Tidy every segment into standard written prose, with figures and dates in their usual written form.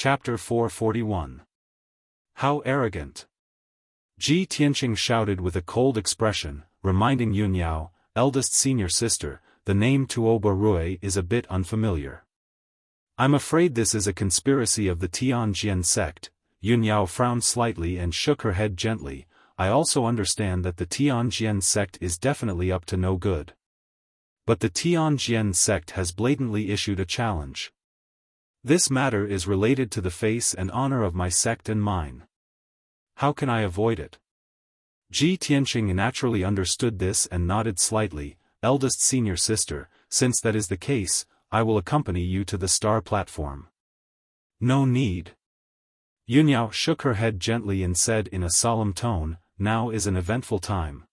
Chapter 441. How arrogant! Ji Tianqing shouted with a cold expression, reminding Yunyao, eldest senior sister, the name Tuoba Rui is a bit unfamiliar. I'm afraid this is a conspiracy of the Tianjin sect. Yunyao frowned slightly and shook her head gently. I also understand that the Tianjin sect is definitely up to no good. But the Tianjin sect has blatantly issued a challenge. This matter is related to the face and honor of my sect and mine. How can I avoid it? Ji Tianqing naturally understood this and nodded slightly. Eldest senior sister, since that is the case, I will accompany you to the star platform. No need. Yunyao shook her head gently and said in a solemn tone, now is an eventful time.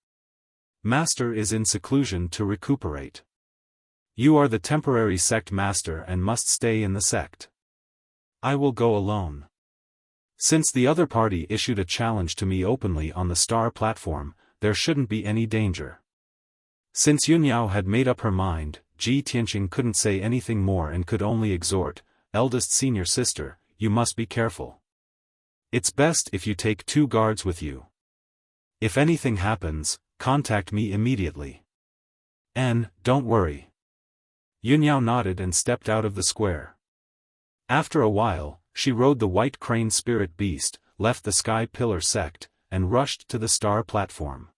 Master is in seclusion to recuperate. You are the temporary sect master and must stay in the sect. I will go alone. Since the other party issued a challenge to me openly on the star platform, there shouldn't be any danger. Since Yunyao had made up her mind, Ji Tianqing couldn't say anything more and could only exhort, eldest senior sister, you must be careful. It's best if you take 2 guards with you. If anything happens, contact me immediately. And, don't worry. Yunyao nodded and stepped out of the square. After a while, she rode the white crane spirit beast, left the Sky Pillar sect, and rushed to the star platform.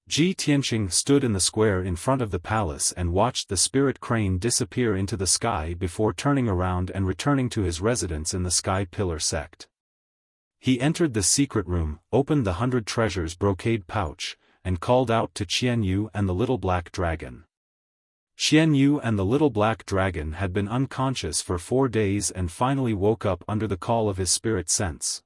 Ji Tianqing stood in the square in front of the palace and watched the spirit crane disappear into the sky before turning around and returning to his residence in the Sky Pillar sect. He entered the secret room, opened the 100 treasures brocade pouch, and called out to Qian Yu and the little black dragon. Qian Yu and the little black dragon had been unconscious for 4 days and finally woke up under the call of his spirit sense.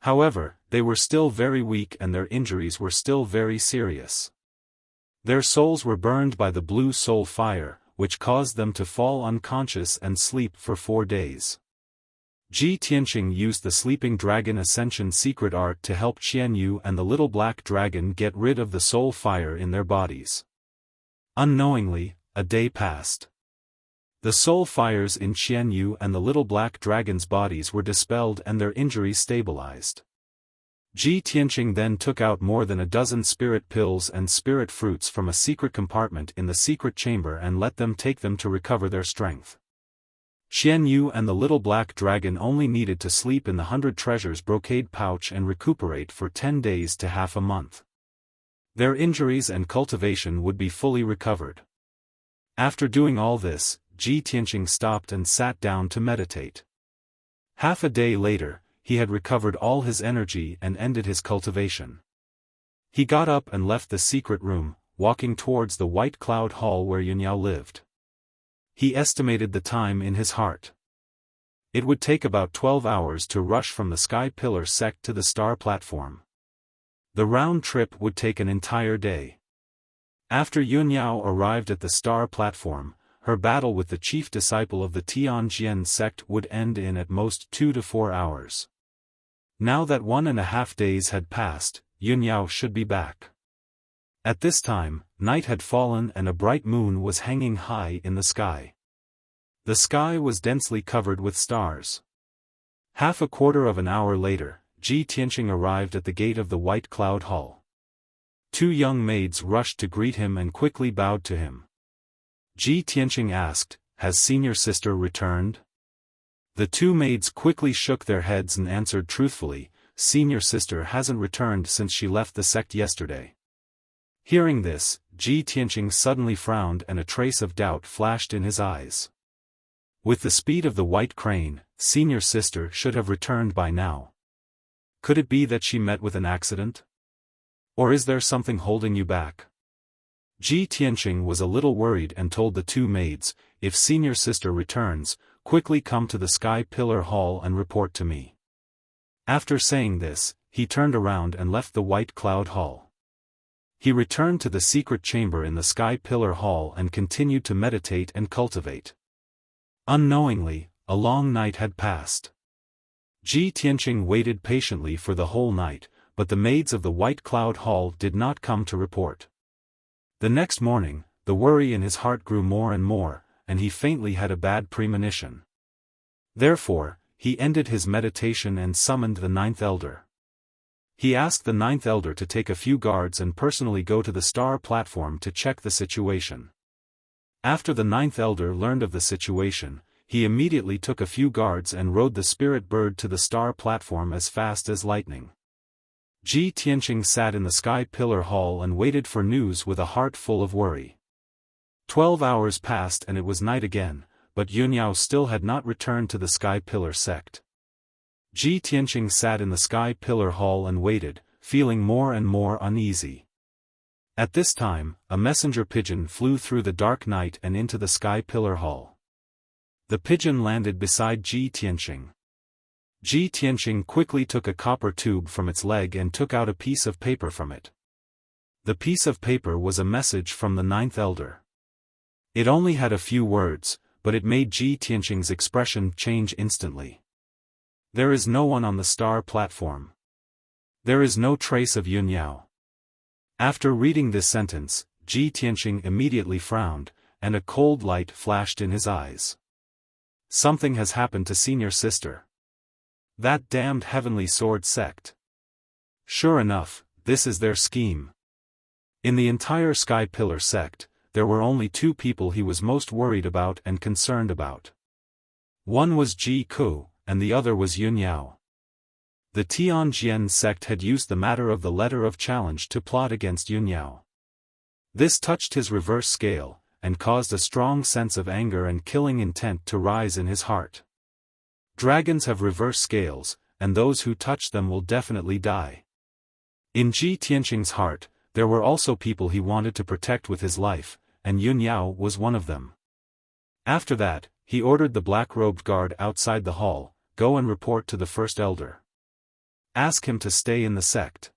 However, they were still very weak and their injuries were still very serious. Their souls were burned by the blue soul fire, which caused them to fall unconscious and sleep for 4 days. Ji Tianqing used the Sleeping Dragon Ascension secret art to help Qian Yu and the little black dragon get rid of the soul fire in their bodies. Unknowingly, a day passed. The soul fires in Qian Yu and the little black dragon's bodies were dispelled and their injuries stabilized. Ji Tianqing then took out more than a dozen spirit pills and spirit fruits from a secret compartment in the secret chamber and let them take them to recover their strength. Qian Yu and the little black dragon only needed to sleep in the 100 treasures brocade pouch and recuperate for 10 days to half a month. Their injuries and cultivation would be fully recovered. After doing all this, Ji Tianqing stopped and sat down to meditate. Half a day later, he had recovered all his energy and ended his cultivation. He got up and left the secret room, walking towards the White Cloud Hall where Yunyao lived. He estimated the time in his heart. It would take about 12 hours to rush from the Sky Pillar sect to the star platform. The round trip would take an entire day. After Yunyao arrived at the star platform, her battle with the chief disciple of the Tianjin sect would end in at most 2 to 4 hours. Now that 1.5 days had passed, Yunyao should be back. At this time, night had fallen and a bright moon was hanging high in the sky. The sky was densely covered with stars. Half a quarter of an hour later, Ji Tianqing arrived at the gate of the White Cloud Hall. 2 young maids rushed to greet him and quickly bowed to him. Ji Tianqing asked, has senior sister returned? The 2 maids quickly shook their heads and answered truthfully, senior sister hasn't returned since she left the sect yesterday. Hearing this, Ji Tianqing suddenly frowned and a trace of doubt flashed in his eyes. With the speed of the white crane, senior sister should have returned by now. Could it be that she met with an accident? Or is there something holding you back? Ji Tianqing was a little worried and told the 2 maids, if senior sister returns, quickly come to the Sky Pillar Hall and report to me. After saying this, he turned around and left the White Cloud Hall. He returned to the secret chamber in the Sky Pillar Hall and continued to meditate and cultivate. Unknowingly, a long night had passed. Ji Tianqing waited patiently for the whole night, but the maids of the White Cloud Hall did not come to report. The next morning, the worry in his heart grew more and more, and he faintly had a bad premonition. Therefore, he ended his meditation and summoned the ninth elder. He asked the ninth elder to take a few guards and personally go to the star platform to check the situation. After the ninth elder learned of the situation, he immediately took a few guards and rode the spirit bird to the star platform as fast as lightning. Ji Tianqing sat in the Sky Pillar Hall and waited for news with a heart full of worry. 12 hours passed and it was night again, but Yunyao still had not returned to the Sky Pillar sect. Ji Tianqing sat in the Sky Pillar Hall and waited, feeling more and more uneasy. At this time, a messenger pigeon flew through the dark night and into the Sky Pillar Hall. The pigeon landed beside Ji Tianqing. Ji Tianqing quickly took a copper tube from its leg and took out a piece of paper from it. The piece of paper was a message from the ninth elder. It only had a few words, but it made Ji Tianqing's expression change instantly. There is no one on the star platform. There is no trace of Yunyao. After reading this sentence, Ji Tianqing immediately frowned, and a cold light flashed in his eyes. Something has happened to senior sister. That damned heavenly sword sect. Sure enough, this is their scheme. In the entire Sky Pillar sect, there were only two people he was most worried about and concerned about. One was Ji Ku, and the other was Yunyao. The Tianjian sect had used the matter of the letter of challenge to plot against Yunyao. This touched his reverse scale, and caused a strong sense of anger and killing intent to rise in his heart. Dragons have reverse scales, and those who touch them will definitely die. In Ji Tianqing's heart, there were also people he wanted to protect with his life, and Yunyao was one of them. After that, he ordered the black-robed guard outside the hall, "Go and report to the first elder. Ask him to stay in the sect.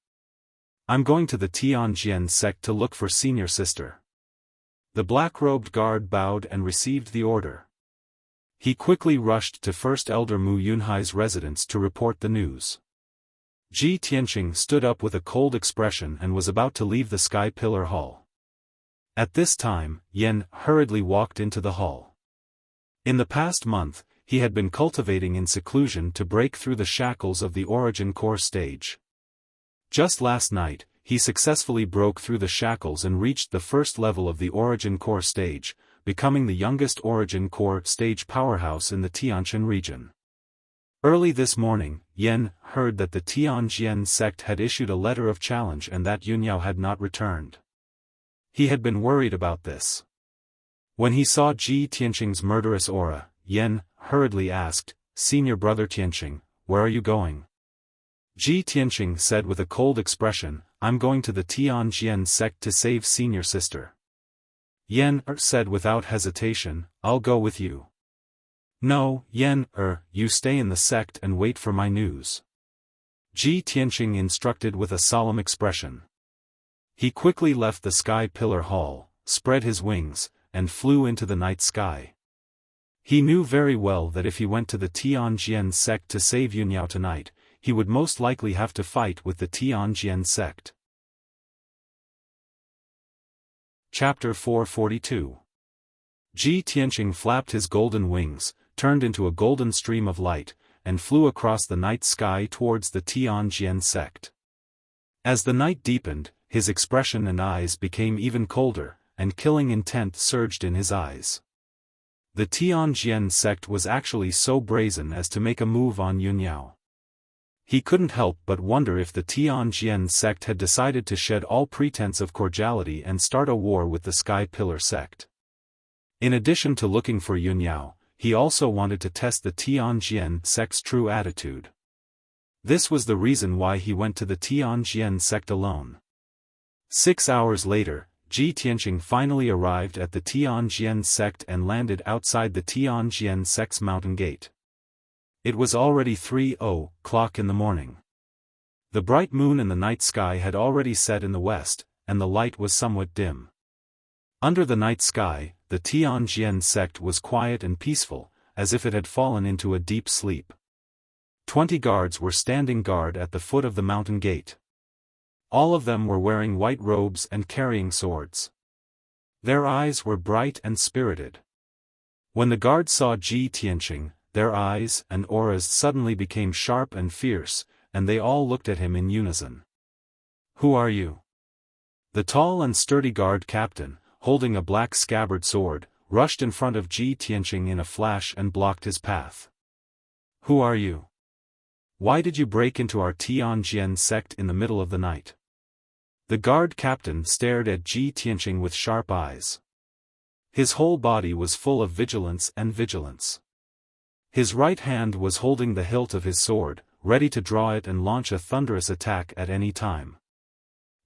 I'm going to the Tianjian sect to look for senior sister." The black-robed guard bowed and received the order. He quickly rushed to First Elder Mu Yunhai's residence to report the news. Ji Tianqing stood up with a cold expression and was about to leave the Sky Pillar Hall. At this time, Yen hurriedly walked into the hall. In the past month, he had been cultivating in seclusion to break through the shackles of the Origin Core stage. Just last night, he successfully broke through the shackles and reached the first level of the Origin Core stage, becoming the youngest Origin Core stage powerhouse in the Tianjin region. Early this morning, Yen heard that the Tianjian sect had issued a letter of challenge and that Yunyao had not returned. He had been worried about this. When he saw Ji Tianqing's murderous aura, Yen hurriedly asked, "Senior brother Tianqing, where are you going?" Ji Tianqing said with a cold expression, "I'm going to the Tianjian sect to save senior sister." Yen said without hesitation, "I'll go with you." "No, Yen, you stay in the sect and wait for my news," Ji Tianqing instructed with a solemn expression. He quickly left the Sky Pillar Hall, spread his wings, and flew into the night sky. He knew very well that if he went to the Tianjian sect to save Yunyao tonight, he would most likely have to fight with the Tianjian sect. Chapter 442. Ji Tianqing flapped his golden wings, turned into a golden stream of light, and flew across the night sky towards the Tianjian sect. As the night deepened, his expression and eyes became even colder, and killing intent surged in his eyes. The Tianjian sect was actually so brazen as to make a move on Yunyao. He couldn't help but wonder if the Tianjian sect had decided to shed all pretense of cordiality and start a war with the Sky Pillar sect. In addition to looking for Yunyao, he also wanted to test the Tianjian sect's true attitude. This was the reason why he went to the Tianjian sect alone. 6 hours later, Ji Tianqing finally arrived at the Tianjian sect and landed outside the Tianjian sect's mountain gate. It was already 3:00 in the morning. The bright moon in the night sky had already set in the west, and the light was somewhat dim. Under the night sky, the Tianjian sect was quiet and peaceful, as if it had fallen into a deep sleep. 20 guards were standing guard at the foot of the mountain gate. All of them were wearing white robes and carrying swords. Their eyes were bright and spirited. When the guards saw Ji Tianqing, their eyes and auras suddenly became sharp and fierce, and they all looked at him in unison. "Who are you?" The tall and sturdy guard captain, holding a black scabbard sword, rushed in front of Ji Tianqing in a flash and blocked his path. "Who are you? Why did you break into our Tianjian sect in the middle of the night?" The guard captain stared at Ji Tianqing with sharp eyes. His whole body was full of vigilance and vigilance. His right hand was holding the hilt of his sword, ready to draw it and launch a thunderous attack at any time.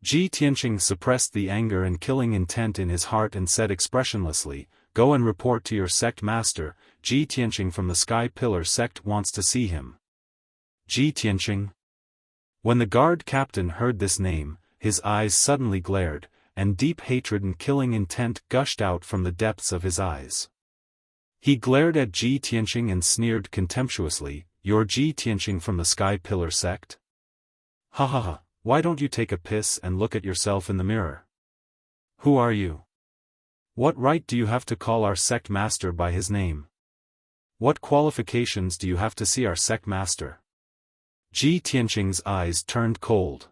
Ji Tianqing suppressed the anger and killing intent in his heart and said expressionlessly, "Go and report to your sect master. Ji Tianqing from the Sky Pillar sect wants to see him." Ji Tianqing. When the guard captain heard this name, his eyes suddenly glared, and deep hatred and killing intent gushed out from the depths of his eyes. He glared at Ji Tianqing and sneered contemptuously, "You're Ji Tianqing from the Sky Pillar sect? Ha ha ha, why don't you take a piss and look at yourself in the mirror? Who are you? What right do you have to call our sect master by his name? What qualifications do you have to see our sect master?" Ji Tianqing's eyes turned cold.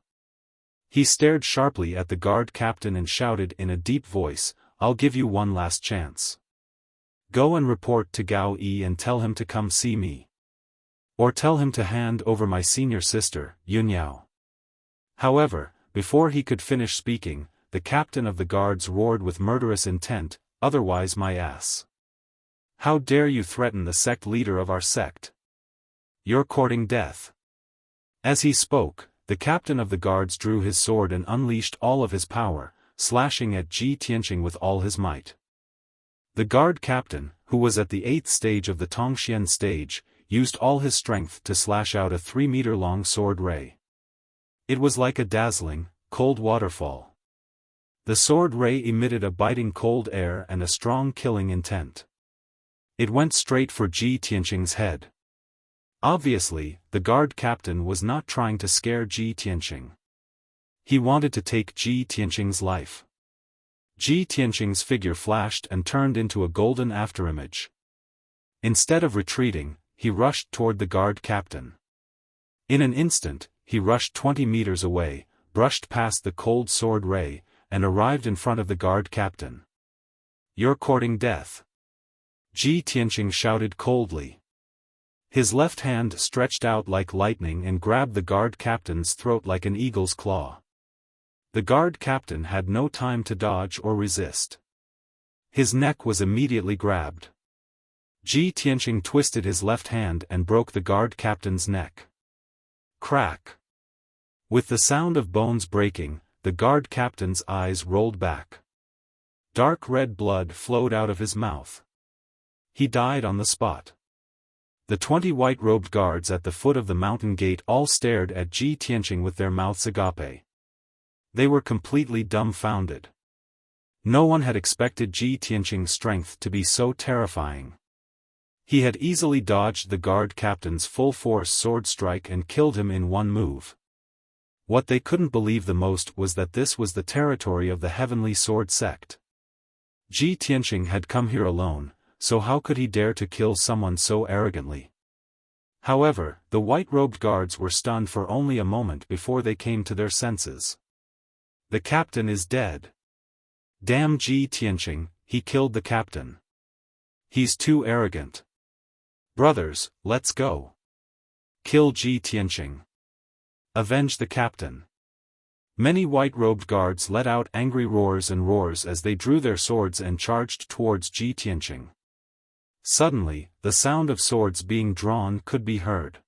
He stared sharply at the guard captain and shouted in a deep voice, "I'll give you one last chance. Go and report to Gao Yi and tell him to come see me. Or tell him to hand over my senior sister, Yunyao." However, before he could finish speaking, the captain of the guards roared with murderous intent, "Otherwise my ass. How dare you threaten the sect leader of our sect? You're courting death." As he spoke, the captain of the guards drew his sword and unleashed all of his power, slashing at Ji Tianqing with all his might. The guard captain, who was at the 8th stage of the Tongxian stage, used all his strength to slash out a 3-meter-long sword ray. It was like a dazzling, cold waterfall. The sword ray emitted a biting cold air and a strong killing intent. It went straight for Ji Tianqing's head. Obviously, the guard captain was not trying to scare Ji Tianqing. He wanted to take Ji Tianqing's life. Ji Tianqing's figure flashed and turned into a golden afterimage. Instead of retreating, he rushed toward the guard captain. In an instant, he rushed 20 meters away, brushed past the cold sword ray, and arrived in front of the guard captain. "You're courting death," Ji Tianqing shouted coldly. His left hand stretched out like lightning and grabbed the guard captain's throat like an eagle's claw. The guard captain had no time to dodge or resist. His neck was immediately grabbed. Ji Tianqing twisted his left hand and broke the guard captain's neck. Crack! With the sound of bones breaking, the guard captain's eyes rolled back. Dark red blood flowed out of his mouth. He died on the spot. The 20 white-robed guards at the foot of the mountain gate all stared at Ji Tianqing with their mouths agape. They were completely dumbfounded. No one had expected Ji Tianqing's strength to be so terrifying. He had easily dodged the guard captain's full-force sword strike and killed him in one move. What they couldn't believe the most was that this was the territory of the Heavenly Sword Sect. Ji Tianqing had come here alone, so how could he dare to kill someone so arrogantly? However, the white-robed guards were stunned for only a moment before they came to their senses. The captain is dead. Damn Ji Tianqing, he killed the captain. He's too arrogant. Brothers, let's go. Kill Ji Tianqing. Avenge the captain. Many white-robed guards let out angry roars and roars as they drew their swords and charged towards Ji Tianqing. Suddenly, the sound of swords being drawn could be heard.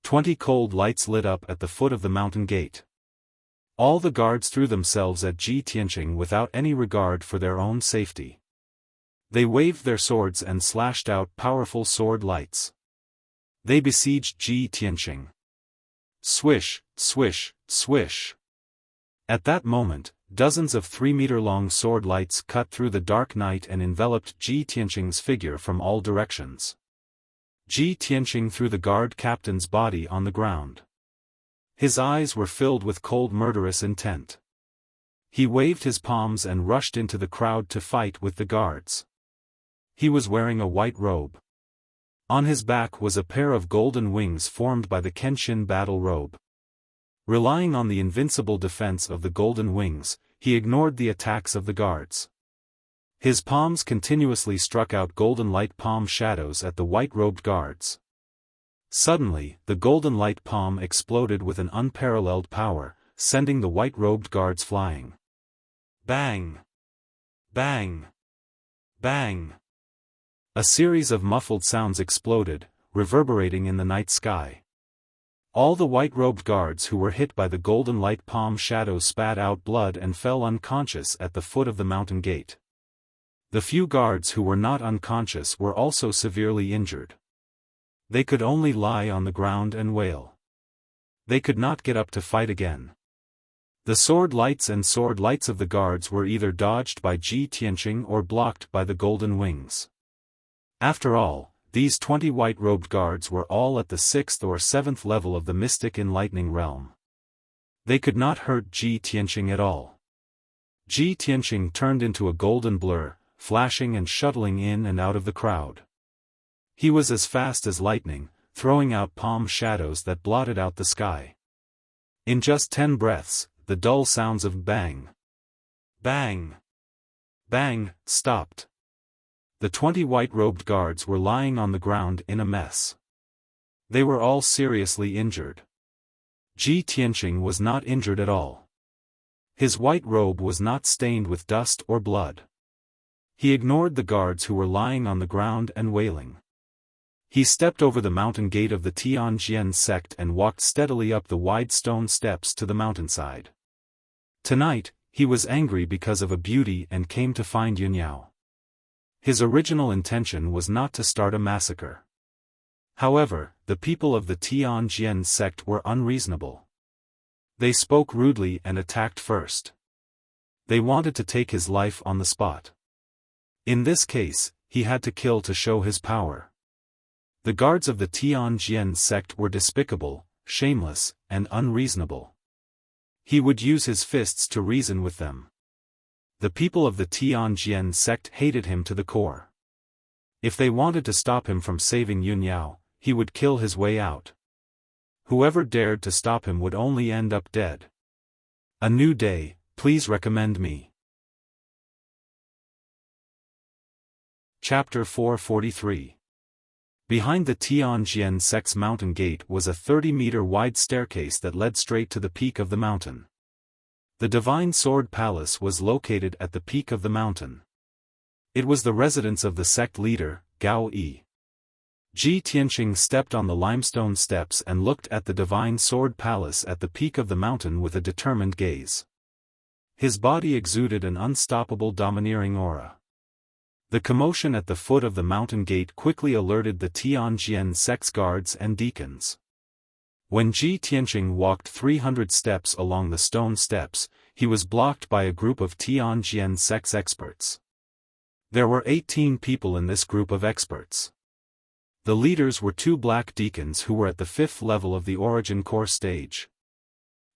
20 cold lights lit up at the foot of the mountain gate. All the guards threw themselves at Ji Tianqing without any regard for their own safety. They waved their swords and slashed out powerful sword lights. They besieged Ji Tianqing. Swish, swish, swish. At that moment, dozens of 3-meter-long sword lights cut through the dark night and enveloped Ji Tianqing's figure from all directions. Ji Tianqing threw the guard captain's body on the ground. His eyes were filled with cold murderous intent. He waved his palms and rushed into the crowd to fight with the guards. He was wearing a white robe. On his back was a pair of golden wings formed by the Kenshin battle robe. Relying on the invincible defense of the golden wings, he ignored the attacks of the guards. His palms continuously struck out golden light palm shadows at the white-robed guards. Suddenly, the golden light palm exploded with an unparalleled power, sending the white-robed guards flying. Bang! Bang! Bang! A series of muffled sounds exploded, reverberating in the night sky. All the white-robed guards who were hit by the golden light palm shadows spat out blood and fell unconscious at the foot of the mountain gate. The few guards who were not unconscious were also severely injured. They could only lie on the ground and wail. They could not get up to fight again. The sword lights of the guards were either dodged by Ji Tianqing or blocked by the golden wings. After all, these 20 white-robed guards were all at the 6th or 7th level of the mystic enlightening realm. They could not hurt Ji Tianqing at all. Ji Tianqing turned into a golden blur, flashing and shuttling in and out of the crowd. He was as fast as lightning, throwing out palm shadows that blotted out the sky. In just 10 breaths, the dull sounds of bang, bang, bang stopped. The 20 white-robed guards were lying on the ground in a mess. They were all seriously injured. Ji Tianqing was not injured at all. His white robe was not stained with dust or blood. He ignored the guards who were lying on the ground and wailing. He stepped over the mountain gate of the Tianjian sect and walked steadily up the wide stone steps to the mountainside. Tonight, he was angry because of a beauty and came to find Yunyao. His original intention was not to start a massacre. However, the people of the Tianjian sect were unreasonable. They spoke rudely and attacked first. They wanted to take his life on the spot. In this case, he had to kill to show his power. The guards of the Tianjian sect were despicable, shameless, and unreasonable. He would use his fists to reason with them. The people of the Tianjian sect hated him to the core. If they wanted to stop him from saving Yunyao, he would kill his way out. Whoever dared to stop him would only end up dead. A new day, please recommend me. Chapter 443. Behind the Tianjian sect's mountain gate was a 30-meter wide staircase that led straight to the peak of the mountain. The Divine Sword Palace was located at the peak of the mountain. It was the residence of the sect leader, Gao Yi. Ji Tianqing stepped on the limestone steps and looked at the Divine Sword Palace at the peak of the mountain with a determined gaze. His body exuded an unstoppable domineering aura. The commotion at the foot of the mountain gate quickly alerted the Tianjian sect's guards and deacons. When Ji Tianqing walked 300 steps along the stone steps, he was blocked by a group of Tianjian sect's experts. There were 18 people in this group of experts. The leaders were 2 black deacons who were at the 5th level of the origin core stage.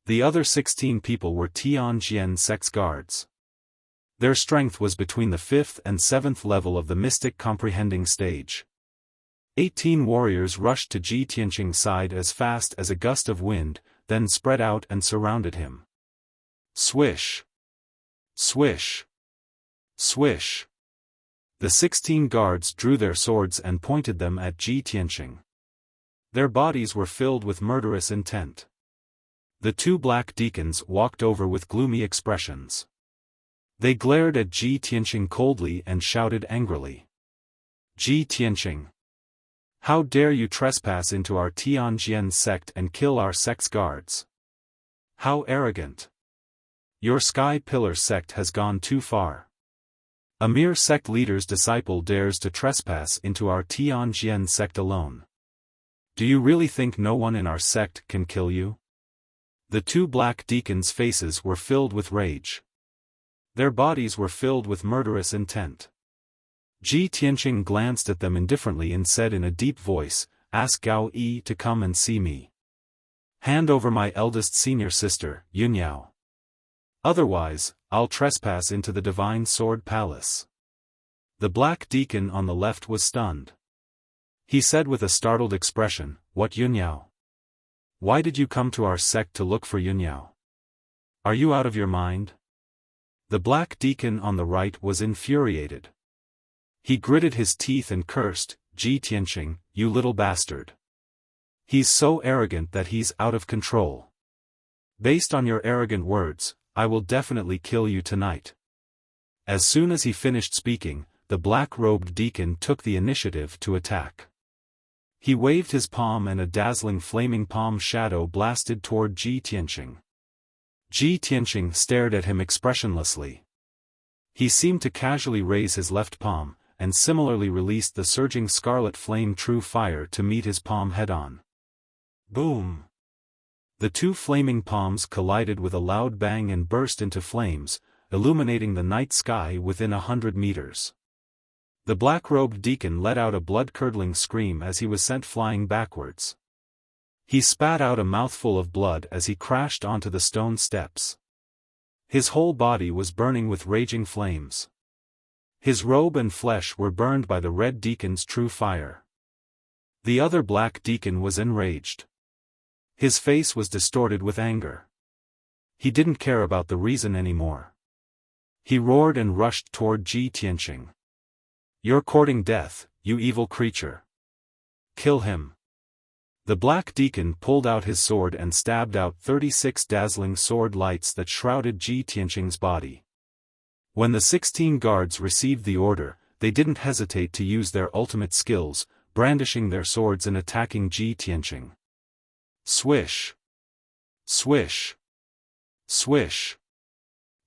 The other 16 people were Tianjian sect's guards. Their strength was between the 5th and 7th level of the mystic comprehending stage. 18 warriors rushed to Ji Tianqing's side as fast as a gust of wind, then spread out and surrounded him. Swish! Swish! Swish! The 16 guards drew their swords and pointed them at Ji Tianqing. Their bodies were filled with murderous intent. The 2 black deacons walked over with gloomy expressions. They glared at Ji Tianqing coldly and shouted angrily. Ji Tianqing! How dare you trespass into our Tianjian sect and kill our sect's guards? How arrogant! Your Sky Pillar sect has gone too far. A mere sect leader's disciple dares to trespass into our Tianjian sect alone. Do you really think no one in our sect can kill you? The 2 black deacons' faces were filled with rage. Their bodies were filled with murderous intent. Ji Tianqing glanced at them indifferently and said in a deep voice, "Ask Gao Yi to come and see me. Hand over my eldest senior sister, Yunyao. Otherwise, I'll trespass into the Divine Sword Palace." The black deacon on the left was stunned. He said with a startled expression, "What Yunyao? Why did you come to our sect to look for Yunyao? Are you out of your mind?" The black deacon on the right was infuriated. He gritted his teeth and cursed, "Ji Tianqing, you little bastard. He's so arrogant that he's out of control. Based on your arrogant words, I will definitely kill you tonight." As soon as he finished speaking, the black-robed deacon took the initiative to attack. He waved his palm and a dazzling flaming palm shadow blasted toward Ji Tianqing. Ji Tianqing stared at him expressionlessly. He seemed to casually raise his left palm, and similarly released the surging scarlet flame true fire to meet his palm head-on. Boom! The two flaming palms collided with a loud bang and burst into flames, illuminating the night sky within 100 meters. The black-robed deacon let out a blood-curdling scream as he was sent flying backwards. He spat out a mouthful of blood as he crashed onto the stone steps. His whole body was burning with raging flames. His robe and flesh were burned by the red deacon's true fire. The other black deacon was enraged. His face was distorted with anger. He didn't care about the reason anymore. He roared and rushed toward Ji Tianqing. "You're courting death, you evil creature. Kill him." The black deacon pulled out his sword and stabbed out 36 dazzling sword lights that shrouded Ji Tianqing's body. When the 16 guards received the order, they didn't hesitate to use their ultimate skills, brandishing their swords and attacking Ji Tianqing. Swish! Swish! Swish!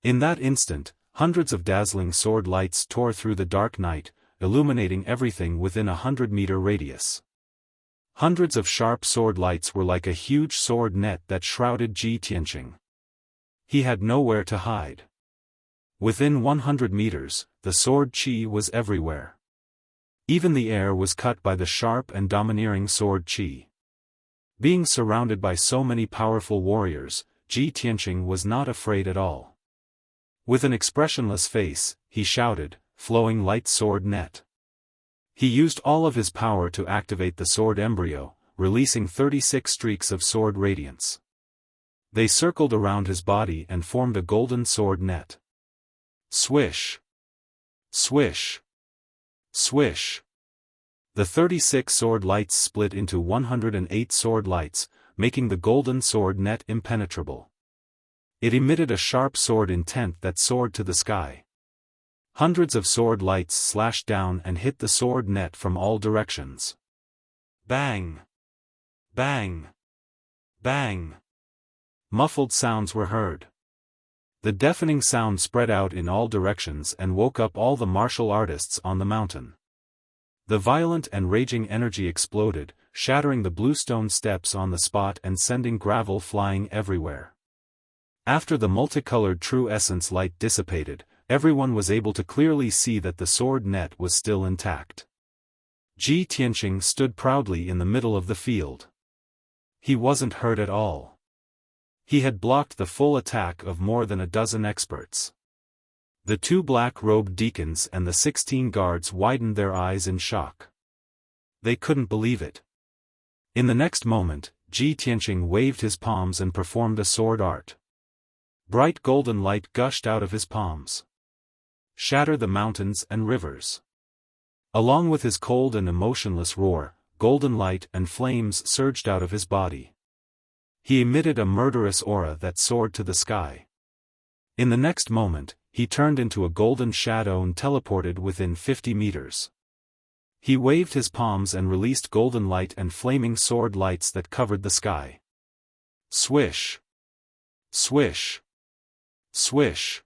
In that instant, hundreds of dazzling sword lights tore through the dark night, illuminating everything within a 100-meter radius. Hundreds of sharp sword lights were like a huge sword net that shrouded Ji Tianqing. He had nowhere to hide. Within 100 meters, the sword chi was everywhere. Even the air was cut by the sharp and domineering sword chi. Being surrounded by so many powerful warriors, Ji Tianqing was not afraid at all. With an expressionless face, he shouted, "Flowing light sword net." He used all of his power to activate the sword embryo, releasing 36 streaks of sword radiance. They circled around his body and formed a golden sword net. Swish! Swish! Swish! The 36 sword lights split into 108 sword lights, making the golden sword net impenetrable. It emitted a sharp sword intent that soared to the sky. Hundreds of sword lights slashed down and hit the sword net from all directions. Bang! Bang! Bang! Muffled sounds were heard. The deafening sound spread out in all directions and woke up all the martial artists on the mountain. The violent and raging energy exploded, shattering the bluestone steps on the spot and sending gravel flying everywhere. After the multicolored true essence light dissipated, everyone was able to clearly see that the sword net was still intact. Ji Tianqing stood proudly in the middle of the field. He wasn't hurt at all. He had blocked the full attack of more than a dozen experts. The two black-robed deacons and the 16 guards widened their eyes in shock. They couldn't believe it. In the next moment, Ji Tianqing waved his palms and performed a sword art. Bright golden light gushed out of his palms. Shatter the mountains and rivers. Along with his cold and emotionless roar, golden light and flames surged out of his body. He emitted a murderous aura that soared to the sky. In the next moment, he turned into a golden shadow and teleported within 50 meters. He waved his palms and released golden light and flaming sword lights that covered the sky. Swish! Swish! Swish!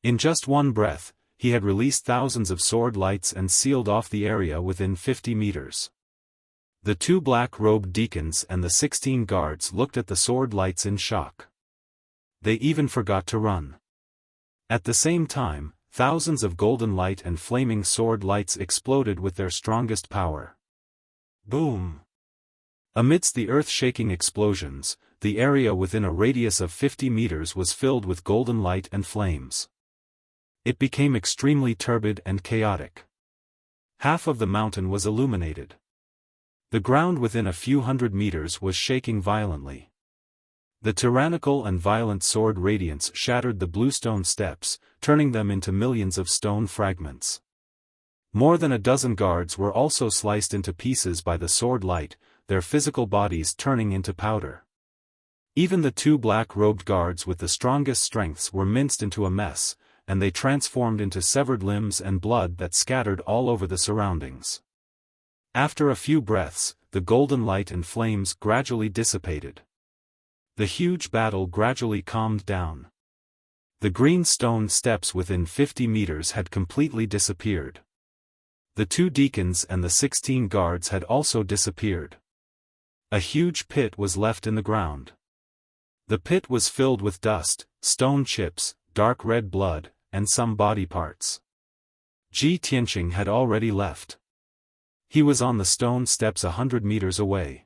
In just one breath, he had released thousands of sword lights and sealed off the area within 50 meters. The two black-robed deacons and the 16 guards looked at the sword lights in shock. They even forgot to run. At the same time, thousands of golden light and flaming sword lights exploded with their strongest power. Boom! Amidst the earth-shaking explosions, the area within a radius of 50 meters was filled with golden light and flames. It became extremely turbid and chaotic. Half of the mountain was illuminated. The ground within a few hundred meters was shaking violently. The tyrannical and violent sword radiance shattered the bluestone steps, turning them into millions of stone fragments. More than a dozen guards were also sliced into pieces by the sword light, their physical bodies turning into powder. Even the two black-robed guards with the strongest strengths were minced into a mess, and they transformed into severed limbs and blood that scattered all over the surroundings. After a few breaths, the golden light and flames gradually dissipated. The huge battle gradually calmed down. The green stone steps within 50 meters had completely disappeared. The 2 deacons and the 16 guards had also disappeared. A huge pit was left in the ground. The pit was filled with dust, stone chips, dark red blood, and some body parts. Ji Tianqing had already left. He was on the stone steps 100 meters away.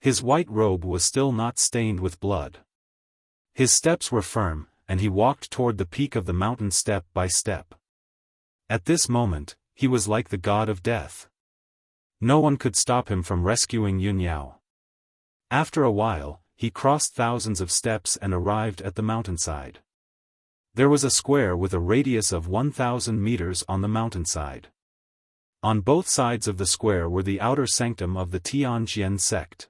His white robe was still not stained with blood. His steps were firm, and he walked toward the peak of the mountain step by step. At this moment, he was like the god of death. No one could stop him from rescuing Yun Yao. After a while, he crossed thousands of steps and arrived at the mountainside. There was a square with a radius of 1,000 meters on the mountainside. On both sides of the square were the outer sanctum of the Tianjian sect.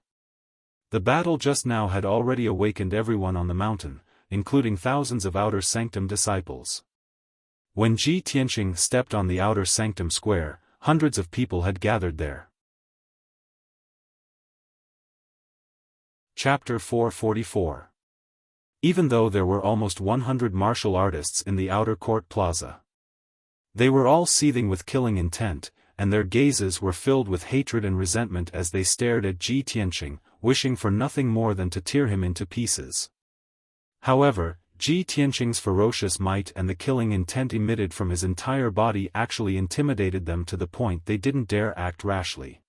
The battle just now had already awakened everyone on the mountain, including thousands of outer sanctum disciples. When Ji Tianqing stepped on the outer sanctum square, hundreds of people had gathered there. Chapter 444. Even though there were almost 100 martial artists in the outer court plaza, they were all seething with killing intent, and their gazes were filled with hatred and resentment as they stared at Ji Tianqing, wishing for nothing more than to tear him into pieces. However, Ji Tianqing's ferocious might and the killing intent emitted from his entire body actually intimidated them to the point they didn't dare act rashly.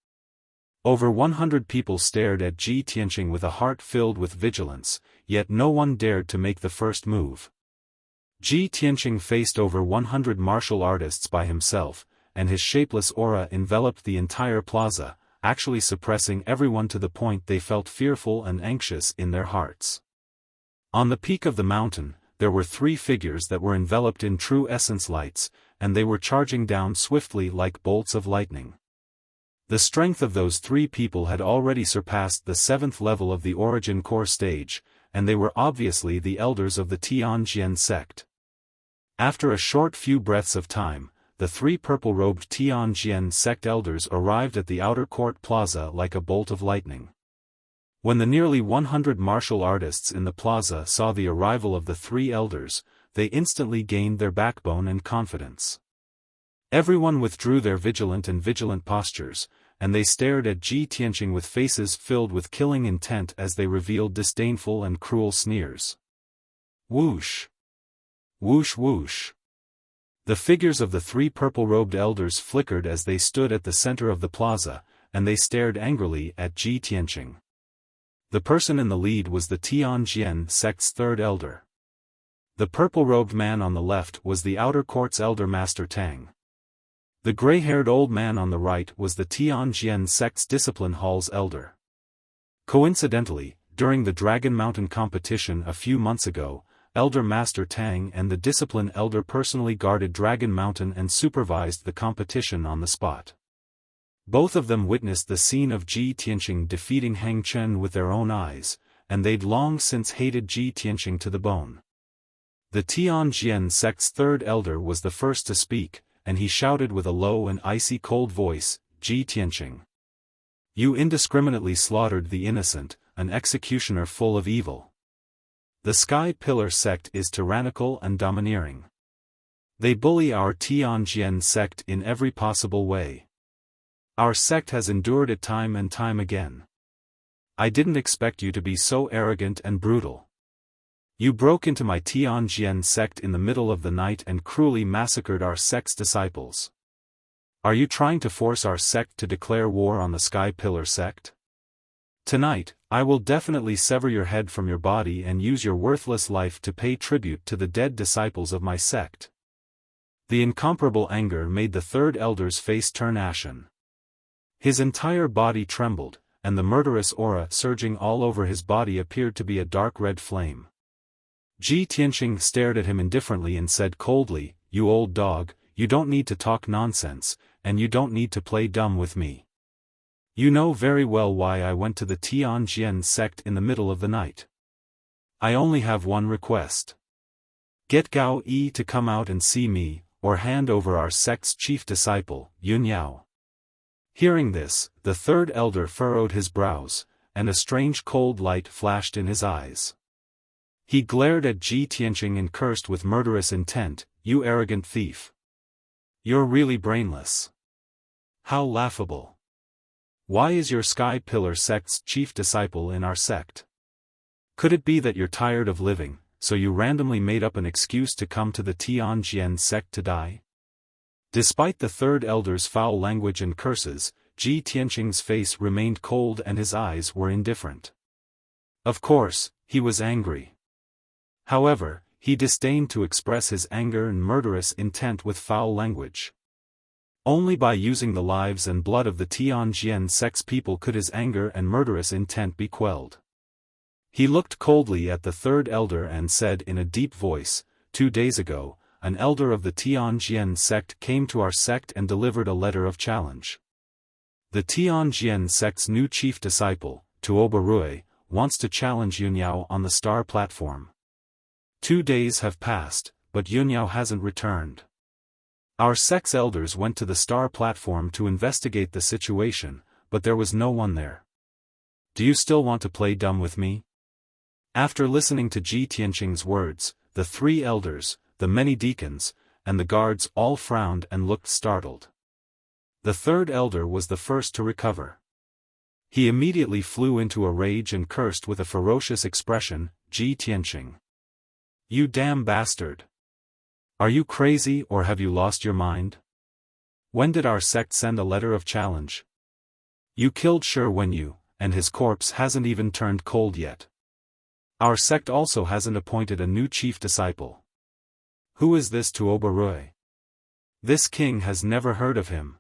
Over 100 people stared at Ji Tianqing with a heart filled with vigilance, yet no one dared to make the first move. Ji Tianqing faced over 100 martial artists by himself, and his shapeless aura enveloped the entire plaza, actually suppressing everyone to the point they felt fearful and anxious in their hearts. On the peak of the mountain, there were 3 figures that were enveloped in true essence lights, and they were charging down swiftly like bolts of lightning. The strength of those 3 people had already surpassed the 7th level of the origin core stage, and they were obviously the elders of the Tianjian sect. After a short few breaths of time, the 3 purple-robed Tianjian sect elders arrived at the outer court plaza like a bolt of lightning. When the nearly 100 martial artists in the plaza saw the arrival of the 3 elders, they instantly gained their backbone and confidence. Everyone withdrew their vigilant postures, and they stared at Ji Tianqing with faces filled with killing intent as they revealed disdainful and cruel sneers. Whoosh! Whoosh whoosh! The figures of the 3 purple-robed elders flickered as they stood at the center of the plaza, and they stared angrily at Ji Tianqing. The person in the lead was the Tianjian sect's 3rd elder. The purple-robed man on the left was the outer court's elder Master Tang. The gray-haired old man on the right was the Tianjian sect's discipline hall's elder. Coincidentally, during the Dragon Mountain competition a few months ago, Elder Master Tang and the discipline elder personally guarded Dragon Mountain and supervised the competition on the spot. Both of them witnessed the scene of Ji Tianqing defeating Hang Chen with their own eyes, and they'd long since hated Ji Tianqing to the bone. The Tianjian sect's 3rd elder was the first to speak, and he shouted with a low and icy cold voice, "Ji Tianqing! You indiscriminately slaughtered the innocent, an executioner full of evil. The Sky Pillar sect is tyrannical and domineering. They bully our Tianjian sect in every possible way. Our sect has endured it time and time again. I didn't expect you to be so arrogant and brutal. You broke into my Tianjian sect in the middle of the night and cruelly massacred our sect's disciples. Are you trying to force our sect to declare war on the Sky Pillar sect? Tonight, I will definitely sever your head from your body and use your worthless life to pay tribute to the dead disciples of my sect." The incomparable anger made the 3rd elder's face turn ashen. His entire body trembled, and the murderous aura surging all over his body appeared to be a dark red flame. Ji Tianqing stared at him indifferently and said coldly, "You old dog, you don't need to talk nonsense, and you don't need to play dumb with me. You know very well why I went to the Tianjian sect in the middle of the night. I only have one request. Get Gao Yi to come out and see me, or hand over our sect's chief disciple, Yun Yao." Hearing this, the third elder furrowed his brows, and a strange cold light flashed in his eyes. He glared at Ji Tianqing and cursed with murderous intent, "You arrogant thief. You're really brainless. How laughable. Why is your Sky Pillar sect's chief disciple in our sect? Could it be that you're tired of living, so you randomly made up an excuse to come to the Tianjian sect to die?" Despite the third elder's foul language and curses, Ji Tianqing's face remained cold and his eyes were indifferent. Of course, he was angry. However, he disdained to express his anger and murderous intent with foul language. Only by using the lives and blood of the Tianjian sect's people could his anger and murderous intent be quelled. He looked coldly at the third elder and said in a deep voice, 2 days ago, an elder of the Tianjian sect came to our sect and delivered a letter of challenge. The Tianjian sect's new chief disciple, Tuoba Rui, wants to challenge Yun Yao on the star platform. 2 days have passed, but Yun Yao hasn't returned. Our sect's elders went to the star platform to investigate the situation, but there was no one there. Do you still want to play dumb with me? After listening to Ji Tianqing's words, the 3 elders, the many deacons, and the guards all frowned and looked startled. The third elder was the first to recover. He immediately flew into a rage and cursed with a ferocious expression, "Ji Tianqing. You damn bastard! Are you crazy or have you lost your mind? When did our sect send a letter of challenge? You killed Shi Wenyu, and his corpse hasn't even turned cold yet. Our sect also hasn't appointed a new chief disciple. Who is this Tuoba Rui? This king has never heard of him."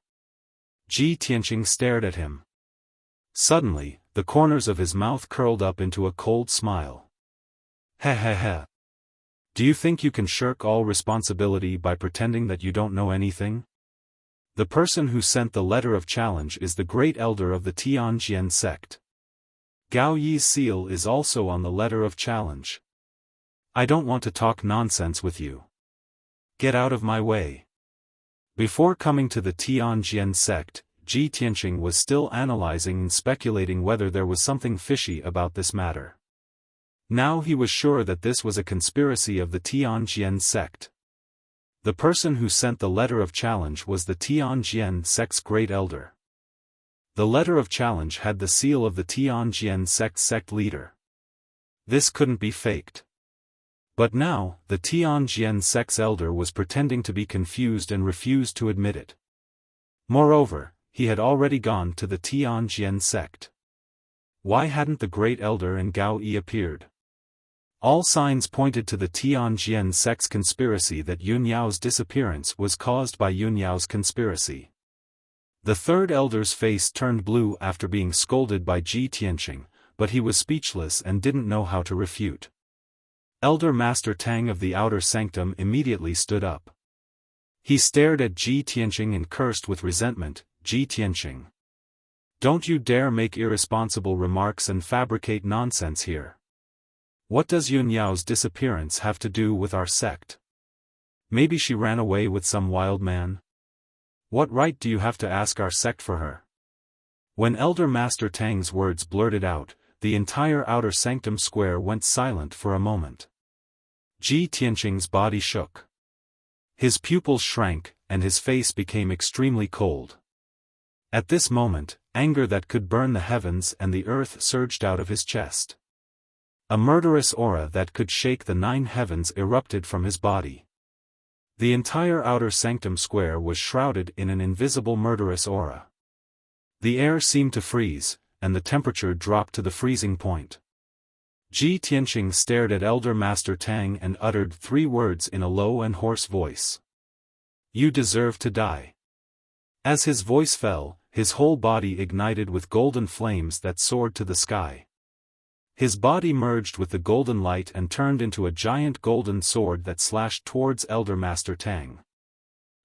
Ji Tianqing stared at him. Suddenly, the corners of his mouth curled up into a cold smile. "Heh heh heh. Do you think you can shirk all responsibility by pretending that you don't know anything? The person who sent the letter of challenge is the great elder of the Tianjian sect. Gao Yi's seal is also on the letter of challenge. I don't want to talk nonsense with you. Get out of my way." Before coming to the Tianjian sect, Ji Tianqing was still analyzing and speculating whether there was something fishy about this matter. Now he was sure that this was a conspiracy of the Tianjian sect. The person who sent the letter of challenge was the Tianjian sect's great elder. The letter of challenge had the seal of the Tianjian sect's sect leader. This couldn't be faked. But now, the Tianjian sect's elder was pretending to be confused and refused to admit it. Moreover, he had already gone to the Tianjian sect. Why hadn't the great elder and Gao Yi appeared? All signs pointed to the Tianjian sect's conspiracy that Yun Yao's disappearance was caused by Yun Yao's conspiracy. The third elder's face turned blue after being scolded by Ji Tianqing, but he was speechless and didn't know how to refute. Elder Master Tang of the Outer Sanctum immediately stood up. He stared at Ji Tianqing and cursed with resentment, "Ji Tianqing. Don't you dare make irresponsible remarks and fabricate nonsense here. What does Yun Yao's disappearance have to do with our sect? Maybe she ran away with some wild man? What right do you have to ask our sect for her?" When Elder Master Tang's words blurted out, the entire Outer Sanctum square went silent for a moment. Ji Tianqing's body shook. His pupils shrank, and his face became extremely cold. At this moment, anger that could burn the heavens and the earth surged out of his chest. A murderous aura that could shake the 9 heavens erupted from his body. The entire Outer Sanctum square was shrouded in an invisible murderous aura. The air seemed to freeze, and the temperature dropped to the freezing point. Ji Tianqing stared at Elder Master Tang and uttered 3 words in a low and hoarse voice. "You deserve to die." As his voice fell, his whole body ignited with golden flames that soared to the sky. His body merged with the golden light and turned into a giant golden sword that slashed towards Elder Master Tang.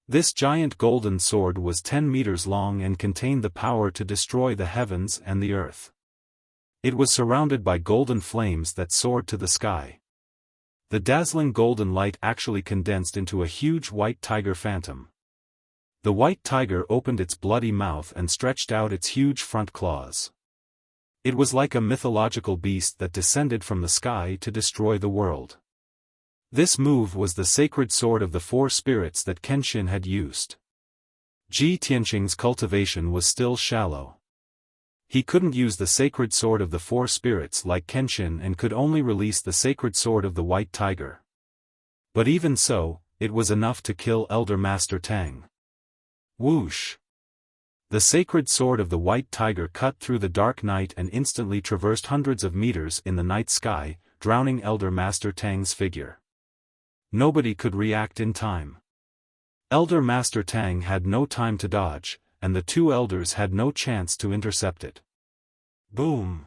This giant golden sword was 10 meters long and contained the power to destroy the heavens and the earth. It was surrounded by golden flames that soared to the sky. The dazzling golden light actually condensed into a huge white tiger phantom. The white tiger opened its bloody mouth and stretched out its huge front claws. It was like a mythological beast that descended from the sky to destroy the world. This move was the sacred sword of the four spirits that Kenshin had used. Ji Tianqing's cultivation was still shallow. He couldn't use the sacred sword of the four spirits like Kenshin and could only release the sacred sword of the white tiger. But even so, it was enough to kill Elder Master Tang. Whoosh! The sacred sword of the white tiger cut through the dark night and instantly traversed hundreds of meters in the night sky, drowning Elder Master Tang's figure. Nobody could react in time. Elder Master Tang had no time to dodge, and the two elders had no chance to intercept it. Boom!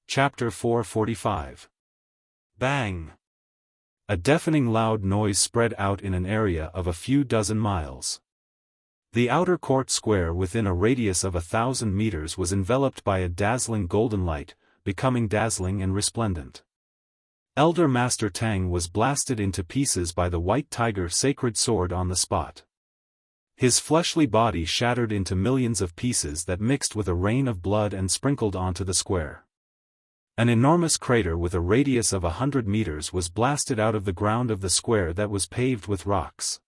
Chapter 445. Bang! A deafening loud noise spread out in an area of a few dozen miles. The outer court square within a radius of 1,000 meters was enveloped by a dazzling golden light, becoming dazzling and resplendent. Elder Master Tang was blasted into pieces by the white tiger sacred sword on the spot. His fleshly body shattered into millions of pieces that mixed with a rain of blood and sprinkled onto the square. An enormous crater with a radius of 100 meters was blasted out of the ground of the square that was paved with rocks.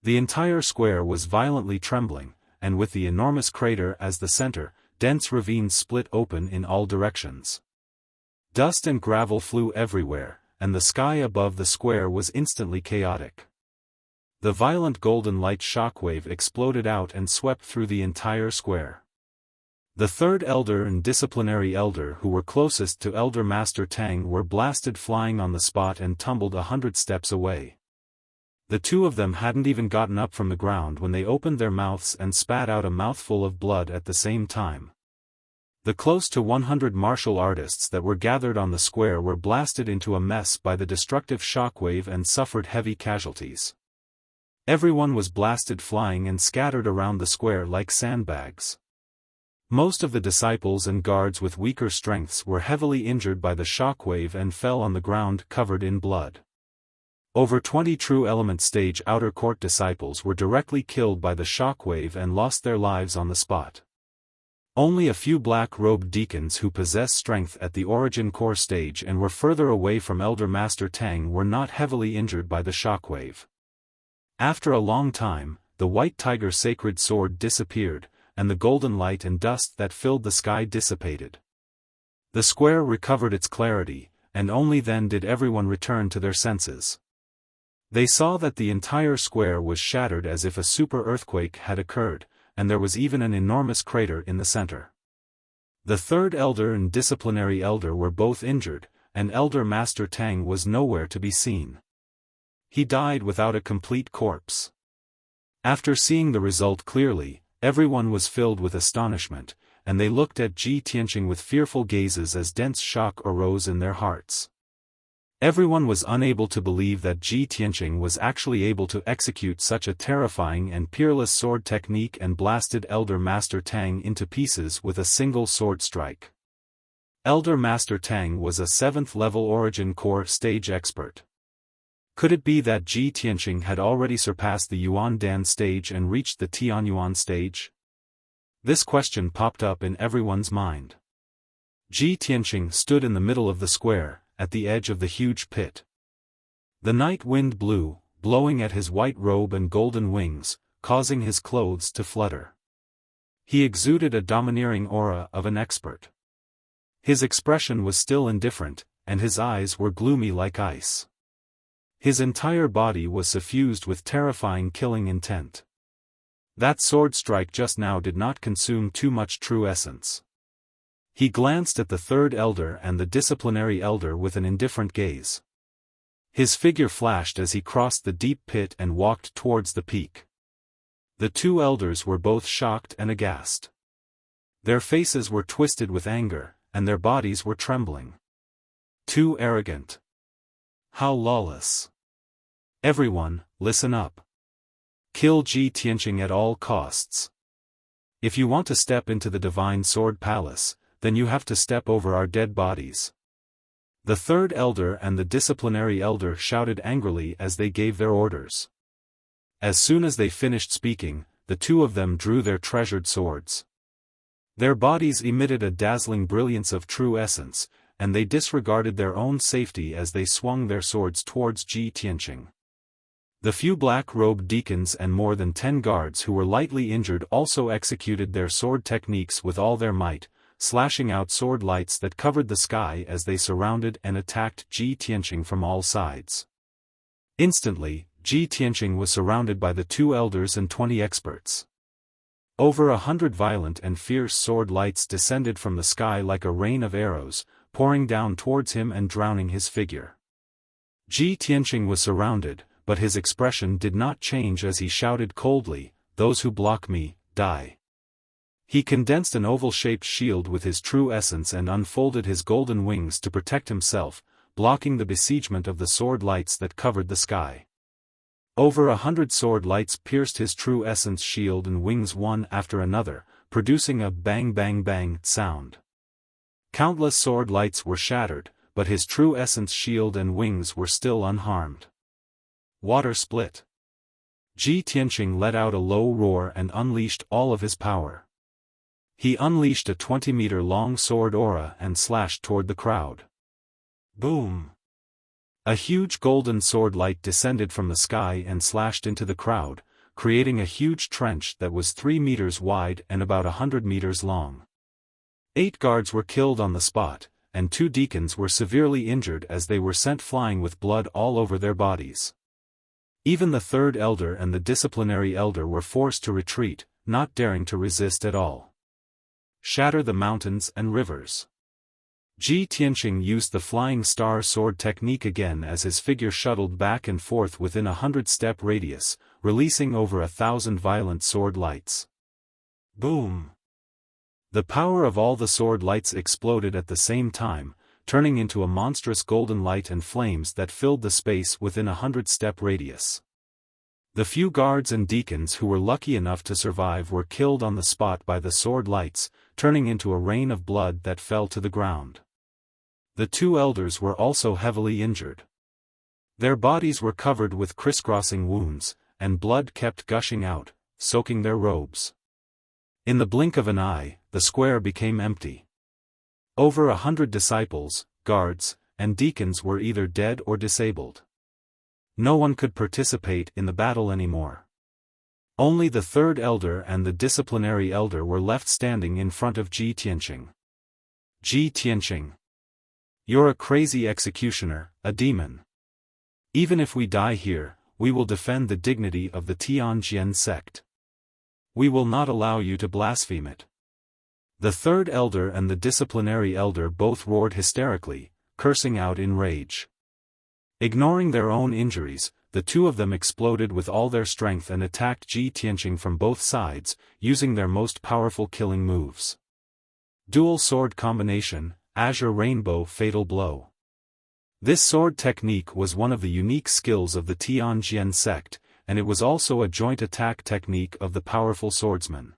The entire square was violently trembling, and with the enormous crater as the center, dense ravines split open in all directions. Dust and gravel flew everywhere, and the sky above the square was instantly chaotic. The violent golden light shockwave exploded out and swept through the entire square. The third elder and disciplinary elder who were closest to Elder Master Tang were blasted flying on the spot and tumbled 100 steps away. The two of them hadn't even gotten up from the ground when they opened their mouths and spat out a mouthful of blood at the same time. The close to 100 martial artists that were gathered on the square were blasted into a mess by the destructive shockwave and suffered heavy casualties. Everyone was blasted flying and scattered around the square like sandbags. Most of the disciples and guards with weaker strengths were heavily injured by the shockwave and fell on the ground covered in blood. Over 20 true element stage outer court disciples were directly killed by the shockwave and lost their lives on the spot. Only a few black-robed deacons who possessed strength at the origin core stage and were further away from Elder Master Tang were not heavily injured by the shockwave. After a long time, the white tiger sacred sword disappeared, and the golden light and dust that filled the sky dissipated. The square recovered its clarity, and only then did everyone return to their senses. They saw that the entire square was shattered as if a super earthquake had occurred, and there was even an enormous crater in the center. The third elder and disciplinary elder were both injured, and Elder Master Tang was nowhere to be seen. He died without a complete corpse. After seeing the result clearly, everyone was filled with astonishment, and they looked at Ji Tianqing with fearful gazes as dense shock arose in their hearts. Everyone was unable to believe that Ji Tianqing was actually able to execute such a terrifying and peerless sword technique and blasted Elder Master Tang into pieces with a single sword strike. Elder Master Tang was a 7th level origin core stage expert. Could it be that Ji Tianqing had already surpassed the Yuan Dan stage and reached the Tianyuan stage? This question popped up in everyone's mind. Ji Tianqing stood in the middle of the square, at the edge of the huge pit. The night wind blew, blowing at his white robe and golden wings, causing his clothes to flutter. He exuded a domineering aura of an expert. His expression was still indifferent, and his eyes were gloomy like ice. His entire body was suffused with terrifying killing intent. That sword strike just now did not consume too much true essence. He glanced at the third elder and the disciplinary elder with an indifferent gaze. His figure flashed as he crossed the deep pit and walked towards the peak. The two elders were both shocked and aghast. Their faces were twisted with anger, and their bodies were trembling. Too arrogant. How lawless. Everyone, listen up. Kill Ji Tianqing at all costs. If you want to step into the Divine Sword Palace, then you have to step over our dead bodies. The third elder and the disciplinary elder shouted angrily as they gave their orders. As soon as they finished speaking, the two of them drew their treasured swords. Their bodies emitted a dazzling brilliance of true essence, and they disregarded their own safety as they swung their swords towards Ji Tianqing. The few black-robed deacons and more than 10 guards who were lightly injured also executed their sword techniques with all their might, slashing out sword lights that covered the sky as they surrounded and attacked Ji Tianqing from all sides. Instantly, Ji Tianqing was surrounded by the two elders and 20 experts. Over 100 violent and fierce sword lights descended from the sky like a rain of arrows, pouring down towards him and drowning his figure. Ji Tianqing was surrounded, but his expression did not change as he shouted coldly, "Those who block me, die." He condensed an oval-shaped shield with his true essence and unfolded his golden wings to protect himself, blocking the besiegement of the sword lights that covered the sky. Over 100 sword lights pierced his true essence shield and wings one after another, producing a bang-bang-bang sound. Countless sword lights were shattered, but his true essence shield and wings were still unharmed. Water split. Ji Tianqing let out a low roar and unleashed all of his power. He unleashed a 20-meter-long sword aura and slashed toward the crowd. Boom! A huge golden sword light descended from the sky and slashed into the crowd, creating a huge trench that was 3 meters wide and about 100 meters long. 8 guards were killed on the spot, and 2 deacons were severely injured as they were sent flying with blood all over their bodies. Even the third elder and the disciplinary elder were forced to retreat, not daring to resist at all. Shatter the mountains and rivers. Ji Tianqing used the flying star sword technique again as his figure shuttled back and forth within a 100-step radius, releasing over 1,000 violent sword lights. Boom! The power of all the sword lights exploded at the same time, turning into a monstrous golden light and flames that filled the space within a 100-step radius. The few guards and deacons who were lucky enough to survive were killed on the spot by the sword lights, turning into a rain of blood that fell to the ground. The 2 elders were also heavily injured. Their bodies were covered with crisscrossing wounds, and blood kept gushing out, soaking their robes. In the blink of an eye, the square became empty. Over 100 disciples, guards, and deacons were either dead or disabled. No one could participate in the battle anymore. Only the third elder and the disciplinary elder were left standing in front of Ji Tianqing. Ji Tianqing. You're a crazy executioner, a demon. Even if we die here, we will defend the dignity of the Tianjian sect. We will not allow you to blaspheme it. The third elder and the disciplinary elder both roared hysterically, cursing out in rage. Ignoring their own injuries, the two of them exploded with all their strength and attacked Ji Tianqing from both sides, using their most powerful killing moves. Dual sword combination, Azure Rainbow Fatal Blow. This sword technique was one of the unique skills of the Tianjian sect, and it was also a joint attack technique of the powerful swordsman.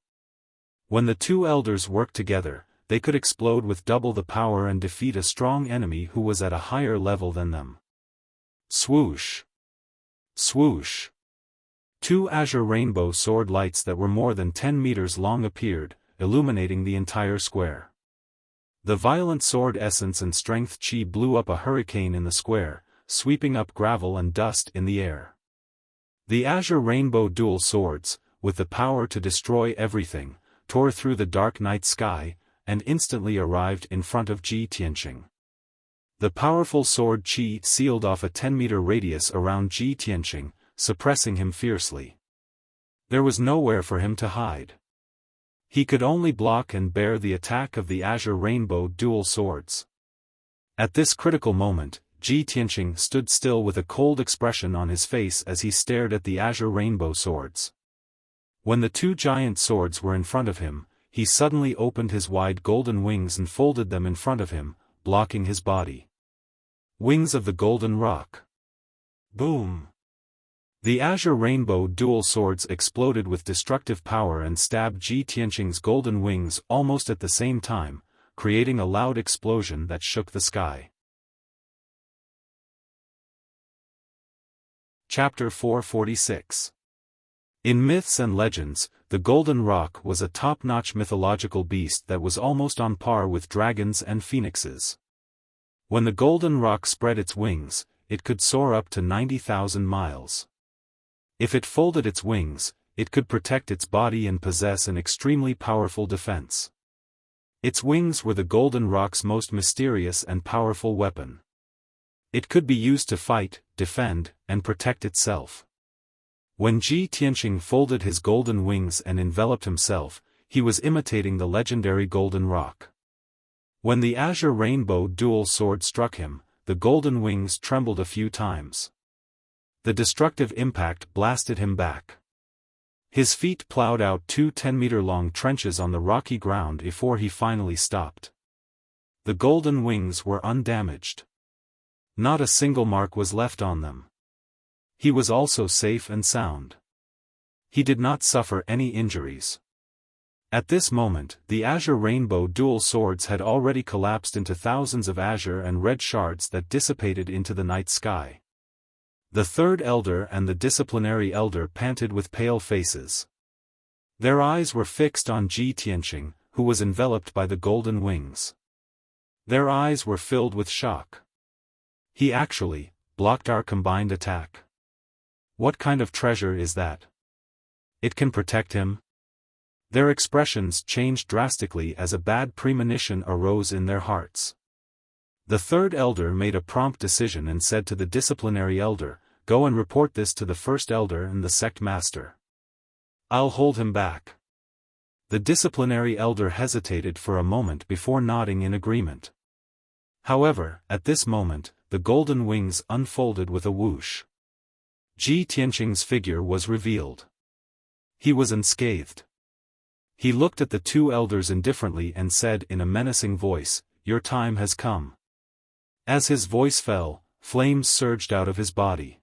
When the 2 elders worked together, they could explode with double the power and defeat a strong enemy who was at a higher level than them. Swoosh! Swoosh! 2 azure rainbow sword lights that were more than 10 meters long appeared, illuminating the entire square. The violent sword essence and strength chi blew up a hurricane in the square, sweeping up gravel and dust in the air. The azure rainbow dual swords, with the power to destroy everything, tore through the dark night sky, and instantly arrived in front of Ji Tianqing. The powerful sword chi sealed off a 10-meter radius around Ji Tianqing, suppressing him fiercely. There was nowhere for him to hide. He could only block and bear the attack of the azure rainbow dual swords. At this critical moment, Ji Tianqing stood still with a cold expression on his face as he stared at the azure rainbow swords. When the two giant swords were in front of him, he suddenly opened his wide golden wings and folded them in front of him, blocking his body. Wings of the Golden Rock. Boom! The azure rainbow dual swords exploded with destructive power and stabbed Ji Tianqing's golden wings almost at the same time, creating a loud explosion that shook the sky. Chapter 446. In myths and legends, the Golden Rock was a top-notch mythological beast that was almost on par with dragons and phoenixes. When the Golden Rock spread its wings, it could soar up to 90,000 miles. If it folded its wings, it could protect its body and possess an extremely powerful defense. Its wings were the Golden Rock's most mysterious and powerful weapon. It could be used to fight, defend, and protect itself. When Ji Tianqing folded his golden wings and enveloped himself, he was imitating the legendary Golden Rock. When the azure rainbow dual sword struck him, the golden wings trembled a few times. The destructive impact blasted him back. His feet plowed out 2 10-meter-long trenches on the rocky ground before he finally stopped. The golden wings were undamaged. Not a single mark was left on them. He was also safe and sound. He did not suffer any injuries. At this moment, the azure rainbow dual swords had already collapsed into thousands of azure and red shards that dissipated into the night sky. The third elder and the disciplinary elder panted with pale faces. Their eyes were fixed on Ji Tianqing, who was enveloped by the golden wings. Their eyes were filled with shock. He actually blocked our combined attack. What kind of treasure is that? It can protect him? Their expressions changed drastically as a bad premonition arose in their hearts. The third elder made a prompt decision and said to the disciplinary elder, "Go and report this to the first elder and the sect master. I'll hold him back." The disciplinary elder hesitated for a moment before nodding in agreement. However, at this moment, the golden wings unfolded with a whoosh. Ji Tianqing's figure was revealed. He was unscathed. He looked at the two elders indifferently and said in a menacing voice, "Your time has come." As his voice fell, flames surged out of his body.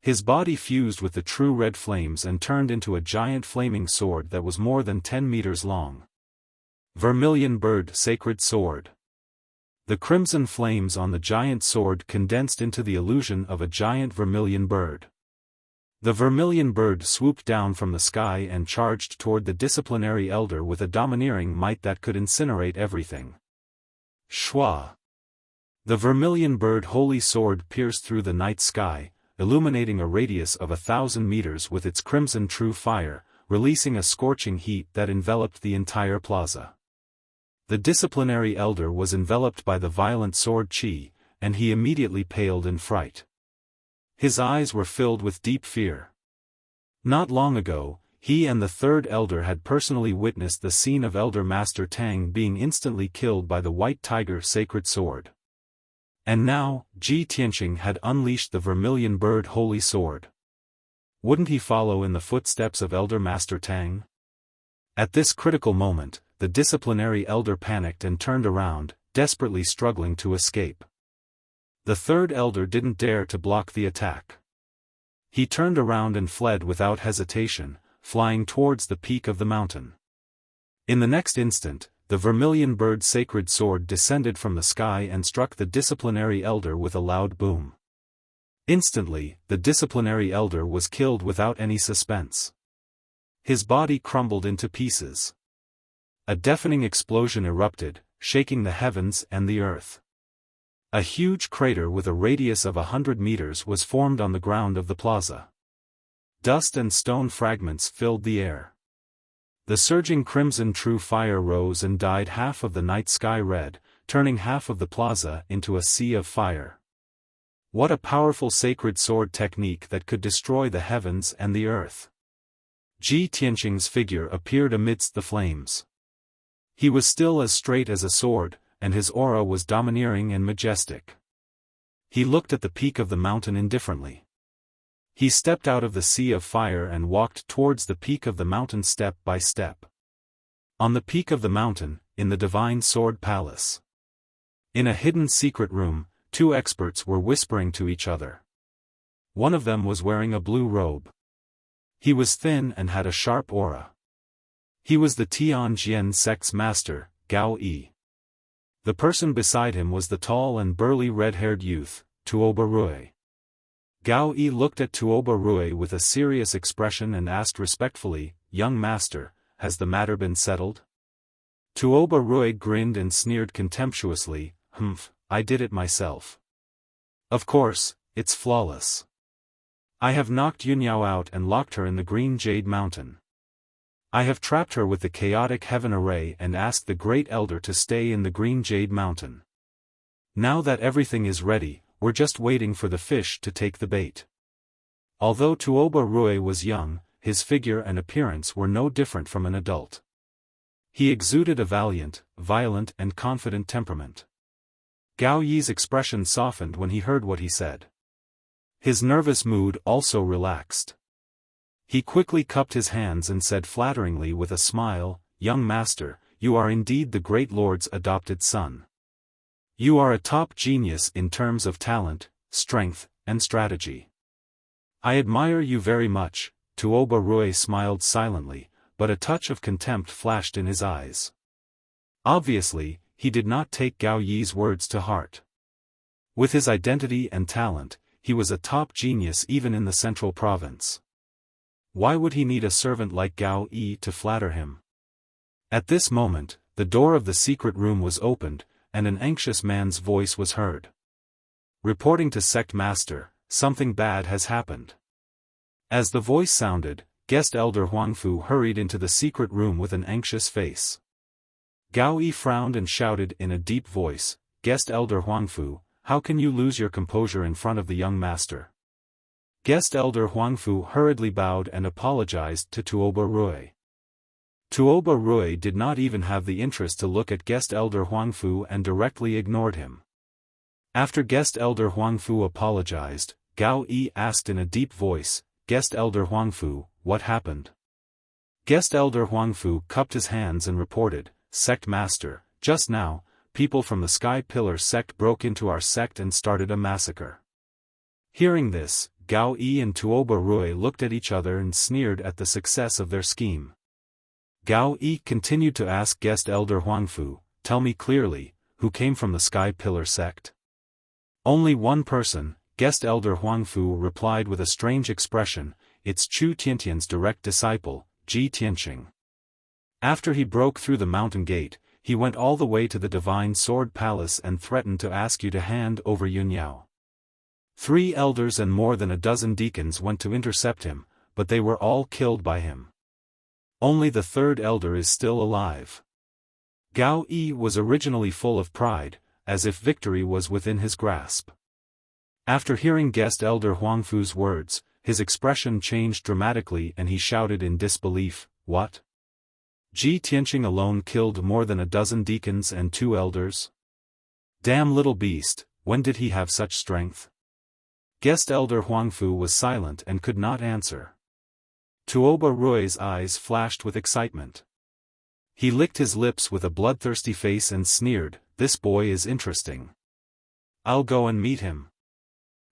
His body fused with the true red flames and turned into a giant flaming sword that was more than 10 meters long. Vermilion Bird Sacred Sword. The crimson flames on the giant sword condensed into the illusion of a giant vermilion bird. The vermilion bird swooped down from the sky and charged toward the disciplinary elder with a domineering might that could incinerate everything. Shwa! The vermilion bird holy sword pierced through the night sky, illuminating a radius of 1,000 meters with its crimson true fire, releasing a scorching heat that enveloped the entire plaza. The disciplinary elder was enveloped by the violent sword chi, and he immediately paled in fright. His eyes were filled with deep fear. Not long ago, he and the third elder had personally witnessed the scene of Elder Master Tang being instantly killed by the White Tiger sacred sword. And now, Ji Tianqing had unleashed the Vermilion Bird Holy Sword. Wouldn't he follow in the footsteps of Elder Master Tang? At this critical moment, the disciplinary elder panicked and turned around, desperately struggling to escape. The third elder didn't dare to block the attack. He turned around and fled without hesitation, flying towards the peak of the mountain. In the next instant, the Vermilion Bird sacred sword descended from the sky and struck the disciplinary elder with a loud boom. Instantly, the disciplinary elder was killed without any suspense. His body crumbled into pieces. A deafening explosion erupted, shaking the heavens and the earth. A huge crater with a radius of 100 meters was formed on the ground of the plaza. Dust and stone fragments filled the air. The surging crimson true fire rose and dyed half of the night sky red, turning half of the plaza into a sea of fire. What a powerful sacred sword technique that could destroy the heavens and the earth. Ji Tianqing's figure appeared amidst the flames. He was still as straight as a sword, and his aura was domineering and majestic. He looked at the peak of the mountain indifferently. He stepped out of the sea of fire and walked towards the peak of the mountain step by step. On the peak of the mountain, in the Divine Sword Palace. In a hidden secret room, two experts were whispering to each other. One of them was wearing a blue robe. He was thin and had a sharp aura. He was the Tianjin sect's master, Gao Yi. The person beside him was the tall and burly red-haired youth, Tuoba Rui. Gao Yi looked at Tuoba Rui with a serious expression and asked respectfully, "Young master, has the matter been settled?" Tuoba Rui grinned and sneered contemptuously, "Humph, I did it myself. Of course, it's flawless. I have knocked Yunyao out and locked her in the Green Jade Mountain. I have trapped her with the chaotic heaven array and asked the Great Elder to stay in the Green Jade Mountain. Now that everything is ready, we're just waiting for the fish to take the bait." Although Tuoba Rui was young, his figure and appearance were no different from an adult. He exuded a valiant, violent and confident temperament. Gao Yi's expression softened when he heard what he said. His nervous mood also relaxed. He quickly cupped his hands and said flatteringly with a smile, "Young master, you are indeed the great lord's adopted son. You are a top genius in terms of talent, strength, and strategy. I admire you very much." Tuoba Rui smiled silently, but a touch of contempt flashed in his eyes. Obviously, he did not take Gao Yi's words to heart. With his identity and talent, he was a top genius even in the central province. Why would he need a servant like Gao Yi to flatter him? At this moment, the door of the secret room was opened, and an anxious man's voice was heard. "Reporting to Sect Master, something bad has happened." As the voice sounded, Guest Elder Huangfu hurried into the secret room with an anxious face. Gao Yi frowned and shouted in a deep voice, "Guest Elder Huangfu, how can you lose your composure in front of the young master?" Guest Elder Huangfu hurriedly bowed and apologized to Tuoba Rui. Tuoba Rui did not even have the interest to look at Guest Elder Huangfu and directly ignored him. After Guest Elder Huangfu apologized, Gao Yi asked in a deep voice, "Guest Elder Huangfu, what happened?" Guest Elder Huangfu cupped his hands and reported, "Sect Master, just now, people from the Sky Pillar sect broke into our sect and started a massacre." Hearing this, Gao Yi and Tuoba Rui looked at each other and sneered at the success of their scheme. Gao Yi continued to ask Guest Elder Huangfu, "Tell me clearly, who came from the Sky Pillar sect?" "Only one person," Guest Elder Huangfu replied with a strange expression, "It's Chu Tiantian's direct disciple, Ji Tianqing. After he broke through the mountain gate, he went all the way to the Divine Sword Palace and threatened to ask you to hand over Yunyao. 3 elders and more than a dozen deacons went to intercept him, but they were all killed by him. Only the 3rd elder is still alive." Gao Yi was originally full of pride, as if victory was within his grasp. After hearing Guest Elder Huangfu's words, his expression changed dramatically and he shouted in disbelief, "What? Ji Tianqing alone killed more than a dozen deacons and 2 elders? Damn little beast, when did he have such strength?" Guest Elder Huangfu was silent and could not answer. Tuoba Rui's eyes flashed with excitement. He licked his lips with a bloodthirsty face and sneered, "This boy is interesting. I'll go and meet him."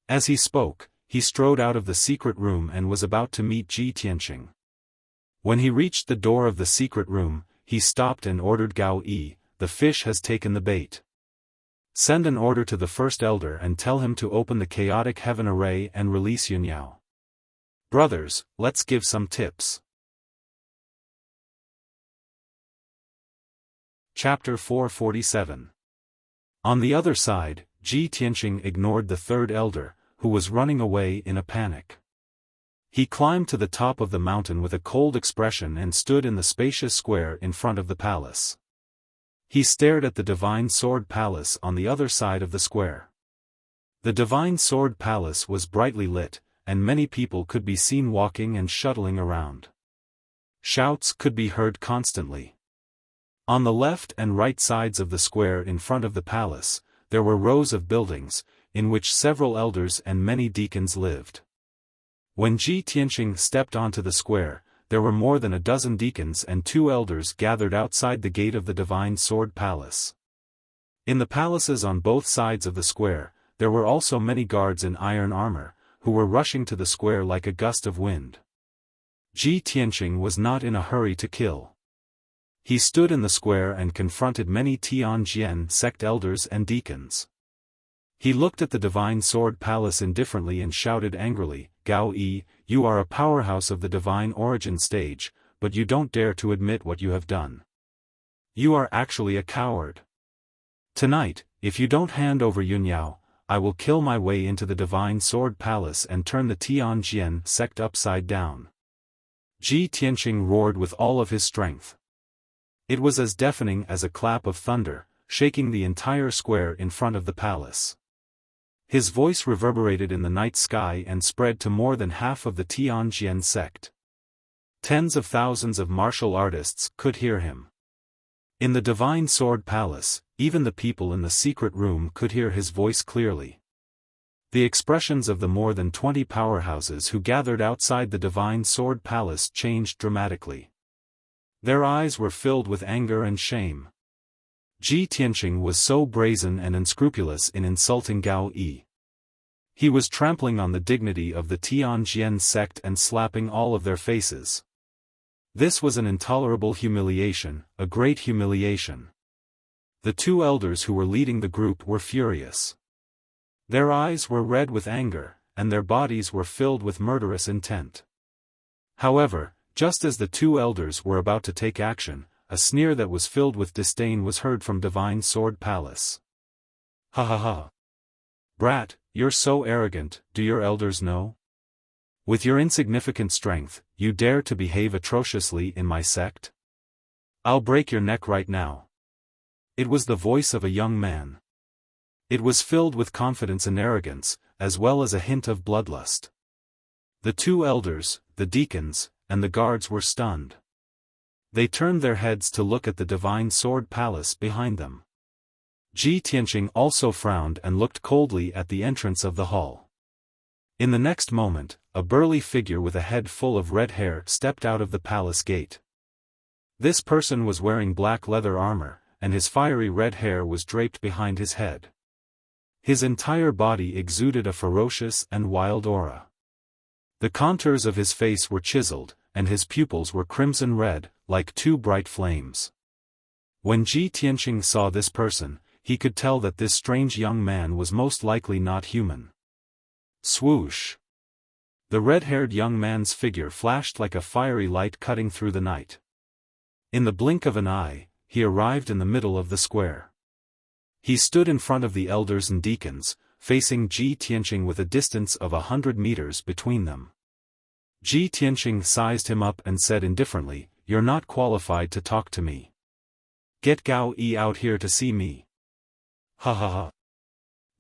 As he spoke, he strode out of the secret room and was about to meet Ji Tianqing. When he reached the door of the secret room, he stopped and ordered Gao Yi, "The fish has taken the bait. Send an order to the 1st elder and tell him to open the chaotic heaven array and release Yunyao. Brothers, let's give some tips." Chapter 447. On the other side, Ji Tianqing ignored the 3rd elder, who was running away in a panic. He climbed to the top of the mountain with a cold expression and stood in the spacious square in front of the palace. He stared at the Divine Sword Palace on the other side of the square. The Divine Sword Palace was brightly lit, and many people could be seen walking and shuttling around. Shouts could be heard constantly. On the left and right sides of the square in front of the palace, there were rows of buildings, in which several elders and many deacons lived. When Ji Tianqing stepped onto the square, there were more than a dozen deacons and 2 elders gathered outside the gate of the Divine Sword Palace. In the palaces on both sides of the square, there were also many guards in iron armor, who were rushing to the square like a gust of wind. Ji Tianqing was not in a hurry to kill. He stood in the square and confronted many Tianjian sect elders and deacons. He looked at the Divine Sword Palace indifferently and shouted angrily, "Gao Yi, you are a powerhouse of the divine origin stage, but you don't dare to admit what you have done. You are actually a coward. Tonight, if you don't hand over Yunyao, I will kill my way into the Divine Sword Palace and turn the Tianjian sect upside down." Ji Tianqing roared with all of his strength. It was as deafening as a clap of thunder, shaking the entire square in front of the palace. His voice reverberated in the night sky and spread to more than half of the Tianjian sect. Tens of thousands of martial artists could hear him. In the Divine Sword Palace, even the people in the secret room could hear his voice clearly. The expressions of the more than 20 powerhouses who gathered outside the Divine Sword Palace changed dramatically. Their eyes were filled with anger and shame. Ji Tianqing was so brazen and unscrupulous in insulting Gao Yi. He was trampling on the dignity of the Tianjian sect and slapping all of their faces. This was an intolerable humiliation, a great humiliation. The 2 elders who were leading the group were furious. Their eyes were red with anger, and their bodies were filled with murderous intent. However, just as the 2 elders were about to take action, a sneer that was filled with disdain was heard from Divine Sword Palace. "Ha ha ha. Brat, you're so arrogant, do your elders know? With your insignificant strength, you dare to behave atrociously in my sect? I'll break your neck right now." It was the voice of a young man. It was filled with confidence and arrogance, as well as a hint of bloodlust. The 2 elders, the deacons, and the guards were stunned. They turned their heads to look at the Divine Sword Palace behind them. Ji Tianqing also frowned and looked coldly at the entrance of the hall. In the next moment, a burly figure with a head full of red hair stepped out of the palace gate. This person was wearing black leather armor, and his fiery red hair was draped behind his head. His entire body exuded a ferocious and wild aura. The contours of his face were chiseled, and his pupils were crimson red, like 2 bright flames. When Ji Tianqing saw this person, he could tell that this strange young man was most likely not human. Swoosh! The red-haired young man's figure flashed like a fiery light cutting through the night. In the blink of an eye, he arrived in the middle of the square. He stood in front of the elders and deacons, facing Ji Tianqing with a distance of 100 meters between them. Ji Tianqing sized him up and said indifferently, "You're not qualified to talk to me. Get Gao Yi out here to see me." Ha ha ha.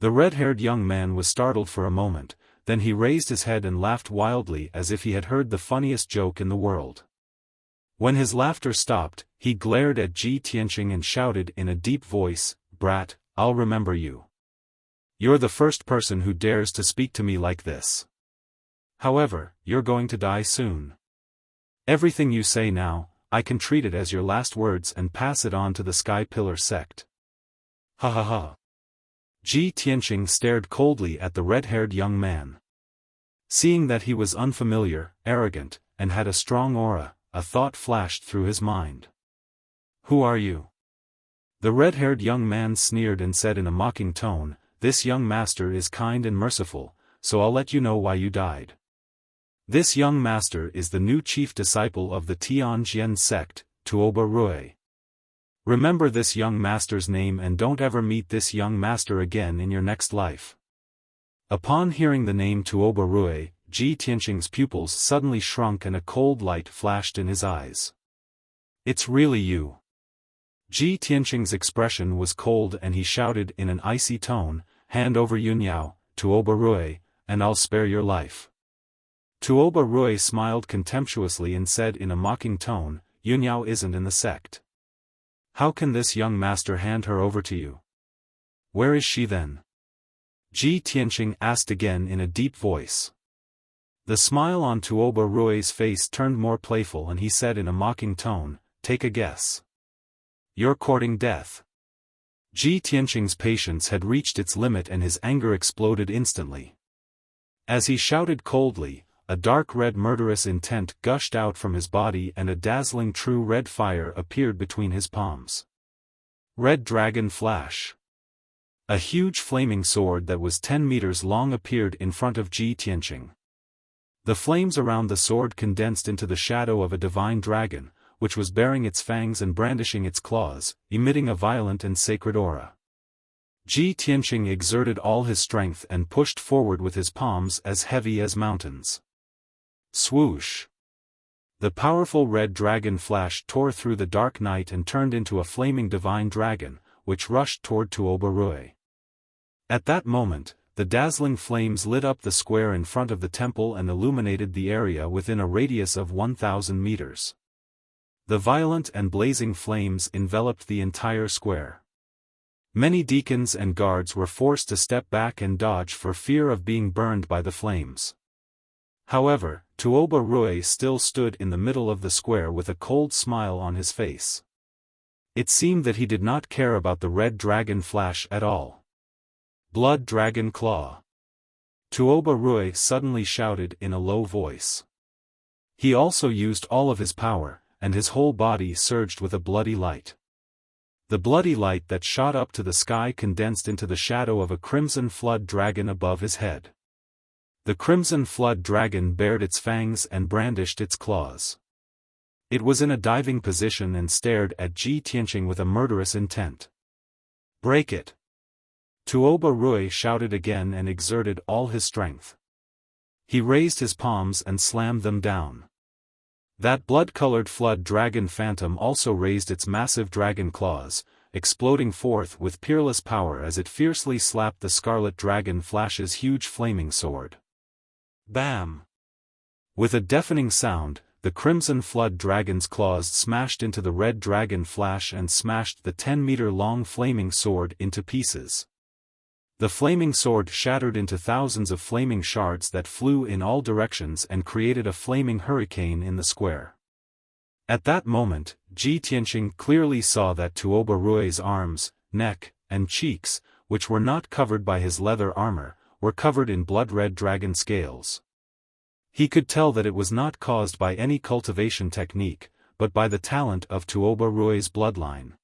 The red-haired young man was startled for a moment, then he raised his head and laughed wildly as if he had heard the funniest joke in the world. When his laughter stopped, he glared at Ji Tianqing and shouted in a deep voice, "Brat, I'll remember you. You're the first person who dares to speak to me like this. However, you're going to die soon. Everything you say now, I can treat it as your last words and pass it on to the Sky Pillar sect." Ha ha ha. Ji Tianqing stared coldly at the red-haired young man. Seeing that he was unfamiliar, arrogant, and had a strong aura, a thought flashed through his mind. "Who are you?" The red-haired young man sneered and said in a mocking tone, "This young master is kind and merciful, so I'll let you know why you died. This young master is the new chief disciple of the Tianjian sect, Tuoba Rui. Remember this young master's name and don't ever meet this young master again in your next life." Upon hearing the name Tuoba Rui, Ji Tianqing's pupils suddenly shrunk and a cold light flashed in his eyes. "It's really you." Ji Tianqing's expression was cold and he shouted in an icy tone, "Hand over Yunyao, Tuoba Rui, and I'll spare your life." Tuoba Rui smiled contemptuously and said in a mocking tone, "Yunyao isn't in the sect. How can this young master hand her over to you? Where is she then?" Ji Tianqing asked again in a deep voice. The smile on Tuoba Rui's face turned more playful and he said in a mocking tone, "Take a guess. You're courting death." Ji Tianqing's patience had reached its limit and his anger exploded instantly. As he shouted coldly, a dark red murderous intent gushed out from his body and a dazzling true red fire appeared between his palms. Red Dragon Flash. A huge flaming sword that was 10 meters long appeared in front of Ji Tianqing. The flames around the sword condensed into the shadow of a divine dragon, which was baring its fangs and brandishing its claws, emitting a violent and sacred aura. Ji Tianqing exerted all his strength and pushed forward with his palms as heavy as mountains. Swoosh! The powerful red dragon flash tore through the dark night and turned into a flaming divine dragon, which rushed toward Tuoba Rui. At that moment, the dazzling flames lit up the square in front of the temple and illuminated the area within a radius of 1,000 meters. The violent and blazing flames enveloped the entire square. Many deacons and guards were forced to step back and dodge for fear of being burned by the flames. However, Tuoba Rui still stood in the middle of the square with a cold smile on his face. It seemed that he did not care about the red dragon flash at all. Blood Dragon Claw. Tuoba Rui suddenly shouted in a low voice. He also used all of his power, and his whole body surged with a bloody light. The bloody light that shot up to the sky condensed into the shadow of a crimson flood dragon above his head. The crimson flood dragon bared its fangs and brandished its claws. It was in a diving position and stared at Ji Tianqing with a murderous intent. "Break it!" Tuoba Rui shouted again and exerted all his strength. He raised his palms and slammed them down. That blood-colored flood dragon phantom also raised its massive dragon claws, exploding forth with peerless power as it fiercely slapped the scarlet dragon flash's huge flaming sword. Bam! With a deafening sound, the crimson flood dragon's claws smashed into the red dragon flash and smashed the 10-meter-long flaming sword into pieces. The flaming sword shattered into thousands of flaming shards that flew in all directions and created a flaming hurricane in the square. At that moment, Ji Tianqing clearly saw that Tuoba Rui's arms, neck, and cheeks, which were not covered by his leather armor, were covered in blood-red dragon scales. He could tell that it was not caused by any cultivation technique, but by the talent of Tuoba Rui's bloodline.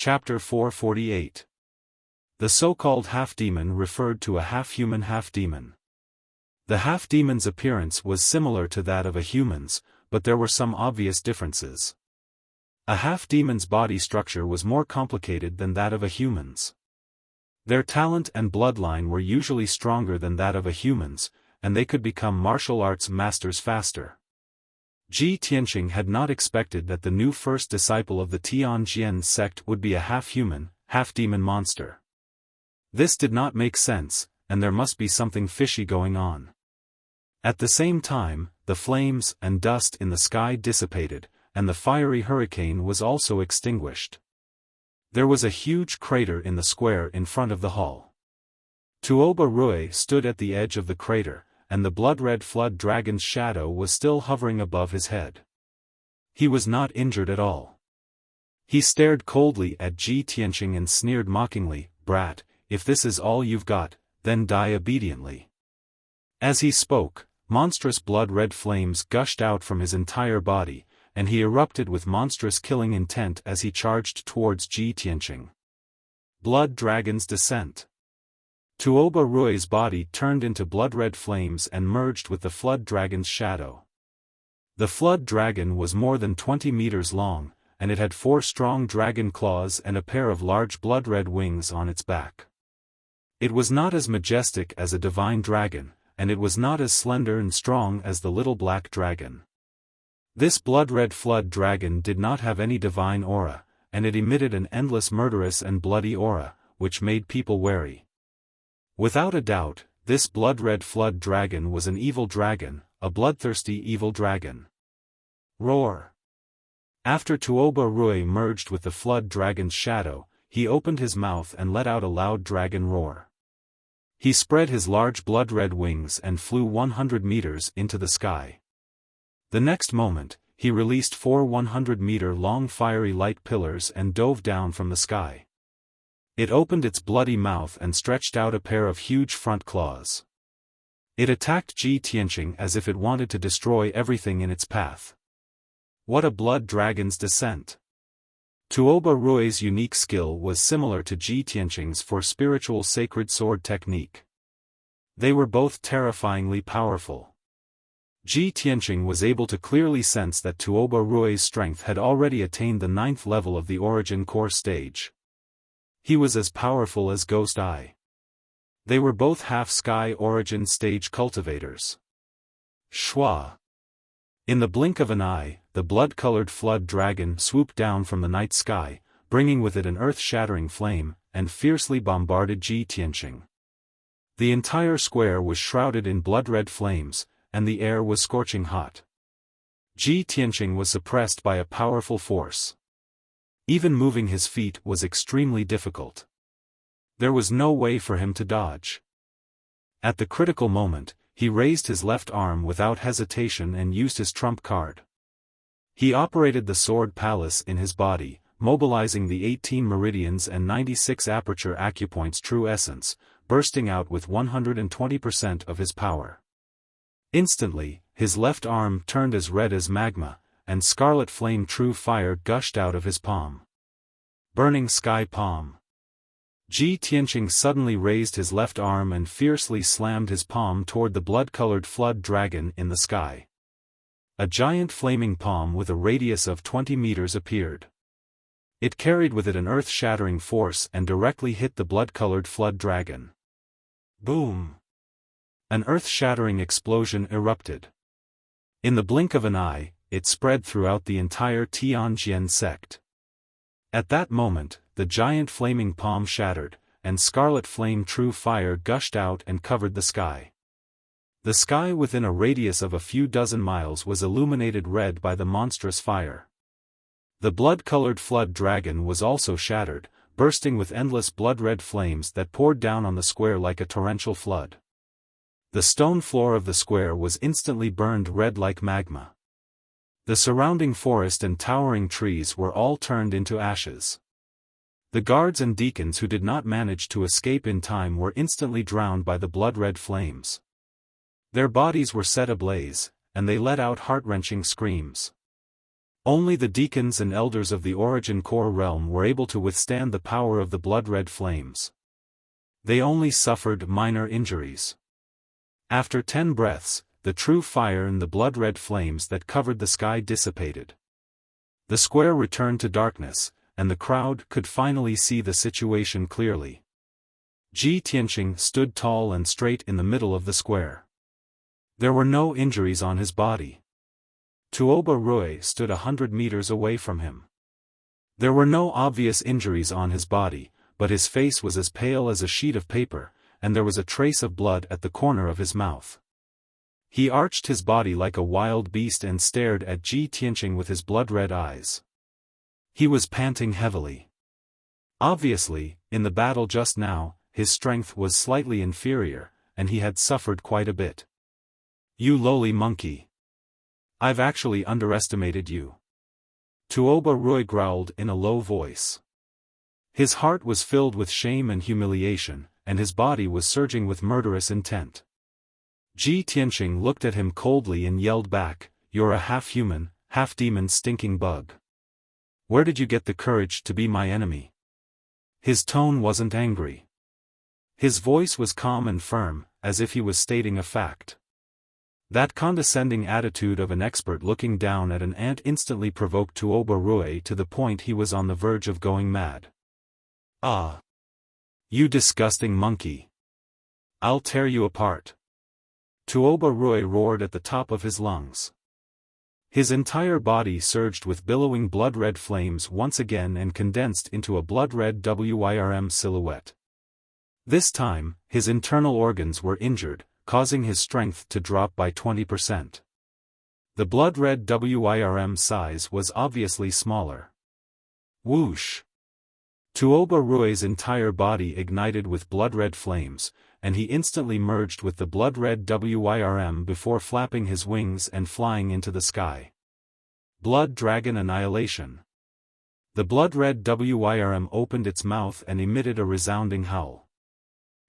Chapter 448. The so-called half-demon referred to a half-human half-demon. The half-demon's appearance was similar to that of a human's, but there were some obvious differences. A half-demon's body structure was more complicated than that of a human's. Their talent and bloodline were usually stronger than that of a human's, and they could become martial arts masters faster. Ji Tianqing had not expected that the new first disciple of the Tianjian sect would be a half-human, half-demon monster. This did not make sense, and there must be something fishy going on. At the same time, the flames and dust in the sky dissipated, and the fiery hurricane was also extinguished. There was a huge crater in the square in front of the hall. Tuoba Rui stood at the edge of the crater, and the blood-red flood dragon's shadow was still hovering above his head. He was not injured at all. He stared coldly at Ji Tianqing and sneered mockingly, "Brat, if this is all you've got, then die obediently." As he spoke, monstrous blood-red flames gushed out from his entire body, and he erupted with monstrous killing intent as he charged towards Ji Tianqing. Blood Dragon's Descent. Tuoba Rui's body turned into blood-red flames and merged with the flood dragon's shadow. The flood dragon was more than 20 meters long, and it had 4 strong dragon claws and a pair of large blood-red wings on its back. It was not as majestic as a divine dragon, and it was not as slender and strong as the little black dragon. This blood-red flood dragon did not have any divine aura, and it emitted an endless murderous and bloody aura, which made people wary. Without a doubt, this blood-red flood dragon was an evil dragon, a bloodthirsty evil dragon. Roar! After Tuoba Rui merged with the flood dragon's shadow, he opened his mouth and let out a loud dragon roar. He spread his large blood-red wings and flew 100 meters into the sky. The next moment, he released 4 100-meter-long fiery light pillars and dove down from the sky. It opened its bloody mouth and stretched out a pair of huge front claws. It attacked Ji Tianqing as if it wanted to destroy everything in its path. What a blood dragon's descent! Tuoba Rui's unique skill was similar to Ji Tianqing's for spiritual sacred sword technique. They were both terrifyingly powerful. Ji Tianqing was able to clearly sense that Tuoba Rui's strength had already attained the 9th level of the Origin Core stage. He was as powerful as Ghost Eye. They were both half-sky Origin stage cultivators. Shua. In the blink of an eye, the blood-colored flood dragon swooped down from the night sky, bringing with it an earth-shattering flame, and fiercely bombarded Ji Tianqing. The entire square was shrouded in blood-red flames, and the air was scorching hot. Ji Tianqing was suppressed by a powerful force. Even moving his feet was extremely difficult. There was no way for him to dodge. At the critical moment, he raised his left arm without hesitation and used his trump card. He operated the sword palace in his body, mobilizing the 18 meridians and 96 aperture acupoints true essence, bursting out with 120% of his power. Instantly, his left arm turned as red as magma, and scarlet flame true fire gushed out of his palm. Burning sky palm. Ji Tianqing suddenly raised his left arm and fiercely slammed his palm toward the blood-colored flood dragon in the sky. A giant flaming palm with a radius of 20 meters appeared. It carried with it an earth-shattering force and directly hit the blood-colored flood dragon. Boom! An earth-shattering explosion erupted. In the blink of an eye, it spread throughout the entire Tianjian sect. At that moment, the giant flaming palm shattered, and scarlet flame true fire gushed out and covered the sky. The sky within a radius of a few dozen miles was illuminated red by the monstrous fire. The blood-colored flood dragon was also shattered, bursting with endless blood-red flames that poured down on the square like a torrential flood. The stone floor of the square was instantly burned red like magma. The surrounding forest and towering trees were all turned into ashes. The guards and deacons who did not manage to escape in time were instantly drowned by the blood-red flames. Their bodies were set ablaze, and they let out heart-wrenching screams. Only the deacons and elders of the Origin Core realm were able to withstand the power of the blood-red flames. They only suffered minor injuries. After 10 breaths, the true fire and the blood-red flames that covered the sky dissipated. The square returned to darkness, and the crowd could finally see the situation clearly. Ji Tianqing stood tall and straight in the middle of the square. There were no injuries on his body. Tuoba Rui stood 100 meters away from him. There were no obvious injuries on his body, but his face was as pale as a sheet of paper, and there was a trace of blood at the corner of his mouth. He arched his body like a wild beast and stared at Ji Tianqing with his blood-red eyes. He was panting heavily. Obviously, in the battle just now, his strength was slightly inferior, and he had suffered quite a bit. You lowly monkey. I've actually underestimated you. Tuoba Rui growled in a low voice. His heart was filled with shame and humiliation, and his body was surging with murderous intent. Ji Tianqing looked at him coldly and yelled back, "You're a half-human, half-demon stinking bug. Where did you get the courage to be my enemy?" His tone wasn't angry. His voice was calm and firm, as if he was stating a fact. That condescending attitude of an expert looking down at an ant instantly provoked Tuoba Rui to the point he was on the verge of going mad. "Ah! You disgusting monkey! I'll tear you apart!" Tuoba Rui roared at the top of his lungs. His entire body surged with billowing blood-red flames once again and condensed into a blood-red WIRM silhouette. This time, his internal organs were injured, causing his strength to drop by 20%. The blood-red WIRM size was obviously smaller. Whoosh! Tuoba Rui's entire body ignited with blood-red flames, and he instantly merged with the blood-red Wyrm before flapping his wings and flying into the sky. Blood Dragon Annihilation. The blood-red Wyrm opened its mouth and emitted a resounding howl.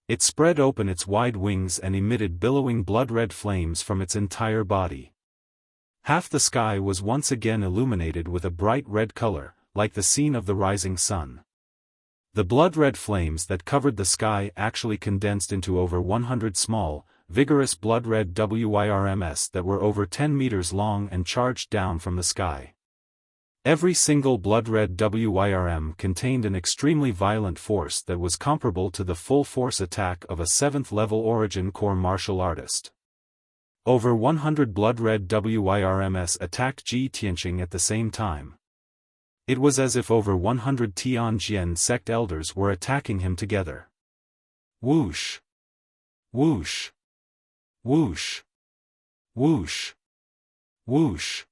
It spread open its wide wings and emitted billowing blood-red flames from its entire body. Half the sky was once again illuminated with a bright red color, like the scene of the rising sun. The blood-red flames that covered the sky actually condensed into over 100 small, vigorous blood-red Wyrms that were over 10 meters long and charged down from the sky. Every single blood-red Wyrm contained an extremely violent force that was comparable to the full-force attack of a 7th-level Origin Core martial artist. Over 100 blood-red Wyrms attacked Ji Tianqing at the same time. It was as if over 100 Tianjian sect elders were attacking him together. Whoosh! Whoosh! Whoosh! Whoosh! Whoosh!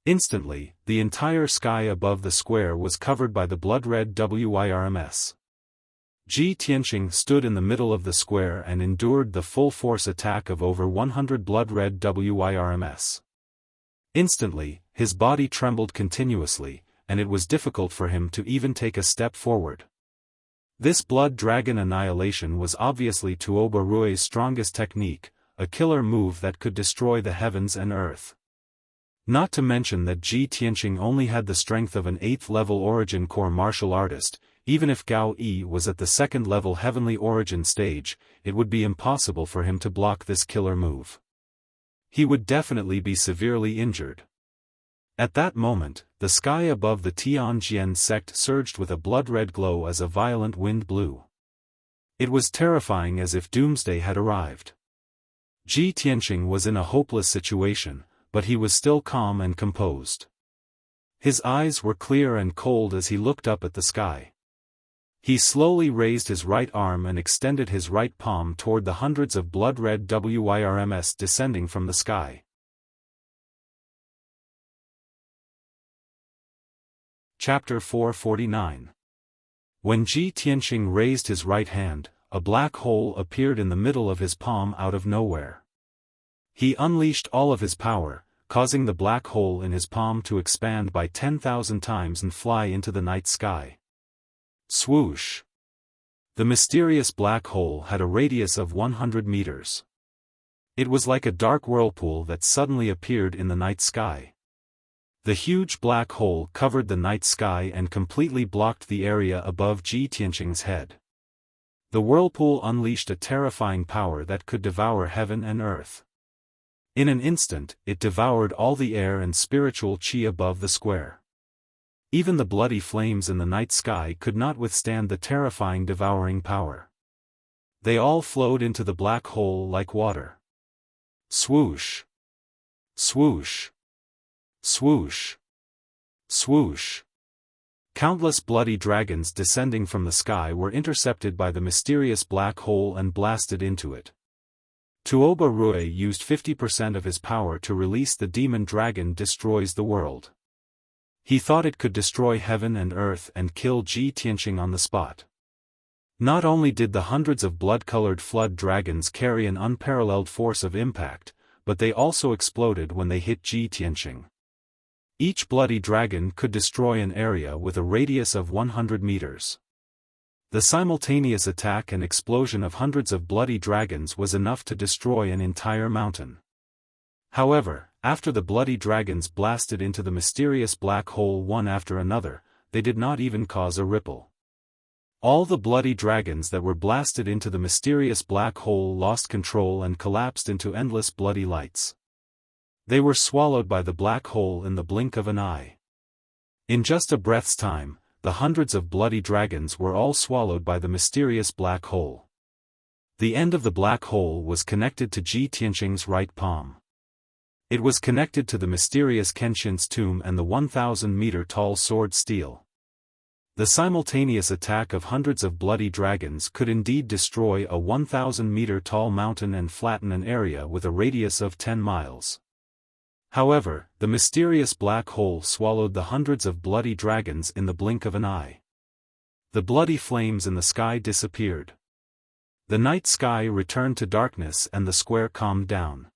Instantly, the entire sky above the square was covered by the blood-red Wyrms. Ji Tianqing stood in the middle of the square and endured the full-force attack of over 100 blood-red Wyrms. Instantly, his body trembled continuously, and it was difficult for him to even take a step forward. This Blood Dragon Annihilation was obviously Tuoba Rui's strongest technique, a killer move that could destroy the heavens and earth. Not to mention that Ji Tianqing only had the strength of an 8th-level Origin Core martial artist. Even if Gao Yi was at the 2nd-level Heavenly Origin stage, it would be impossible for him to block this killer move. He would definitely be severely injured. At that moment, the sky above the Tianjian sect surged with a blood-red glow as a violent wind blew. It was terrifying, as if doomsday had arrived. Ji Tianqing was in a hopeless situation, but he was still calm and composed. His eyes were clear and cold as he looked up at the sky. He slowly raised his right arm and extended his right palm toward the hundreds of blood-red Wyrms descending from the sky. Chapter 449. When Ji Tianqing raised his right hand, a black hole appeared in the middle of his palm out of nowhere. He unleashed all of his power, causing the black hole in his palm to expand by 10,000 times and fly into the night sky. Swoosh! The mysterious black hole had a radius of 100 meters. It was like a dark whirlpool that suddenly appeared in the night sky. The huge black hole covered the night sky and completely blocked the area above Ji Tianqing's head. The whirlpool unleashed a terrifying power that could devour heaven and earth. In an instant, it devoured all the air and spiritual qi above the square. Even the bloody flames in the night sky could not withstand the terrifying devouring power. They all flowed into the black hole like water. Swoosh! Swoosh! Swoosh! Swoosh! Countless bloody dragons descending from the sky were intercepted by the mysterious black hole and blasted into it. Tuoba Rui used 50% of his power to release the demon dragon Destroys the World. He thought it could destroy heaven and earth and kill Ji Tianqing on the spot. Not only did the hundreds of blood-colored flood dragons carry an unparalleled force of impact, but they also exploded when they hit Ji Tianqing. Each bloody dragon could destroy an area with a radius of 100 meters. The simultaneous attack and explosion of hundreds of bloody dragons was enough to destroy an entire mountain. However, after the bloody dragons blasted into the mysterious black hole one after another, they did not even cause a ripple. All the bloody dragons that were blasted into the mysterious black hole lost control and collapsed into endless bloody lights. They were swallowed by the black hole in the blink of an eye. In just a breath's time, the hundreds of bloody dragons were all swallowed by the mysterious black hole. The end of the black hole was connected to Ji Tianqing's right palm. It was connected to the mysterious Kenshin's tomb and the 1,000-meter-tall sword steel. The simultaneous attack of hundreds of bloody dragons could indeed destroy a 1,000-meter-tall mountain and flatten an area with a radius of 10 miles. However, the mysterious black hole swallowed the hundreds of bloody dragons in the blink of an eye. The bloody flames in the sky disappeared. The night sky returned to darkness and the square calmed down.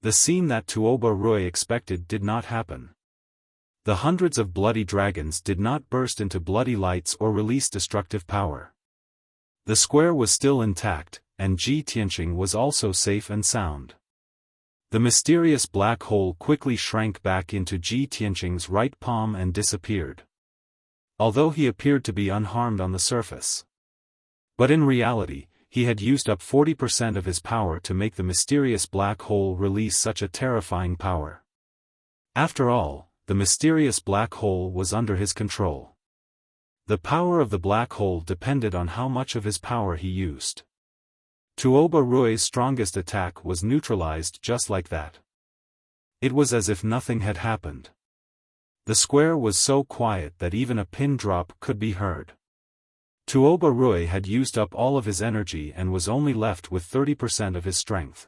The scene that Tuoba Rui expected did not happen. The hundreds of bloody dragons did not burst into bloody lights or release destructive power. The square was still intact, and Ji Tianqing was also safe and sound. The mysterious black hole quickly shrank back into Ji Tianqing's right palm and disappeared. Although he appeared to be unharmed on the surface. But in reality, he had used up 40% of his power to make the mysterious black hole release such a terrifying power. After all, the mysterious black hole was under his control. The power of the black hole depended on how much of his power he used. Tuoba Rui's strongest attack was neutralized just like that. It was as if nothing had happened. The square was so quiet that even a pin drop could be heard. Tuoba Rui had used up all of his energy and was only left with 30% of his strength.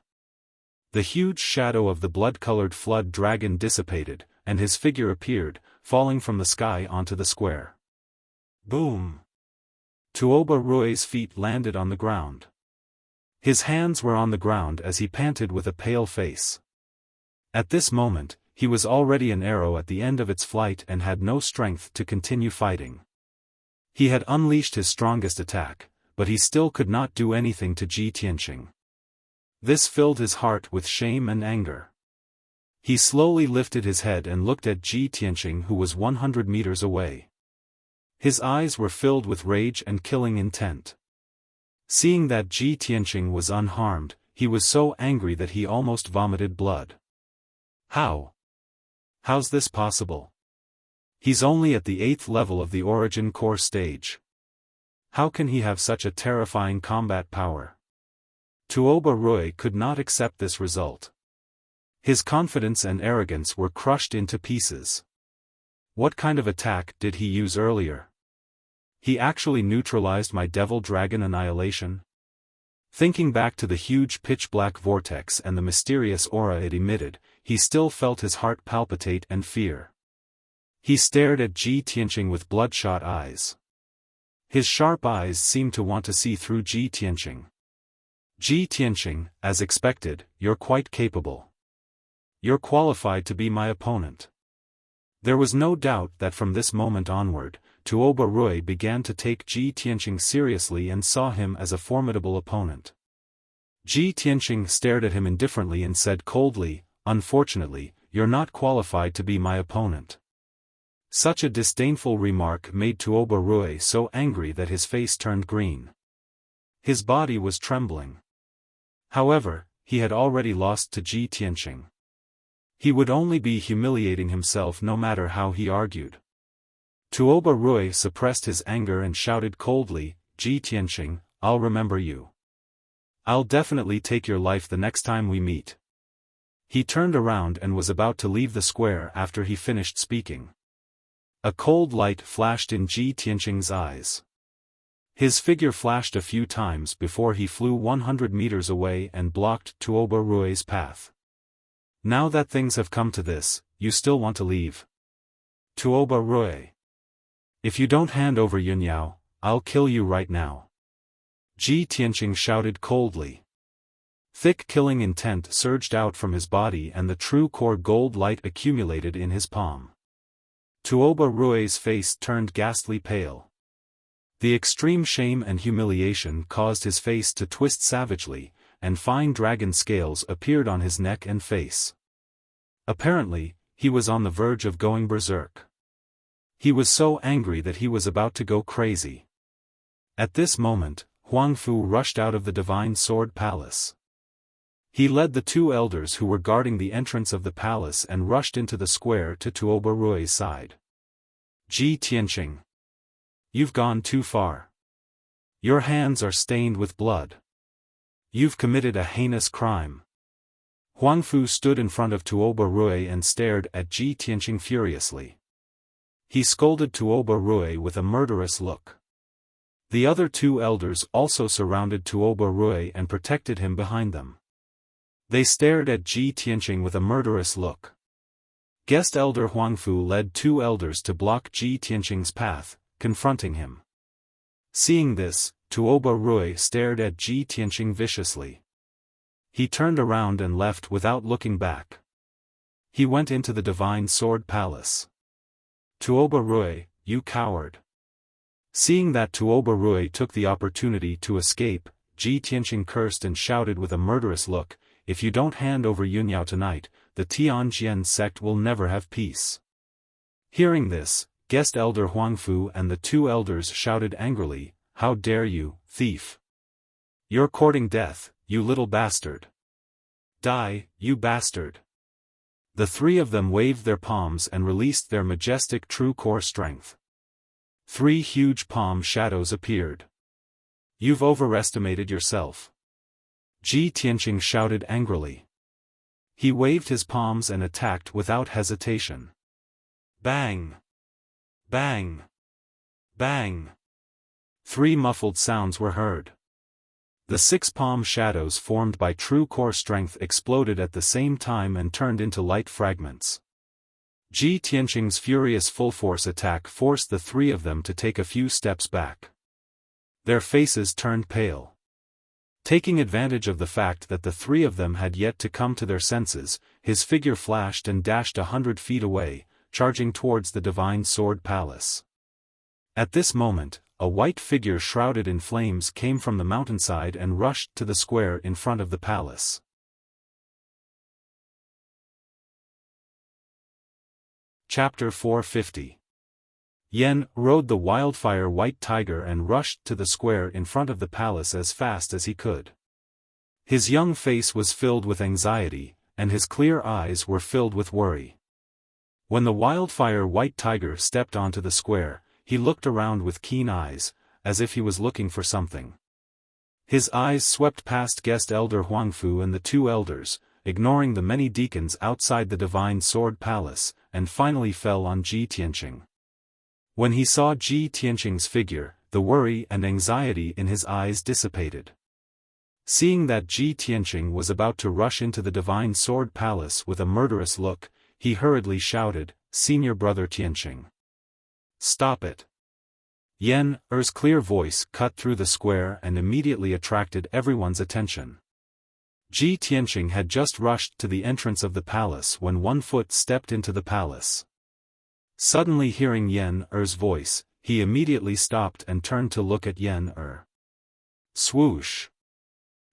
The huge shadow of the blood-colored flood dragon dissipated, and his figure appeared, falling from the sky onto the square. Boom! Tuoba Rui's feet landed on the ground. His hands were on the ground as he panted with a pale face. At this moment, he was already an arrow at the end of its flight and had no strength to continue fighting. He had unleashed his strongest attack, but he still could not do anything to Ji Tianqing. This filled his heart with shame and anger. He slowly lifted his head and looked at Ji Tianqing, who was 100 meters away. His eyes were filled with rage and killing intent. Seeing that Ji Tianqing was unharmed, he was so angry that he almost vomited blood. How's this possible? He's only at the 8th level of the Origin Core stage. How can he have such a terrifying combat power? Tuoba Rui could not accept this result. His confidence and arrogance were crushed into pieces. What kind of attack did he use earlier? He actually neutralized my Devil Dragon Annihilation? Thinking back to the huge pitch-black vortex and the mysterious aura it emitted, he still felt his heart palpitate and fear. He stared at Ji Tianqing with bloodshot eyes. His sharp eyes seemed to want to see through Ji Tianqing. Ji Tianqing, as expected, you're quite capable. You're qualified to be my opponent. There was no doubt that from this moment onward, Tuoba Rui began to take Ji Tianqing seriously and saw him as a formidable opponent. Ji Tianqing stared at him indifferently and said coldly, "Unfortunately, you're not qualified to be my opponent." Such a disdainful remark made Tuoba Rui so angry that his face turned green. His body was trembling. However, he had already lost to Ji Tianqing. He would only be humiliating himself no matter how he argued. Tuoba Rui suppressed his anger and shouted coldly, "Ji Tianqing, I'll remember you. I'll definitely take your life the next time we meet." He turned around and was about to leave the square after he finished speaking. A cold light flashed in Ji Tianqing's eyes. His figure flashed a few times before he flew 100 meters away and blocked Tuoba Rui's path. "Now that things have come to this, you still want to leave? Tuoba Rui. If you don't hand over Yunyao, I'll kill you right now." Ji Tianqing shouted coldly. Thick killing intent surged out from his body and the true core gold light accumulated in his palm. Tuoba Rui's face turned ghastly pale. The extreme shame and humiliation caused his face to twist savagely, and fine dragon scales appeared on his neck and face. Apparently, he was on the verge of going berserk. He was so angry that he was about to go crazy. At this moment, Huangfu rushed out of the Divine Sword Palace. He led the two elders who were guarding the entrance of the palace and rushed into the square to Tuoba Rui's side. "Ji Tianqing. You've gone too far. Your hands are stained with blood. You've committed a heinous crime." Huangfu stood in front of Tuoba Rui and stared at Ji Tianqing furiously. He scolded Tuoba Rui with a murderous look. The other two elders also surrounded Tuoba Rui and protected him behind them. They stared at Ji Tianqing with a murderous look. Guest Elder Huangfu led two elders to block Ji Tianqing's path, confronting him. Seeing this, Tuoba Rui stared at Ji Tianqing viciously. He turned around and left without looking back. He went into the Divine Sword Palace. Tuoba Rui, you coward! Seeing that Tuoba Rui took the opportunity to escape, Ji Tianqing cursed and shouted with a murderous look, if you don't hand over Yunyao tonight, the Tianjian sect will never have peace. Hearing this, guest elder Huangfu and the two elders shouted angrily, how dare you, thief! You're courting death, you little bastard! Die, you bastard! The three of them waved their palms and released their majestic true core strength. 3 huge palm shadows appeared. You've overestimated yourself. Ji Tianqing shouted angrily. He waved his palms and attacked without hesitation. Bang! Bang! Bang! 3 muffled sounds were heard. The 6 palm shadows formed by true core strength exploded at the same time and turned into light fragments. Ji Tianqing's furious full-force attack forced the 3 of them to take a few steps back. Their faces turned pale. Taking advantage of the fact that the 3 of them had yet to come to their senses, his figure flashed and dashed 100 feet away, charging towards the Divine Sword Palace. At this moment, a white figure shrouded in flames came from the mountainside and rushed to the square in front of the palace. Chapter 450. Yen rode the wildfire white tiger and rushed to the square in front of the palace as fast as he could. His young face was filled with anxiety, and his clear eyes were filled with worry. When the wildfire white tiger stepped onto the square, he looked around with keen eyes, as if he was looking for something. His eyes swept past guest elder Huangfu and the 2 elders, ignoring the many deacons outside the Divine Sword Palace, and finally fell on Ji Tianqing. When he saw Ji Tianqing's figure, the worry and anxiety in his eyes dissipated. Seeing that Ji Tianqing was about to rush into the Divine Sword Palace with a murderous look, he hurriedly shouted, Senior Brother Tianqing. Stop it! Yen Er's clear voice cut through the square and immediately attracted everyone's attention. Ji Tianqing had just rushed to the entrance of the palace when one foot stepped into the palace. Suddenly hearing Yen Er's voice, he immediately stopped and turned to look at Yen Er. Swoosh!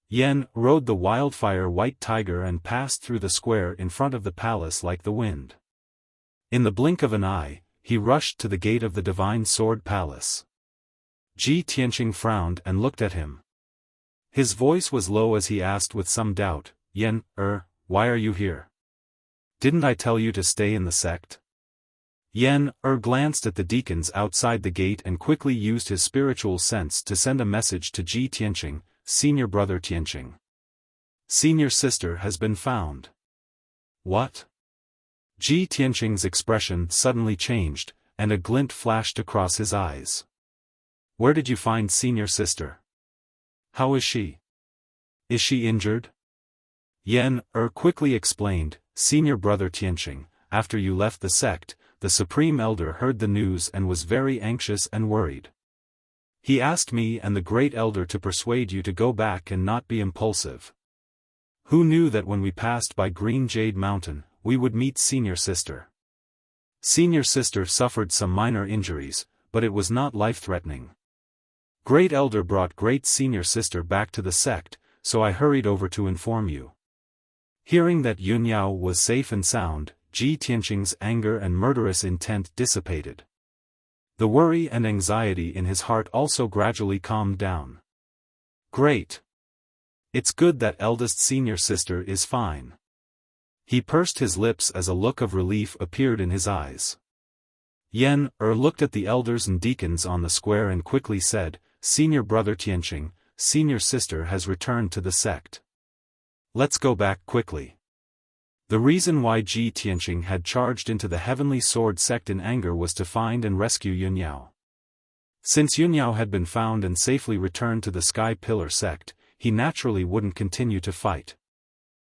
Yen rode the wildfire white tiger and passed through the square in front of the palace like the wind. In the blink of an eye, he rushed to the gate of the Divine Sword Palace. Ji Tianqing frowned and looked at him. His voice was low as he asked with some doubt, Yen Er, why are you here? Didn't I tell you to stay in the sect? Yen Er glanced at the deacons outside the gate and quickly used his spiritual sense to send a message to Ji Tianqing, Senior Brother Tianqing. Senior Sister has been found. What? Ji Tianqing's expression suddenly changed, and a glint flashed across his eyes. Where did you find Senior Sister? How is she? Is she injured? Yen Er quickly explained, Senior Brother Tianqing, after you left the sect, the Supreme Elder heard the news and was very anxious and worried. He asked me and the Great Elder to persuade you to go back and not be impulsive. Who knew that when we passed by Green Jade Mountain, we would meet Senior Sister? Senior Sister suffered some minor injuries, but it was not life-threatening. Great Elder brought Great Senior Sister back to the sect, so I hurried over to inform you. Hearing that Yunyao was safe and sound, Ji Tianqing's anger and murderous intent dissipated. The worry and anxiety in his heart also gradually calmed down. Great! It's good that eldest Senior Sister is fine. He pursed his lips as a look of relief appeared in his eyes. Yen Er looked at the elders and deacons on the square and quickly said, Senior Brother Tianqing, Senior Sister has returned to the sect. Let's go back quickly. The reason why Ji Tianqing had charged into the Heavenly Sword sect in anger was to find and rescue Yunyao. Since Yunyao had been found and safely returned to the Sky Pillar sect, he naturally wouldn't continue to fight.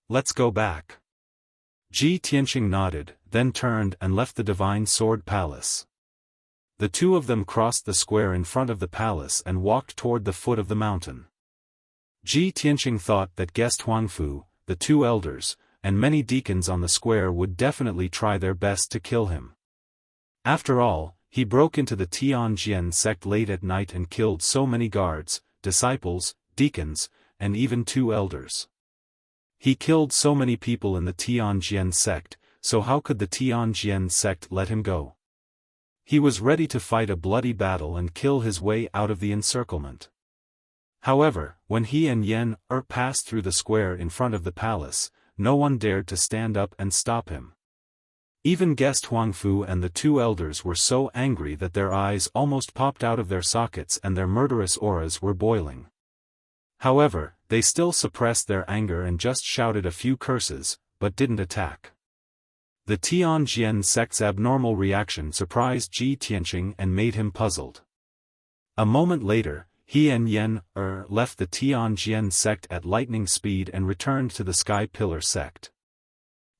Let's go back. Ji Tianqing nodded, then turned and left the Divine Sword Palace. The two of them crossed the square in front of the palace and walked toward the foot of the mountain. Ji Tianqing thought that guest Huangfu, the two elders, and many deacons on the square would definitely try their best to kill him. After all, he broke into the Tianjian sect late at night and killed so many guards, disciples, deacons, and even two elders. He killed so many people in the Tianjian sect, so how could the Tianjian sect let him go? He was ready to fight a bloody battle and kill his way out of the encirclement. However, when he and Yen passed through the square in front of the palace, no one dared to stand up and stop him. Even guest Huangfu and the two elders were so angry that their eyes almost popped out of their sockets and their murderous auras were boiling. However, they still suppressed their anger and just shouted a few curses, but didn't attack. The Tianjian sect's abnormal reaction surprised Ji Tianqing and made him puzzled. A moment later, he and Yen left the Tianjian sect at lightning speed and returned to the Sky Pillar sect.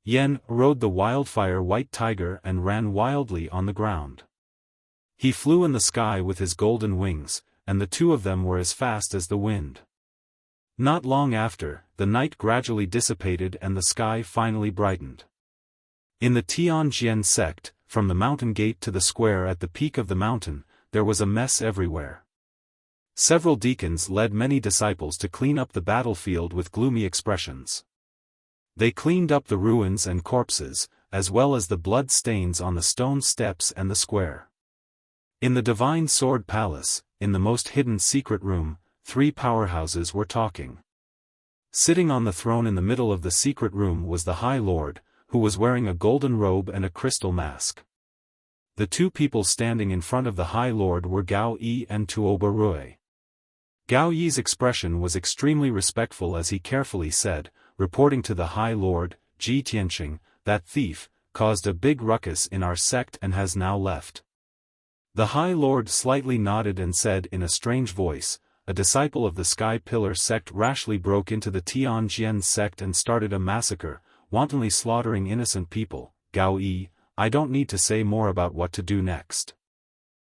Yen rode the wildfire white tiger and ran wildly on the ground. He flew in the sky with his golden wings, and the two of them were as fast as the wind. Not long after, the night gradually dissipated and the sky finally brightened. In the Tianjian sect, from the mountain gate to the square at the peak of the mountain, there was a mess everywhere. Several deacons led many disciples to clean up the battlefield with gloomy expressions. They cleaned up the ruins and corpses, as well as the blood stains on the stone steps and the square. In the Divine Sword Palace, in the most hidden secret room, three powerhouses were talking. Sitting on the throne in the middle of the secret room was the High Lord, who was wearing a golden robe and a crystal mask. The two people standing in front of the High Lord were Gao Yi and Tuoba Rui. Gao Yi's expression was extremely respectful as he carefully said, reporting to the High Lord, Ji Tianqing, that thief, caused a big ruckus in our sect and has now left. The High Lord slightly nodded and said in a strange voice, a disciple of the Sky Pillar sect rashly broke into the Tianjian sect and started a massacre, wantonly slaughtering innocent people. Gao Yi, I don't need to say more about what to do next.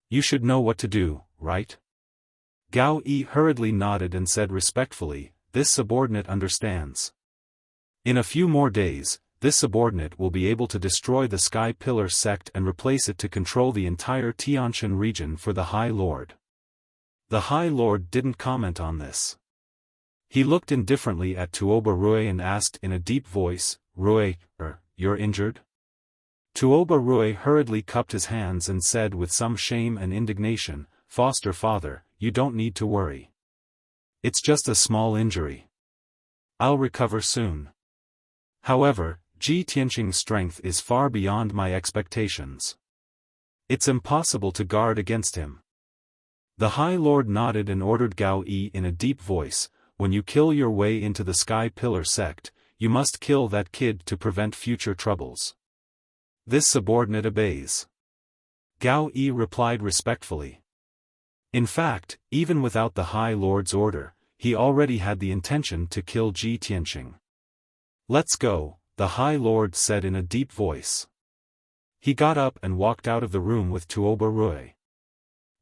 You should know what to do, right? Gao Yi hurriedly nodded and said respectfully, this subordinate understands. In a few more days, this subordinate will be able to destroy the Sky Pillar sect and replace it to control the entire Tianshan region for the High Lord. The High Lord didn't comment on this. He looked indifferently at Tuoba Rui and asked in a deep voice, Rui, you're injured? Tuoba Rui hurriedly cupped his hands and said with some shame and indignation, Foster father, you don't need to worry. It's just a small injury. I'll recover soon. However, Ji Tianqing's strength is far beyond my expectations. It's impossible to guard against him. The High Lord nodded and ordered Gao Yi in a deep voice, when you kill your way into the Sky Pillar sect, you must kill that kid to prevent future troubles. This subordinate obeys. Gao Yi replied respectfully. In fact, even without the High Lord's order, he already had the intention to kill Ji Tianqing. Let's go, the High Lord said in a deep voice. He got up and walked out of the room with Tuoba Rui.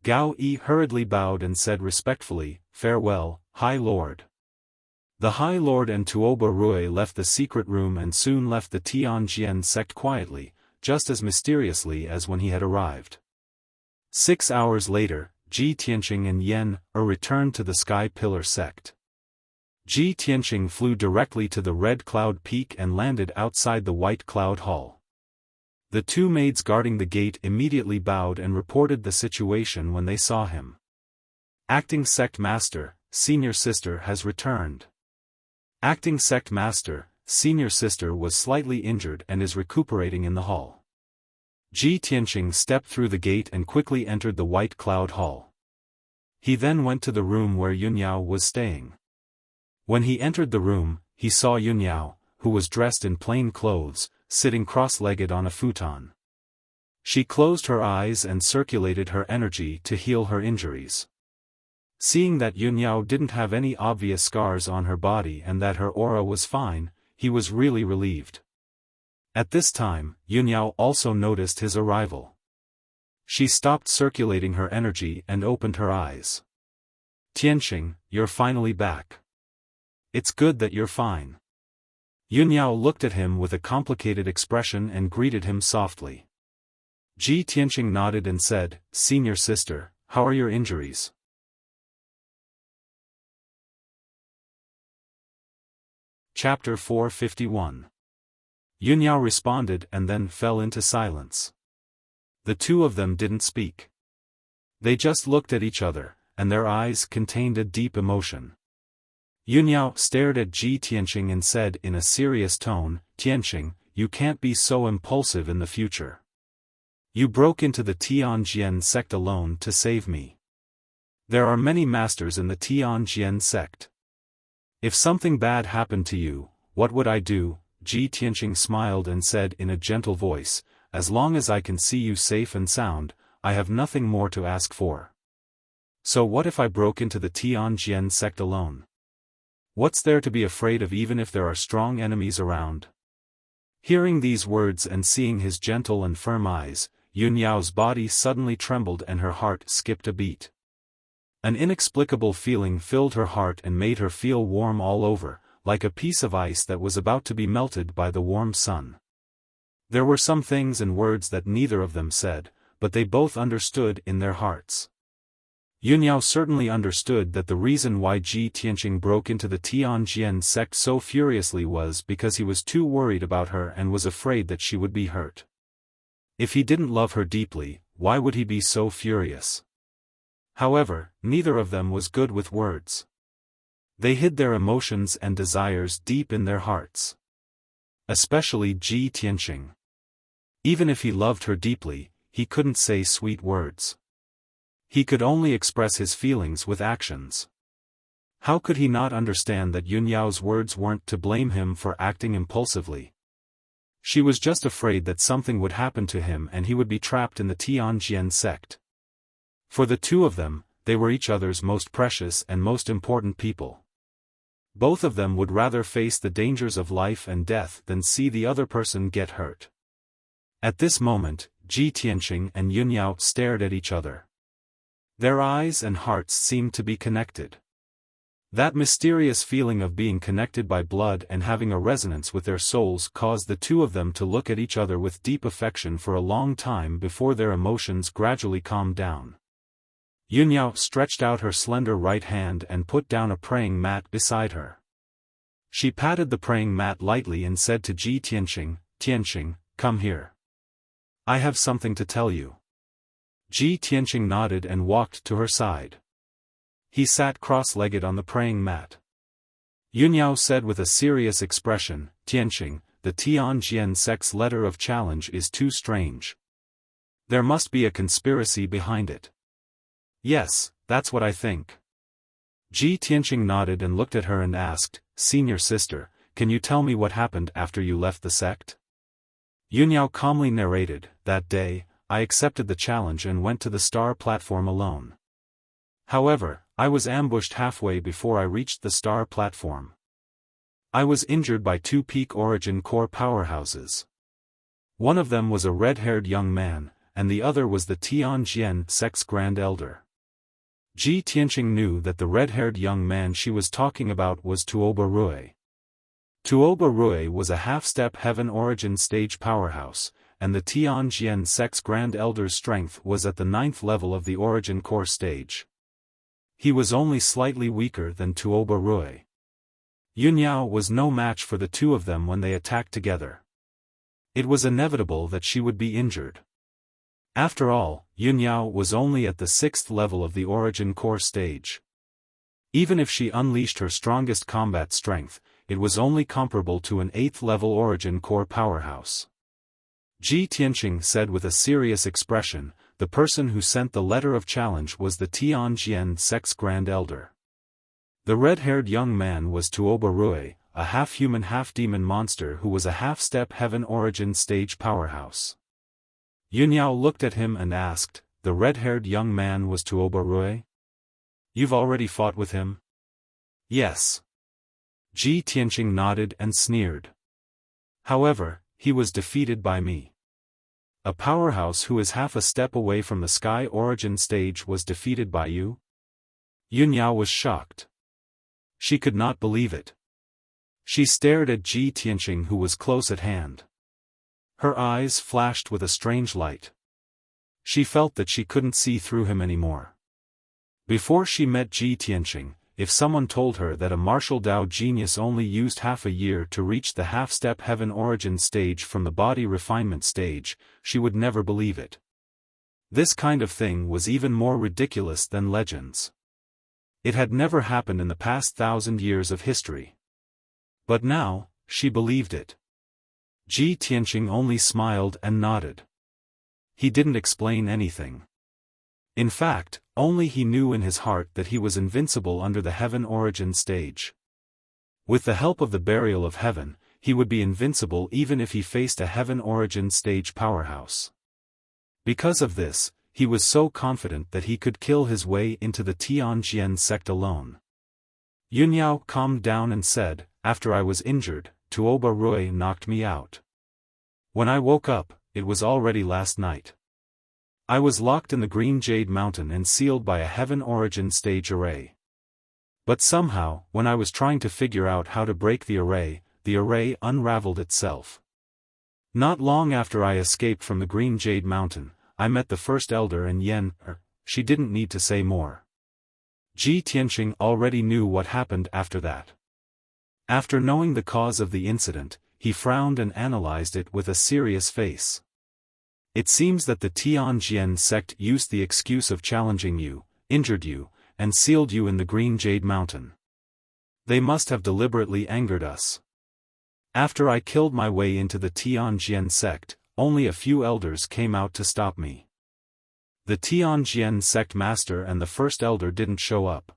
Gao Yi hurriedly bowed and said respectfully, Farewell, High Lord. The High Lord and Tuoba Rui left the secret room and soon left the Tianjian sect quietly, just as mysteriously as when he had arrived. 6 hours later, Ji Tianqing and Yen returned to the Sky Pillar sect. Ji Tianqing flew directly to the Red Cloud Peak and landed outside the White Cloud Hall. The two maids guarding the gate immediately bowed and reported the situation when they saw him. Acting Sect Master, Senior Sister has returned. Acting Sect Master, Senior Sister was slightly injured and is recuperating in the hall. Ji Tianqing stepped through the gate and quickly entered the White Cloud Hall. He then went to the room where Yunyao was staying. When he entered the room, he saw Yunyao, who was dressed in plain clothes, sitting cross-legged on a futon. She closed her eyes and circulated her energy to heal her injuries. Seeing that Yunyao didn't have any obvious scars on her body and that her aura was fine, he was really relieved. At this time, Yunyao also noticed his arrival. She stopped circulating her energy and opened her eyes. Tianqing, you're finally back. It's good that you're fine. Yunyao looked at him with a complicated expression and greeted him softly. Tianqing nodded and said, Senior sister, how are your injuries? Chapter 451. Yunyao responded and then fell into silence. The two of them didn't speak. They just looked at each other, and their eyes contained a deep emotion. Yunyao stared at Tianqing and said in a serious tone, Tianqing, you can't be so impulsive in the future. You broke into the Tianjian sect alone to save me. There are many masters in the Tianjian sect. If something bad happened to you, what would I do? Tianqing smiled and said in a gentle voice, as long as I can see you safe and sound, I have nothing more to ask for. So what if I broke into the Tianjian sect alone? What's there to be afraid of even if there are strong enemies around? Hearing these words and seeing his gentle and firm eyes, Yunyao's body suddenly trembled and her heart skipped a beat. An inexplicable feeling filled her heart and made her feel warm all over, like a piece of ice that was about to be melted by the warm sun. There were some things and words that neither of them said, but they both understood in their hearts. Yunyao certainly understood that the reason why Tianqing broke into the Tianjian sect so furiously was because he was too worried about her and was afraid that she would be hurt. If he didn't love her deeply, why would he be so furious? However, neither of them was good with words. They hid their emotions and desires deep in their hearts. Especially Tianqing. Even if he loved her deeply, he couldn't say sweet words. He could only express his feelings with actions. How could he not understand that Yunyao's words weren't to blame him for acting impulsively? She was just afraid that something would happen to him and he would be trapped in the Tianjian sect. For the two of them, they were each other's most precious and most important people. Both of them would rather face the dangers of life and death than see the other person get hurt. At this moment, Tianqing and Yunyao stared at each other. Their eyes and hearts seemed to be connected. That mysterious feeling of being connected by blood and having a resonance with their souls caused the two of them to look at each other with deep affection for a long time before their emotions gradually calmed down. Yunyao stretched out her slender right hand and put down a praying mat beside her. She patted the praying mat lightly and said to Tianqing, Tianqing, come here. I have something to tell you. Tianqing nodded and walked to her side. He sat cross-legged on the praying mat. Yunyao said with a serious expression, Tianqing, the Tianjian sect's letter of challenge is too strange. There must be a conspiracy behind it. Yes, that's what I think. Tianqing nodded and looked at her and asked, Senior sister, can you tell me what happened after you left the sect? Yunyao calmly narrated, that day, I accepted the challenge and went to the star platform alone. However, I was ambushed halfway before I reached the star platform. I was injured by two peak origin core powerhouses. One of them was a red-haired young man, and the other was the Tianjian sect's Grand Elder. Tianqing knew that the red-haired young man she was talking about was Tuoba Rui. Tuoba Rui was a half-step heaven origin stage powerhouse, and the Tianjian sect's Grand Elder's strength was at the 9th level of the origin core stage. He was only slightly weaker than Tuoba Rui. Yunyao was no match for the two of them when they attacked together. It was inevitable that she would be injured. After all, Yunyao was only at the 6th level of the origin core stage. Even if she unleashed her strongest combat strength, it was only comparable to an 8th level origin core powerhouse. Tianqing said with a serious expression, the person who sent the letter of challenge was the Tianjian sect's Grand Elder. The red-haired young man was Tuoba Rui, a half-human half-demon monster who was a half-step heaven origin stage powerhouse. Yunyao looked at him and asked, the red-haired young man was Tuoba Rui? You've already fought with him? Yes. Tianqing nodded and sneered. However, he was defeated by me. A powerhouse who is half a step away from the Sky Origin stage was defeated by you? Yunyao was shocked. She could not believe it. She stared at Ji Tianqing, who was close at hand. Her eyes flashed with a strange light. She felt that she couldn't see through him anymore. Before she met Ji Tianqing, if someone told her that a martial Dao genius only used half a year to reach the half-step heaven origin stage from the body refinement stage, she would never believe it. This kind of thing was even more ridiculous than legends. It had never happened in the past 1,000 years of history. But now, she believed it. Ji Tianqing only smiled and nodded. He didn't explain anything. In fact, only he knew in his heart that he was invincible under the heaven origin stage. With the help of the burial of heaven, he would be invincible even if he faced a heaven origin stage powerhouse. Because of this, he was so confident that he could kill his way into the Tianjian sect alone. Yunyao calmed down and said, "After I was injured, Tuoba Rui knocked me out. When I woke up, it was already last night. I was locked in the Green Jade Mountain and sealed by a heaven origin stage array. But somehow, when I was trying to figure out how to break the array unraveled itself. Not long after I escaped from the Green Jade Mountain, I met the first elder and Yen, she didn't need to say more." Ji Tianqing already knew what happened after that. After knowing the cause of the incident, he frowned and analyzed it with a serious face. "It seems that the Tianjian sect used the excuse of challenging you, injured you, and sealed you in the Green Jade Mountain. They must have deliberately angered us. After I killed my way into the Tianjian sect, only a few elders came out to stop me. The Tianjian sect master and the first elder didn't show up.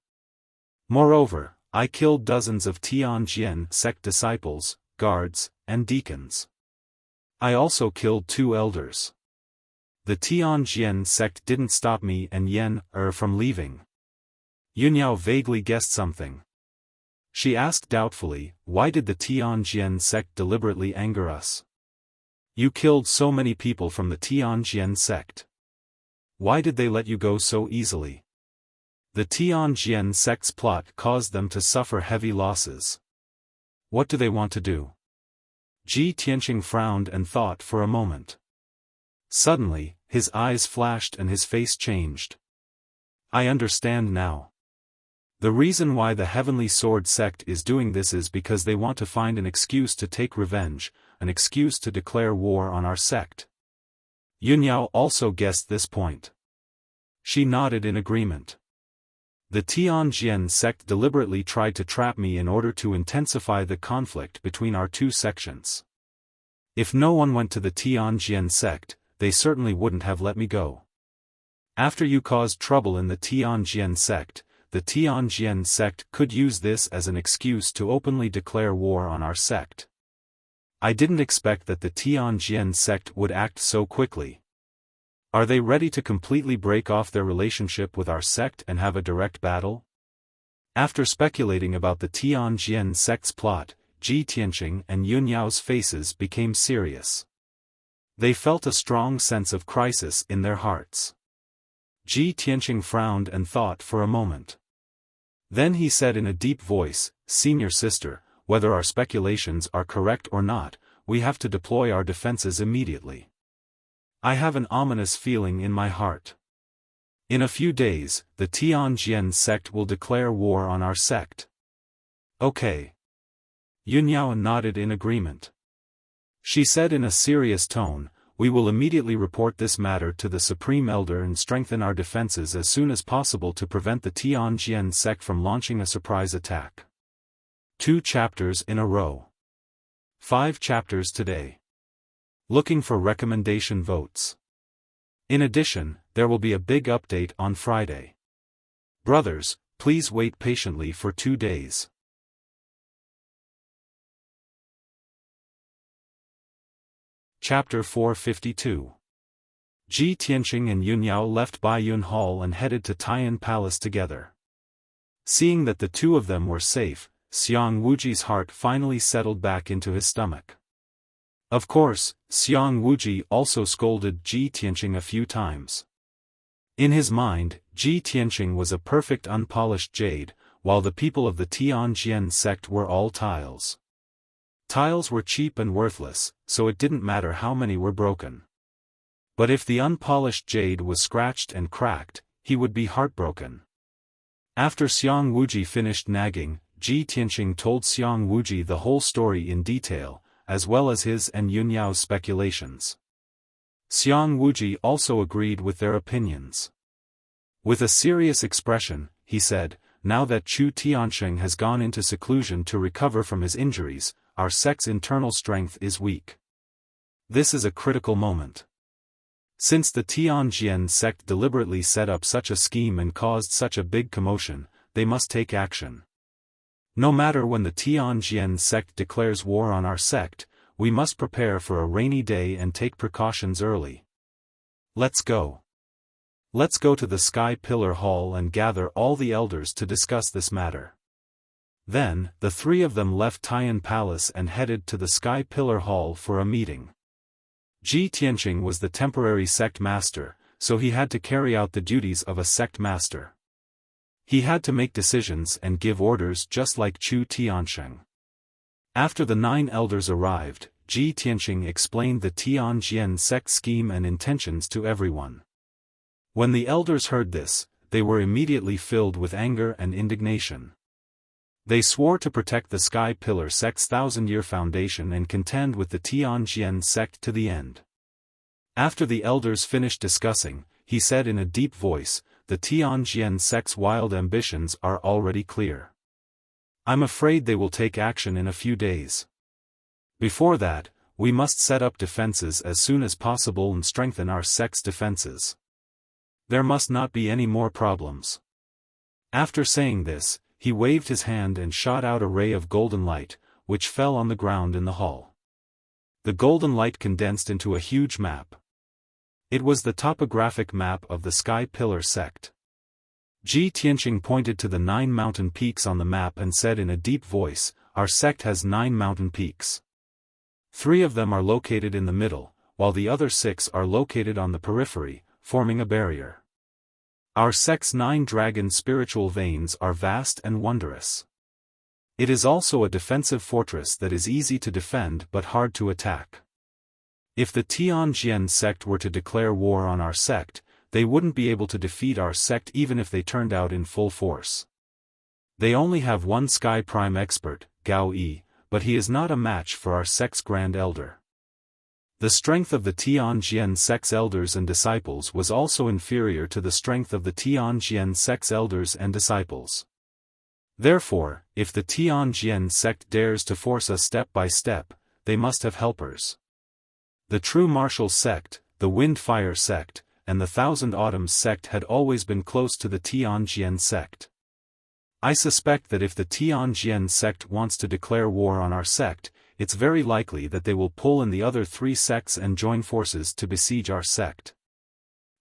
Moreover, I killed dozens of Tianjian sect disciples, guards, and deacons. I also killed 2 elders. The Tianjian sect didn't stop me and Yen, from leaving." Yunyao vaguely guessed something. She asked doubtfully, "Why did the Tianjian sect deliberately anger us? You killed so many people from the Tianjian sect. Why did they let you go so easily?" "The Tianjian sect's plot caused them to suffer heavy losses. What do they want to do?" Ji Tianqing frowned and thought for a moment. Suddenly, his eyes flashed and his face changed. "I understand now. The reason why the Heavenly Sword sect is doing this is because they want to find an excuse to take revenge, an excuse to declare war on our sect." Yunyao also guessed this point. She nodded in agreement. "The Tianjian sect deliberately tried to trap me in order to intensify the conflict between our 2 sections. If no one went to the Tianjian sect, they certainly wouldn't have let me go. After you caused trouble in the Tianjian sect, the Tianjian sect could use this as an excuse to openly declare war on our sect. I didn't expect that the Tianjian sect would act so quickly. Are they ready to completely break off their relationship with our sect and have a direct battle?" After speculating about the Tianjian sect's plot, Ji Tianqing and Yunyao's faces became serious. They felt a strong sense of crisis in their hearts. Ji Tianqing frowned and thought for a moment. Then he said in a deep voice, "Senior sister, whether our speculations are correct or not, we have to deploy our defenses immediately. I have an ominous feeling in my heart. In a few days, the Tianjian sect will declare war on our sect." "Okay." Yunyao nodded in agreement. She said in a serious tone, "We will immediately report this matter to the Supreme Elder and strengthen our defenses as soon as possible to prevent the Tianjian sect from launching a surprise attack." 2 chapters in a row. 5 chapters today. Looking for recommendation votes. In addition, there will be a big update on Friday. Brothers, please wait patiently for 2 days. Chapter 452. Ji Tianqing and Yunyao left Baiyun Hall and headed to Taiyan Palace together. Seeing that the 2 of them were safe, Xiang Wuji's heart finally settled back into his stomach. Of course, Xiang Wuji also scolded Ji Tianqing a few times. In his mind, Ji Tianqing was a perfect unpolished jade, while the people of the Tianjian sect were all tiles. Tiles were cheap and worthless, so it didn't matter how many were broken. But if the unpolished jade was scratched and cracked, he would be heartbroken. After Xiang Wuji finished nagging, Ji Tianqing told Xiang Wuji the whole story in detail, as well as his and Yunyao's speculations. Xiang Wuji also agreed with their opinions. With a serious expression, he said, "Now that Chu Tianqing has gone into seclusion to recover from his injuries, our sect's internal strength is weak. This is a critical moment. Since the Tianjian sect deliberately set up such a scheme and caused such a big commotion, they must take action. No matter when the Tianjian sect declares war on our sect, we must prepare for a rainy day and take precautions early. Let's go. Let's go to the Sky Pillar Hall and gather all the elders to discuss this matter." Then, the three of them left Tian Palace and headed to the Sky Pillar Hall for a meeting. Ji Tianqing was the temporary sect master, so he had to carry out the duties of a sect master. He had to make decisions and give orders just like Chu Tianqing. After the 9 elders arrived, Ji Tianqing explained the Tianjian sect scheme and intentions to everyone. When the elders heard this, they were immediately filled with anger and indignation. They swore to protect the Sky Pillar sect's 1,000-year foundation and contend with the Tianjian sect to the end. After the elders finished discussing, he said in a deep voice, "The Tianjian sect's wild ambitions are already clear. I'm afraid they will take action in a few days. Before that, we must set up defenses as soon as possible and strengthen our sect's defenses. There must not be any more problems." After saying this, he waved his hand and shot out a ray of golden light, which fell on the ground in the hall. The golden light condensed into a huge map. It was the topographic map of the Sky Pillar sect. Ji Tianqing pointed to the 9 mountain peaks on the map and said in a deep voice, "Our sect has 9 mountain peaks. 3 of them are located in the middle, while the other 6 are located on the periphery, forming a barrier. Our sect's 9 dragon spiritual veins are vast and wondrous. It is also a defensive fortress that is easy to defend but hard to attack. If the Tianjian sect were to declare war on our sect, they wouldn't be able to defeat our sect even if they turned out in full force. They only have 1 Sky Prime expert, Gao Yi, but he is not a match for our sect's Grand Elder. The strength of the Tianjian sect's elders and disciples was also inferior to the strength of the Tianjian sect's elders and disciples. Therefore, if the Tianjian sect dares to force us step by step, they must have helpers. The True Martial sect, the Wind-Fire sect, and the Thousand Autumns sect had always been close to the Tianjian sect. I suspect that if the Tianjian sect wants to declare war on our sect, it's very likely that they will pull in the other 3 sects and join forces to besiege our sect."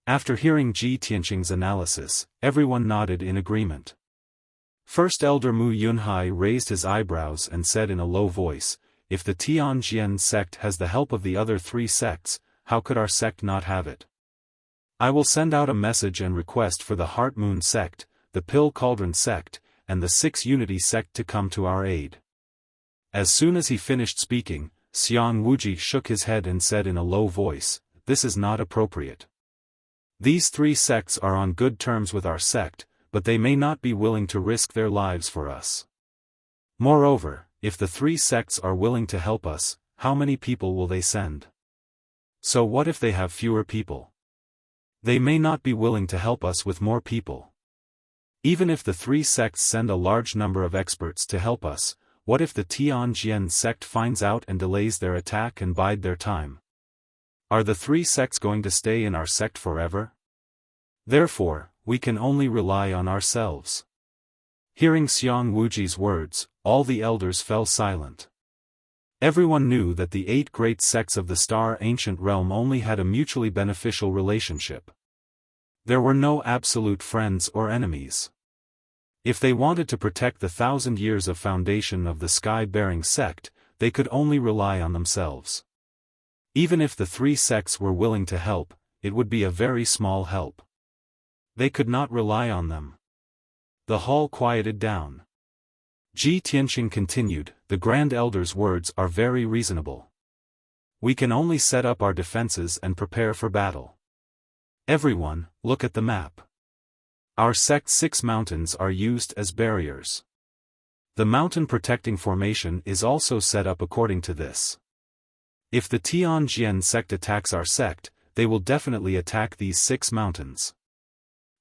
After hearing Ji Tianqing's analysis, everyone nodded in agreement. First Elder Mu Yunhai raised his eyebrows and said in a low voice, "If the Tianjian sect has the help of the other 3 sects, how could our sect not have it? I will send out a message and request for the Heart Moon sect, the Pill Cauldron sect, and the 6 Unity sect to come to our aid." As soon as he finished speaking, Xiang Wuji shook his head and said in a low voice, "This is not appropriate. These 3 sects are on good terms with our sect, but they may not be willing to risk their lives for us. Moreover, if the 3 sects are willing to help us, how many people will they send? So what if they have fewer people? They may not be willing to help us with more people. Even if the 3 sects send a large number of experts to help us, what if the Tianjian sect finds out and delays their attack and bide their time? Are the 3 sects going to stay in our sect forever? Therefore, we can only rely on ourselves." Hearing Xiang Wuji's words, all the elders fell silent. Everyone knew that the 8 great sects of the Star Ancient Realm only had a mutually beneficial relationship. There were no absolute friends or enemies. If they wanted to protect the 1,000 years of foundation of the Sky-Bearing sect, they could only rely on themselves. Even if the three sects were willing to help, it would be a very small help. They could not rely on them. The hall quieted down. Ji Tianqing continued, "The Grand Elder's words are very reasonable. We can only set up our defenses and prepare for battle. Everyone, look at the map. Our sect's 6 mountains are used as barriers. The mountain protecting formation is also set up according to this. If the Tianjian sect attacks our sect, they will definitely attack these 6 mountains.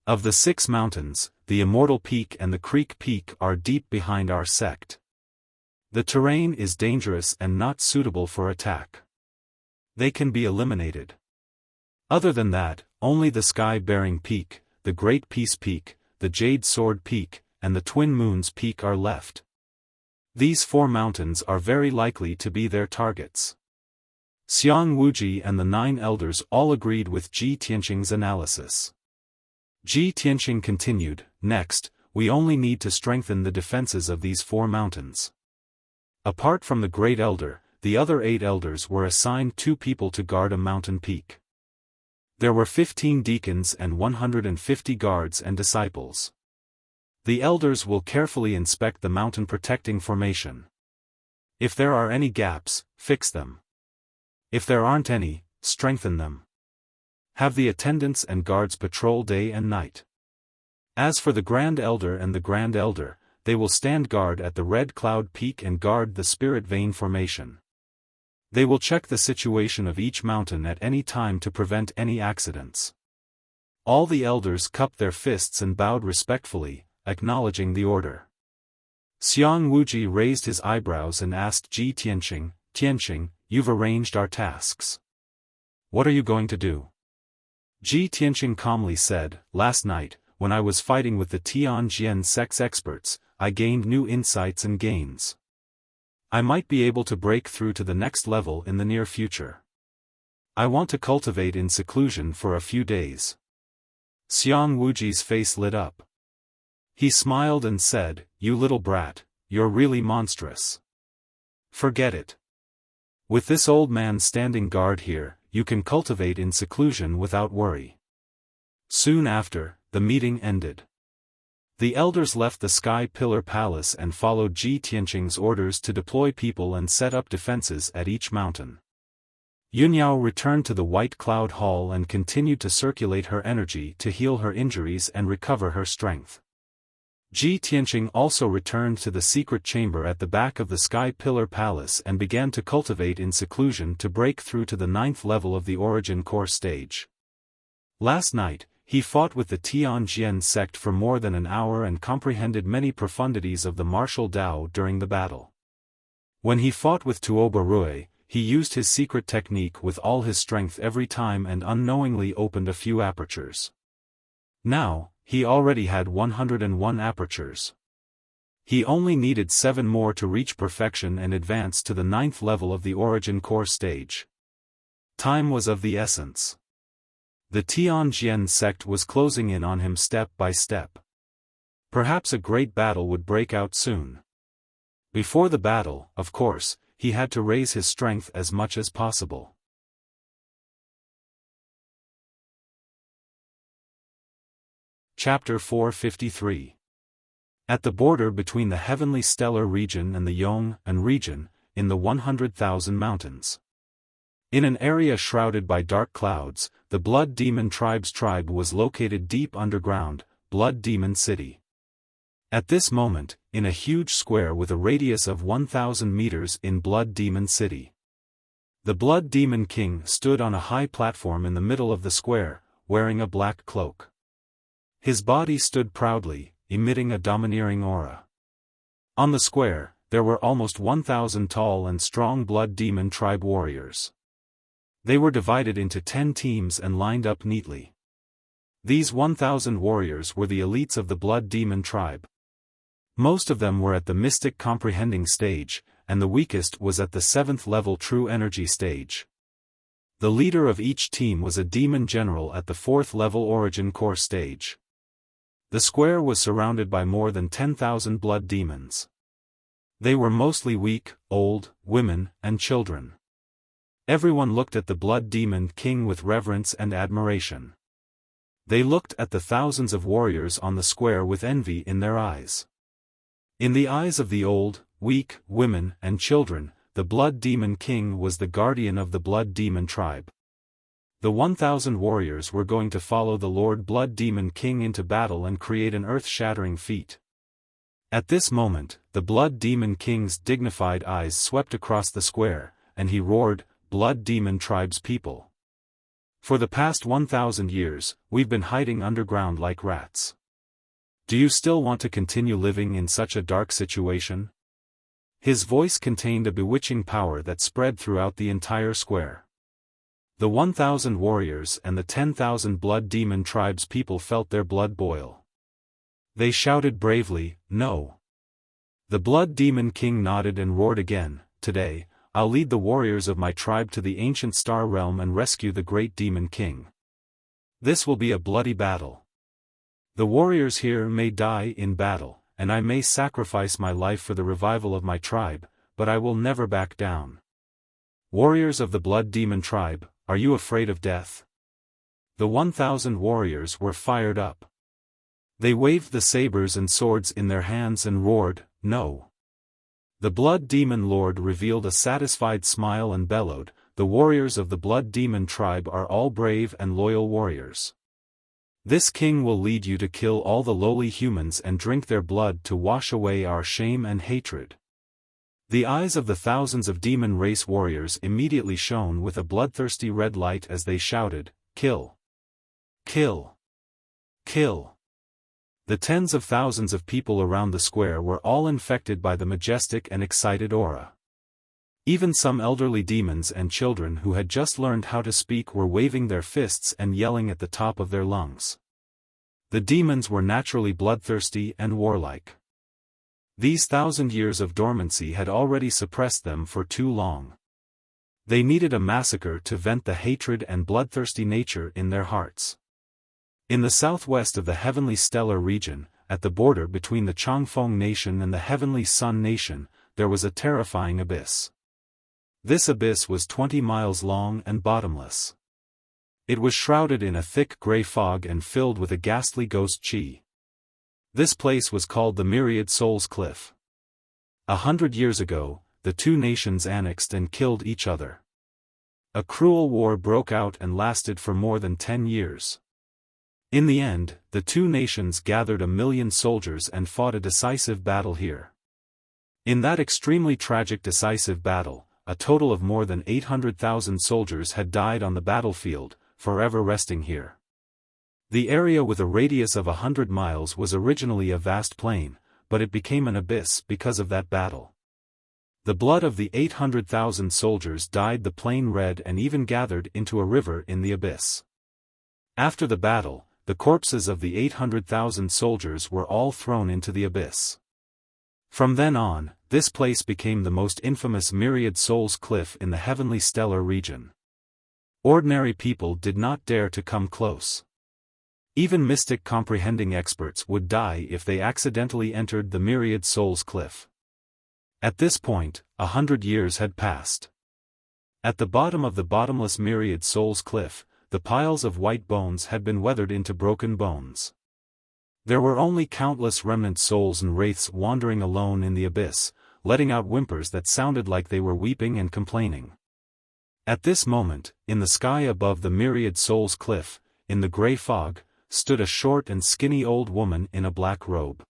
Of the 6 mountains, the Immortal Peak and the Creek Peak are deep behind our sect. The terrain is dangerous and not suitable for attack. They can be eliminated. Other than that, only the Sky-Bearing Peak, the Great Peace Peak, the Jade Sword Peak, and the Twin Moons Peak are left. These 4 mountains are very likely to be their targets." Xiang Wuji and the 9 elders all agreed with Ji Tianqing's analysis. Ji Tianqing continued, "Next, we only need to strengthen the defenses of these 4 mountains. Apart from the Great Elder, the other 8 elders were assigned 2 people to guard a mountain peak. There were 15 deacons and 150 guards and disciples. The elders will carefully inspect the mountain protecting formation. If there are any gaps, fix them. If there aren't any, strengthen them. Have the attendants and guards patrol day and night. As for the Grand Elder and the Grand Elder, they will stand guard at the Red Cloud Peak and guard the Spirit Vein formation. They will check the situation of each mountain at any time to prevent any accidents." All the elders cupped their fists and bowed respectfully, acknowledging the order. Xiang Wuji raised his eyebrows and asked Ji Tianqing, "Tianqing, you've arranged our tasks. What are you going to do?" Ji Tianqing calmly said, "Last night, when I was fighting with the Tianjian sect's experts, I gained new insights and gains. I might be able to break through to the next level in the near future. I want to cultivate in seclusion for a few days." Xiang Wuji's face lit up. He smiled and said, "You little brat, you're really monstrous. Forget it. With this old man standing guard here, you can cultivate in seclusion without worry." Soon after, the meeting ended. The elders left the Sky Pillar Palace and followed Ji Tianqing's orders to deploy people and set up defenses at each mountain. Yunyao returned to the White Cloud Hall and continued to circulate her energy to heal her injuries and recover her strength. Ji Tianqing also returned to the secret chamber at the back of the Sky Pillar Palace and began to cultivate in seclusion to break through to the 9th level of the Origin Core stage. Last night, he fought with the Tianjian sect for more than an hour and comprehended many profundities of the martial Tao during the battle. When he fought with Tuoba Rui, he used his secret technique with all his strength every time and unknowingly opened a few apertures. Now, he already had 101 apertures. He only needed 7 more to reach perfection and advance to the 9th level of the Origin Core stage. Time was of the essence. The Tianjian sect was closing in on him step by step. Perhaps a great battle would break out soon. Before the battle, of course, he had to raise his strength as much as possible. Chapter 453. At the border between the Heavenly Stellar region and the Yong'an region, in the 100,000 mountains. In an area shrouded by dark clouds, the Blood Demon Tribe's tribe was located deep underground, Blood Demon City. At this moment, in a huge square with a radius of 1,000 meters in Blood Demon City. The Blood Demon King stood on a high platform in the middle of the square, wearing a black cloak. His body stood proudly, emitting a domineering aura. On the square, there were almost 1,000 tall and strong Blood Demon Tribe warriors. They were divided into 10 teams and lined up neatly. These 1,000 warriors were the elites of the Blood Demon Tribe. Most of them were at the Mystic Comprehending stage, and the weakest was at the 7th level True Energy stage. The leader of each team was a demon general at the 4th level Origin Core stage. The square was surrounded by more than 10,000 blood demons. They were mostly weak, old, women, and children. Everyone looked at the Blood Demon King with reverence and admiration. They looked at the thousands of warriors on the square with envy in their eyes. In the eyes of the old, weak, women, and children, the Blood Demon King was the guardian of the Blood Demon tribe. The 1,000 warriors were going to follow the Lord Blood Demon King into battle and create an earth-shattering feat. At this moment, the Blood Demon King's dignified eyes swept across the square, and he roared, "Blood Demon Tribe's people. For the past 1,000 years, we've been hiding underground like rats. Do you still want to continue living in such a dark situation?" His voice contained a bewitching power that spread throughout the entire square. The 1,000 warriors and the 10,000 Blood Demon Tribe's people felt their blood boil. They shouted bravely, "No." The Blood Demon King nodded and roared again, "Today, I'll lead the warriors of my tribe to the ancient Star Realm and rescue the great Demon King. This will be a bloody battle. The warriors here may die in battle, and I may sacrifice my life for the revival of my tribe, but I will never back down. Warriors of the Blood Demon Tribe, are you afraid of death?" The 1,000 warriors were fired up. They waved the sabers and swords in their hands and roared, "No." The Blood Demon Lord revealed a satisfied smile and bellowed, "The warriors of the Blood Demon Tribe are all brave and loyal warriors. This king will lead you to kill all the lowly humans and drink their blood to wash away our shame and hatred." The eyes of the thousands of demon race warriors immediately shone with a bloodthirsty red light as they shouted, "Kill! Kill! Kill!" The tens of thousands of people around the square were all infected by the majestic and excited aura. Even some elderly demons and children who had just learned how to speak were waving their fists and yelling at the top of their lungs. The demons were naturally bloodthirsty and warlike. These 1,000 years of dormancy had already suppressed them for too long. They needed a massacre to vent the hatred and bloodthirsty nature in their hearts. In the southwest of the Heavenly Stellar region, at the border between the Changfeng Nation and the Heavenly Sun Nation, there was a terrifying abyss. This abyss was 20 miles long and bottomless. It was shrouded in a thick gray fog and filled with a ghastly ghost chi. This place was called the Myriad Souls Cliff. 100 years ago, the two nations annexed and killed each other. A cruel war broke out and lasted for more than 10 years. In the end, the two nations gathered 1,000,000 soldiers and fought a decisive battle here. In that extremely tragic decisive battle, a total of more than 800,000 soldiers had died on the battlefield, forever resting here. The area with a radius of 100 miles was originally a vast plain, but it became an abyss because of that battle. The blood of the 800,000 soldiers dyed the plain red and even gathered into a river in the abyss. After the battle, the corpses of the 800,000 soldiers were all thrown into the abyss. From then on, this place became the most infamous Myriad Souls Cliff in the Heavenly Stellar region. Ordinary people did not dare to come close. Even mystic comprehending experts would die if they accidentally entered the Myriad Souls Cliff. At this point, 100 years had passed. At the bottom of the bottomless Myriad Souls Cliff, the piles of white bones had been weathered into broken bones. There were only countless remnant souls and wraiths wandering alone in the abyss, letting out whimpers that sounded like they were weeping and complaining. At this moment, in the sky above the Myriad Souls Cliff, in the gray fog, stood a short and skinny old woman in a black robe.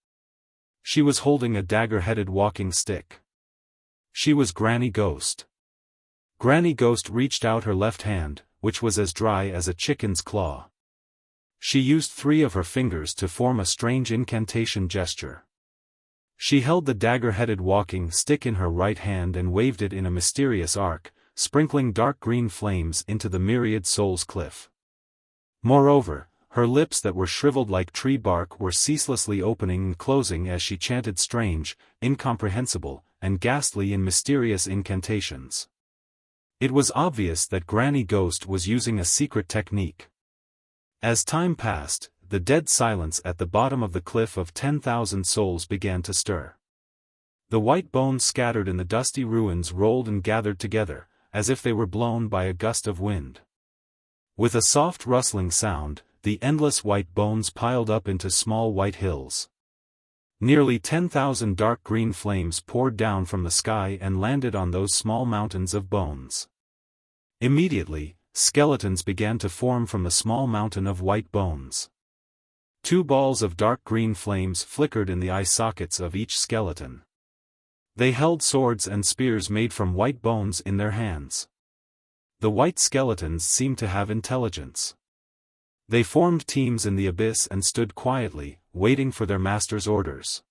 She was holding a dagger-headed walking stick. She was Granny Ghost. Granny Ghost reached out her left hand, which was as dry as a chicken's claw. She used 3 of her fingers to form a strange incantation gesture. She held the dagger-headed walking stick in her right hand and waved it in a mysterious arc, sprinkling dark green flames into the Myriad Souls Cliff. Moreover, her lips that were shriveled like tree bark were ceaselessly opening and closing as she chanted strange, incomprehensible, and ghastly and mysterious incantations. It was obvious that Granny Ghost was using a secret technique. As time passed, the dead silence at the bottom of the cliff of 10,000 souls began to stir. The white bones scattered in the dusty ruins rolled and gathered together, as if they were blown by a gust of wind. With a soft rustling sound, the endless white bones piled up into small white hills. Nearly 10,000 dark green flames poured down from the sky and landed on those small mountains of bones. Immediately, skeletons began to form from the small mountain of white bones. 2 balls of dark green flames flickered in the eye sockets of each skeleton. They held swords and spears made from white bones in their hands. The white skeletons seemed to have intelligence. They formed teams in the abyss and stood quietly, waiting for their master's orders.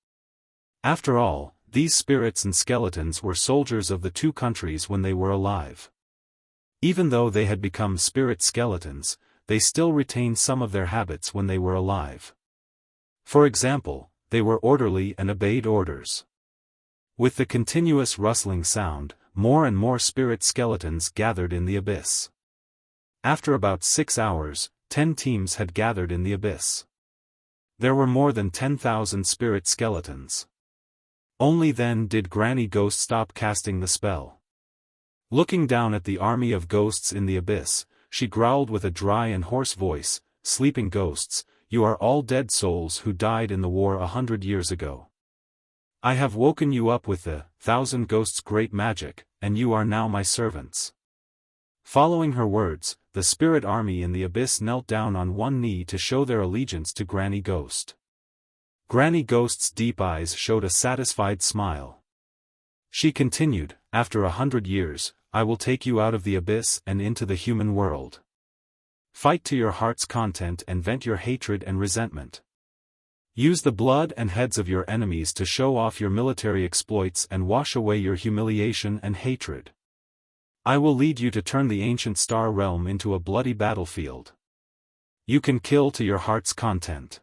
After all, these spirits and skeletons were soldiers of the 2 countries when they were alive. Even though they had become spirit skeletons, they still retained some of their habits when they were alive. For example, they were orderly and obeyed orders. With the continuous rustling sound, more and more spirit skeletons gathered in the abyss. After about 6 hours, 10 teams had gathered in the abyss. There were more than 10,000 spirit skeletons. Only then did Granny Ghost stop casting the spell. Looking down at the army of ghosts in the abyss, she growled with a dry and hoarse voice, "Sleeping ghosts, you are all dead souls who died in the war 100 years ago. I have woken you up with the 1,000 ghosts' great magic, and you are now my servants." Following her words, the spirit army in the abyss knelt down on one knee to show their allegiance to Granny Ghost. Granny Ghost's deep eyes showed a satisfied smile. She continued, "After 100 years, I will take you out of the abyss and into the human world. Fight to your heart's content and vent your hatred and resentment. Use the blood and heads of your enemies to show off your military exploits and wash away your humiliation and hatred. I will lead you to turn the ancient star realm into a bloody battlefield. You can kill to your heart's content."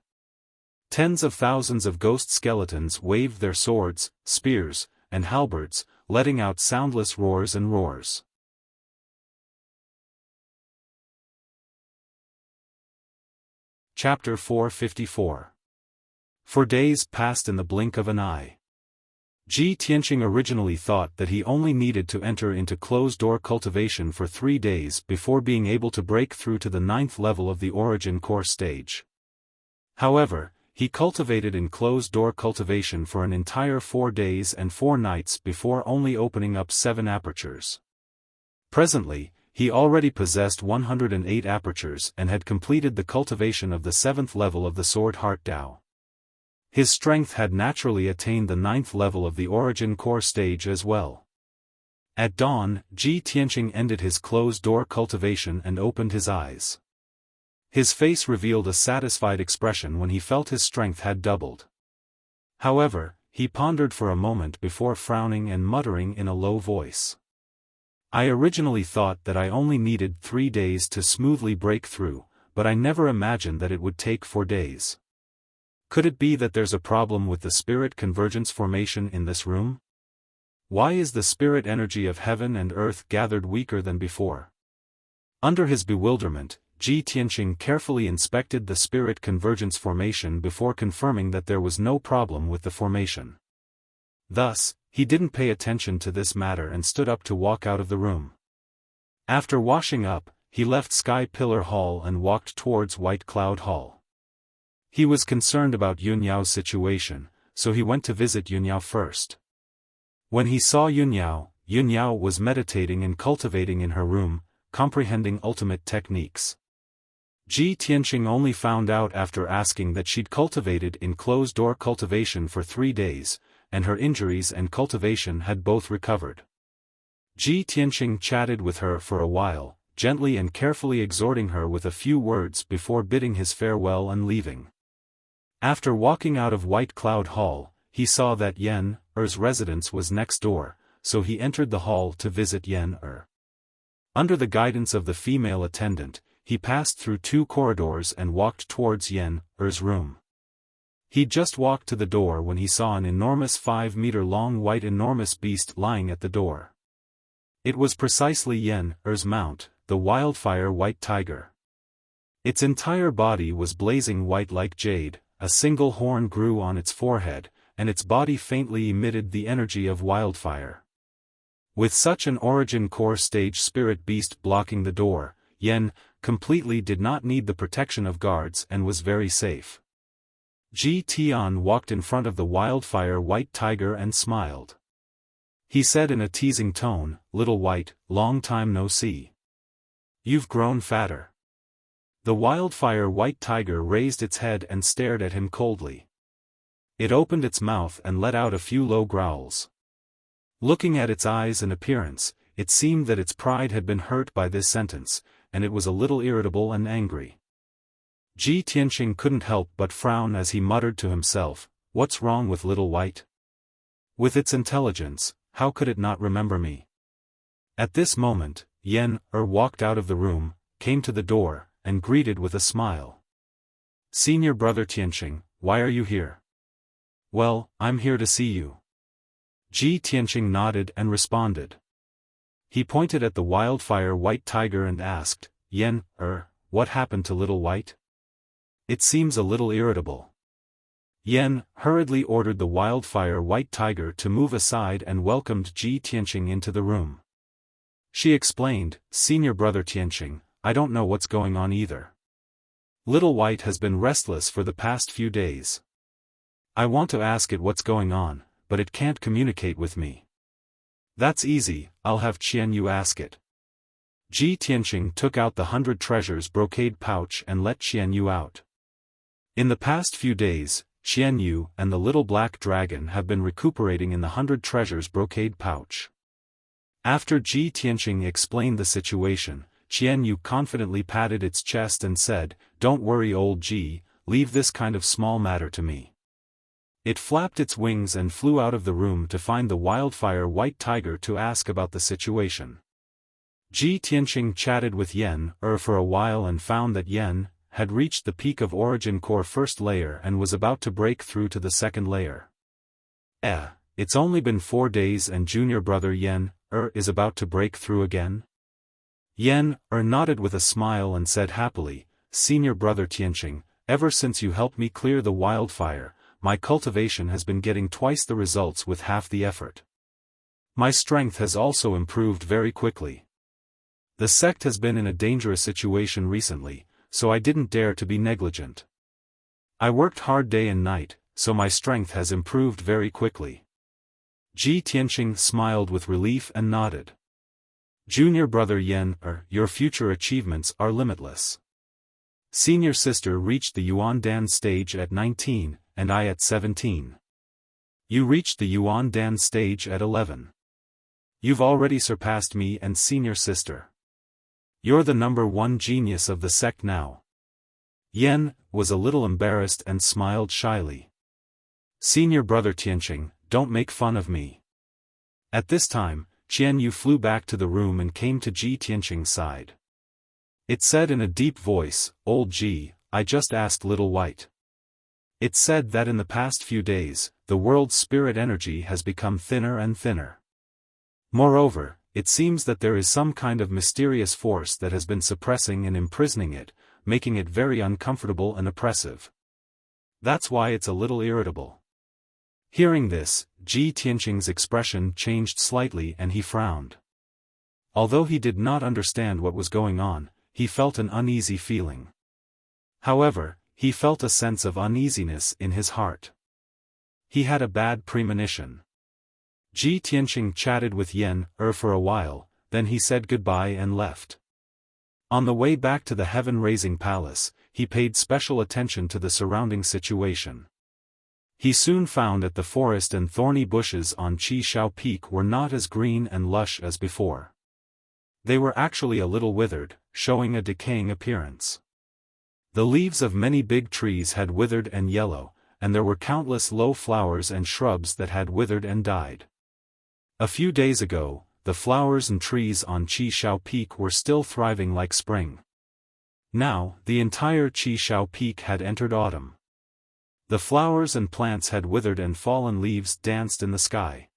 Tens of thousands of ghost skeletons waved their swords, spears, and halberds, letting out soundless roars and roars. Chapter 454. For days passed in the blink of an eye. Ji Tianqing originally thought that he only needed to enter into closed-door cultivation for 3 days before being able to break through to the 9th level of the origin core stage. However, he cultivated in closed-door cultivation for an entire 4 days and 4 nights before only opening up 7 apertures. Presently, he already possessed 108 apertures and had completed the cultivation of the 7th level of the Sword Heart Dao. His strength had naturally attained the 9th level of the origin core stage as well. At dawn, Ji Tianqing ended his closed-door cultivation and opened his eyes. His face revealed a satisfied expression when he felt his strength had doubled. However, he pondered for a moment before frowning and muttering in a low voice. "I originally thought that I only needed 3 days to smoothly break through, but I never imagined that it would take 4 days. Could it be that there's a problem with the spirit convergence formation in this room? Why is the spirit energy of heaven and earth gathered weaker than before?" Under his bewilderment, Ji Tianqing carefully inspected the spirit convergence formation before confirming that there was no problem with the formation. Thus, he didn't pay attention to this matter and stood up to walk out of the room. After washing up, he left Sky Pillar Hall and walked towards White Cloud Hall. He was concerned about Yunyao's situation, so he went to visit Yunyao first. When he saw Yunyao was meditating and cultivating in her room, comprehending ultimate techniques. Ji Tianqing only found out after asking that she'd cultivated in closed-door cultivation for 3 days, and her injuries and cultivation had both recovered. Ji Tianqing chatted with her for a while, gently and carefully exhorting her with a few words before bidding his farewell and leaving. After walking out of White Cloud Hall, he saw that Yan Er's residence was next door, so he entered the hall to visit Yan Er. Under the guidance of the female attendant, he passed through 2 corridors and walked towards Yan Er's room. He just walked to the door when he saw an enormous 5-meter-long white enormous beast lying at the door. It was precisely Yan Er's mount, the wildfire white tiger. Its entire body was blazing white like jade, a single horn grew on its forehead, and its body faintly emitted the energy of wildfire. With such an origin core stage spirit beast blocking the door, Yen completely did not need the protection of guards and was very safe. Ji Tian walked in front of the wildfire white tiger and smiled. He said in a teasing tone, "Little White, long time no see. You've grown fatter." The wildfire white tiger raised its head and stared at him coldly. It opened its mouth and let out a few low growls. Looking at its eyes and appearance, it seemed that its pride had been hurt by this sentence, and it was a little irritable and angry. Ji Tianqing couldn't help but frown as he muttered to himself, "What's wrong with Little White? With its intelligence, how could it not remember me?" At this moment, Yen walked out of the room, came to the door, and greeted with a smile. "Senior brother Tianqing, why are you here?" "Well, I'm here to see you." Ji Tianqing nodded and responded. He pointed at the wildfire white tiger and asked, "Yen, what happened to Little White? It seems a little irritable." Yen hurriedly ordered the wildfire white tiger to move aside and welcomed Ji Tianqing into the room. She explained, "Senior brother Tianqing, I don't know what's going on either. Little White has been restless for the past few days. I want to ask it what's going on, but it can't communicate with me." "That's easy, I'll have Qianyu ask it." Ji Tianqing took out the 100 treasures brocade pouch and let Qianyu out. In the past few days, Qianyu and the little black dragon have been recuperating in the 100 treasures brocade pouch. After Ji Tianqing explained the situation, Qianyu confidently patted its chest and said, "Don't worry old Ji, leave this kind of small matter to me." It flapped its wings and flew out of the room to find the wildfire white tiger to ask about the situation. Ji Tianqing chatted with Yen for a while and found that Yen had reached the peak of origin core first layer and was about to break through to the second layer. It's only been 4 days and junior brother Yen is about to break through again? Yen nodded with a smile and said happily, "Senior brother Tianqing, ever since you helped me clear the wildfire, my cultivation has been getting twice the results with half the effort. My strength has also improved very quickly. The sect has been in a dangerous situation recently, so I didn't dare to be negligent. I worked hard day and night, so my strength has improved very quickly." Ji Tianqing smiled with relief and nodded. "Junior brother Yen, your future achievements are limitless. Senior sister reached the Yuan Dan stage at 19, and I at 17. You reached the Yuan Dan stage at 11. You've already surpassed me and senior sister. You're the #1 genius of the sect now." Yen was a little embarrassed and smiled shyly. "Senior brother Tianqing, don't make fun of me." At this time, Qianyu flew back to the room and came to Ji Tianqing's side. It said in a deep voice, "Old Ji, I just asked Little White. It said that in the past few days, the world's spirit energy has become thinner and thinner. Moreover, it seems that there is some kind of mysterious force that has been suppressing and imprisoning it, making it very uncomfortable and oppressive. That's why it's a little irritable." Hearing this, Ji Tianqing's expression changed slightly and he frowned. Although he did not understand what was going on, he felt an uneasy feeling. However, he felt a sense of uneasiness in his heart. He had a bad premonition. Ji Tianqing chatted with Yen for a while, then he said goodbye and left. On the way back to the heaven-raising palace, he paid special attention to the surrounding situation. He soon found that the forest and thorny bushes on Qi Shao Peak were not as green and lush as before. They were actually a little withered, showing a decaying appearance. The leaves of many big trees had withered and yellow, and there were countless low flowers and shrubs that had withered and died. A few days ago, the flowers and trees on Qi Shao Peak were still thriving like spring. Now, the entire Qi Shao Peak had entered autumn. The flowers and plants had withered and fallen leaves danced in the sky.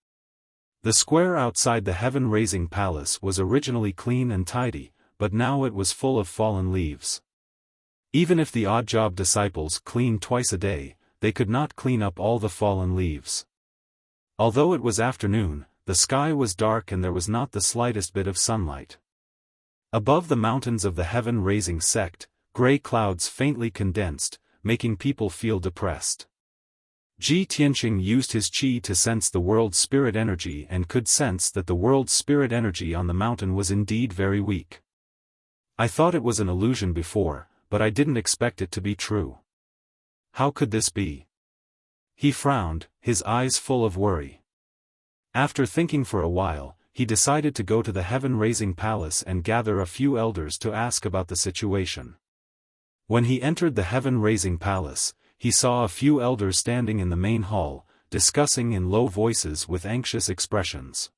The square outside the heaven-raising palace was originally clean and tidy, but now it was full of fallen leaves. Even if the odd-job disciples cleaned twice a day, they could not clean up all the fallen leaves. Although it was afternoon, the sky was dark and there was not the slightest bit of sunlight. Above the mountains of the heaven-raising sect, gray clouds faintly condensed, making people feel depressed. Ji Tianqing used his qi to sense the world's spirit energy and could sense that the world's spirit energy on the mountain was indeed very weak. I thought it was an illusion before, but I didn't expect it to be true. How could this be? He frowned, his eyes full of worry. After thinking for a while, he decided to go to the heaven-raising palace and gather a few elders to ask about the situation. When he entered the heaven-raising palace, he saw a few elders standing in the main hall, discussing in low voices with anxious expressions.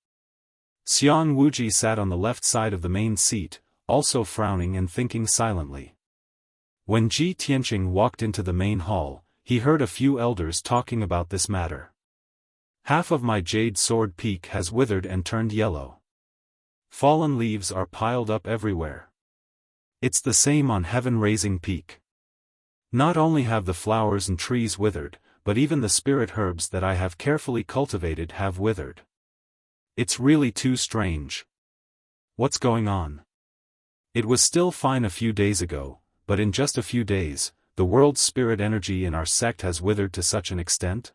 Xiang Wuji sat on the left side of the main seat, also frowning and thinking silently. When Ji Tianqing walked into the main hall, he heard a few elders talking about this matter. Half of my jade sword peak has withered and turned yellow. Fallen leaves are piled up everywhere. It's the same on heaven-raising peak. Not only have the flowers and trees withered, but even the spirit herbs that I have carefully cultivated have withered. It's really too strange. What's going on? It was still fine a few days ago, but in just a few days, the world's spirit energy in our sect has withered to such an extent?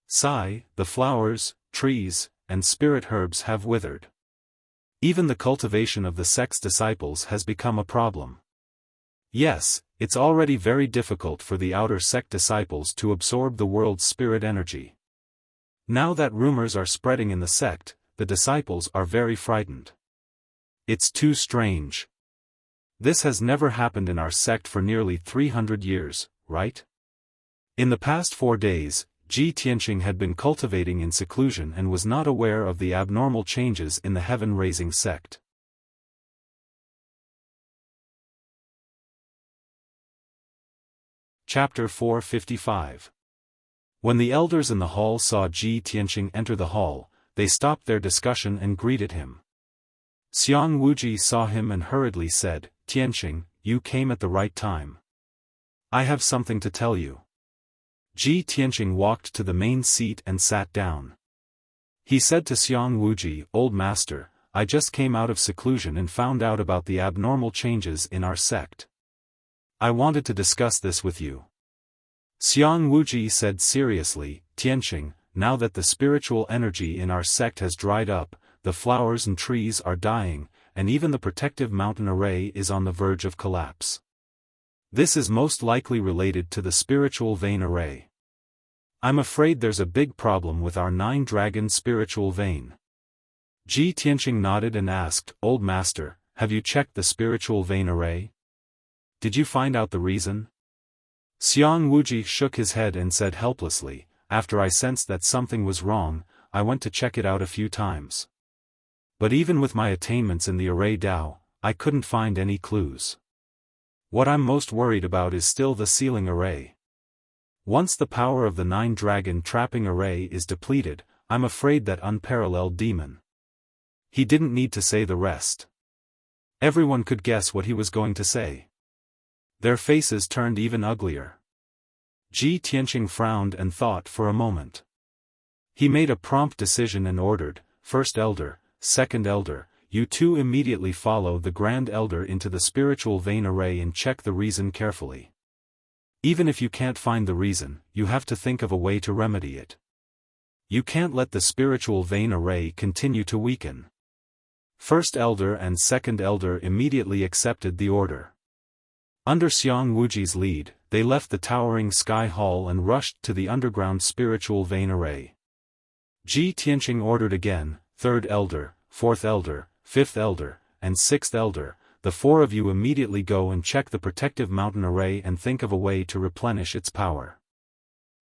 The flowers, trees, and spirit herbs have withered. Even the cultivation of the sect's disciples has become a problem. Yes, it's already very difficult for the outer sect disciples to absorb the world's spirit energy. Now that rumors are spreading in the sect, the disciples are very frightened. It's too strange. This has never happened in our sect for nearly 300 years, right? In the past 4 days, Ji Tianqing had been cultivating in seclusion and was not aware of the abnormal changes in the heaven-raising sect. Chapter 455. When the elders in the hall saw Ji Tianqing enter the hall, they stopped their discussion and greeted him. Xiang Wuji saw him and hurriedly said, "Tianqing, you came at the right time. I have something to tell you." Ji Tianqing walked to the main seat and sat down. He said to Xiang Wuji, "Old master, I just came out of seclusion and found out about the abnormal changes in our sect. I wanted to discuss this with you." Xiang Wuji said seriously, "Tianqing, now that the spiritual energy in our sect has dried up, the flowers and trees are dying, and even the protective mountain array is on the verge of collapse. This is most likely related to the spiritual vein array. I'm afraid there's a big problem with our 9-dragon spiritual vein." Ji Tianqing nodded and asked, "Old master, have you checked the spiritual vein array? Did you find out the reason?" Xiang Wuji shook his head and said helplessly, "After I sensed that something was wrong, I went to check it out a few times. But even with my attainments in the array Dao, I couldn't find any clues. What I'm most worried about is still the sealing array. Once the power of the 9-dragon trapping array is depleted, I'm afraid that unparalleled demon." He didn't need to say the rest. Everyone could guess what he was going to say. Their faces turned even uglier. Ji Tianqing frowned and thought for a moment. He made a prompt decision and ordered, "First elder, second elder, you two immediately follow the Grand Elder into the spiritual vein array and check the reason carefully. Even if you can't find the reason, you have to think of a way to remedy it. You can't let the spiritual vein array continue to weaken." First elder and second elder immediately accepted the order. Under Xiang Wuji's lead, they left the towering sky hall and rushed to the underground spiritual vein array. Ji Tianqing ordered again, "Third elder, fourth elder, fifth elder, and sixth elder, the 4 of you immediately go and check the protective mountain array and think of a way to replenish its power.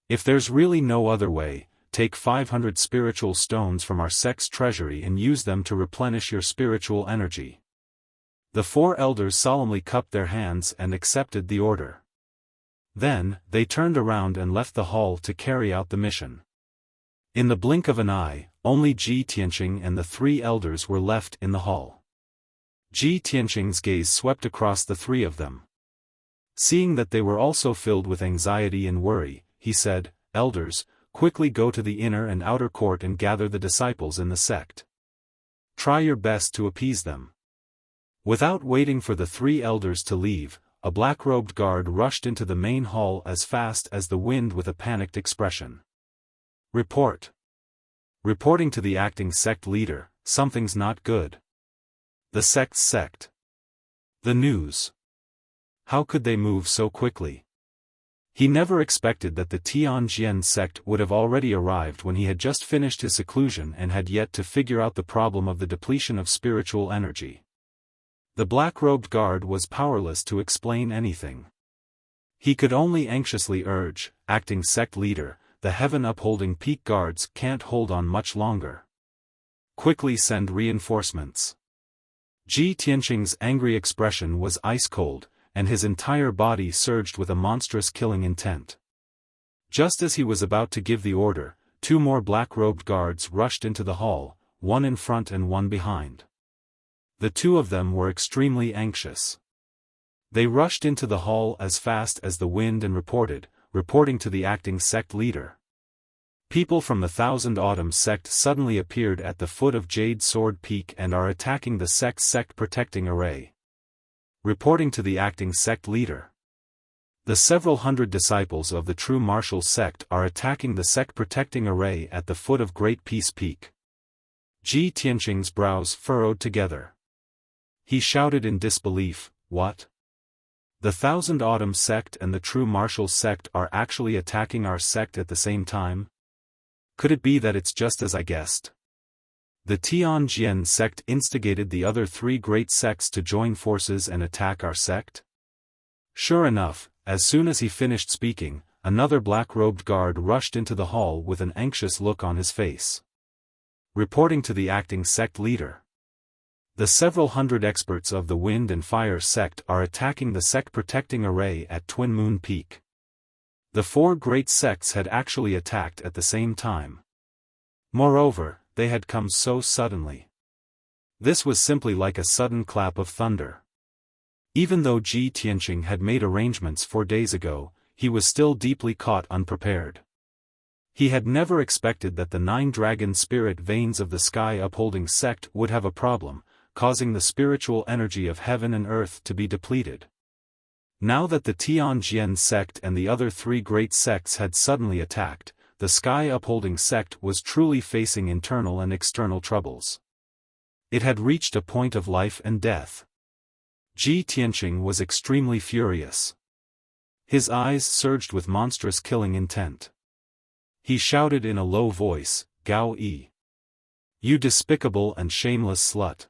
If there's really no other way, take 500 spiritual stones from our sect's treasury and use them to replenish your spiritual energy." The 4 elders solemnly cupped their hands and accepted the order. Then, they turned around and left the hall to carry out the mission. In the blink of an eye, only Ji Tianqing and the 3 elders were left in the hall. Ji Tianqing's gaze swept across the 3 of them. Seeing that they were also filled with anxiety and worry, he said, "Elders, quickly go to the inner and outer court and gather the disciples in the sect. Try your best to appease them." Without waiting for the 3 elders to leave, a black-robed guard rushed into the main hall as fast as the wind with a panicked expression. "Report. Reporting to the acting sect leader, something's not good. The sect's sect. The news. How could they move so quickly?" He never expected that the Tianjian sect would have already arrived when he had just finished his seclusion and had yet to figure out the problem of the depletion of spiritual energy. The black-robed guard was powerless to explain anything. He could only anxiously urge, "Acting sect leader, the heaven-upholding peak guards can't hold on much longer. Quickly send reinforcements." Ji Tianqing's angry expression was ice-cold, and his entire body surged with a monstrous killing intent. Just as he was about to give the order, 2 more black-robed guards rushed into the hall, one in front and one behind. The 2 of them were extremely anxious. They rushed into the hall as fast as the wind and reporting to the acting sect leader. People from the Thousand Autumns sect suddenly appeared at the foot of Jade Sword Peak and are attacking the sect's sect-protecting array. Reporting to the acting sect leader. The several hundred disciples of the true martial sect are attacking the sect-protecting array at the foot of Great Peace Peak. Ji Tianqing's brows furrowed together. He shouted in disbelief, "What? The Thousand Autumns sect and the true martial sect are actually attacking our sect at the same time? Could it be that it's just as I guessed? The Tianjian sect instigated the other 3 great sects to join forces and attack our sect?" Sure enough, as soon as he finished speaking, another black-robed guard rushed into the hall with an anxious look on his face. Reporting to the acting sect leader. The several hundred experts of the Wind and Fire sect are attacking the sect-protecting array at Twin Moon Peak. The 4 great sects had actually attacked at the same time. Moreover, they had come so suddenly. This was simply like a sudden clap of thunder. Even though Ji Tianqing had made arrangements 4 days ago, he was still deeply caught unprepared. He had never expected that the 9 dragon spirit veins of the sky-upholding sect would have a problem, causing the spiritual energy of heaven and earth to be depleted. Now that the Tianjian sect and the other 3 great sects had suddenly attacked, the sky-upholding sect was truly facing internal and external troubles. It had reached a point of life and death. Ji Tianqing was extremely furious. His eyes surged with monstrous killing intent. He shouted in a low voice, "Gao Yi! You despicable and shameless slut!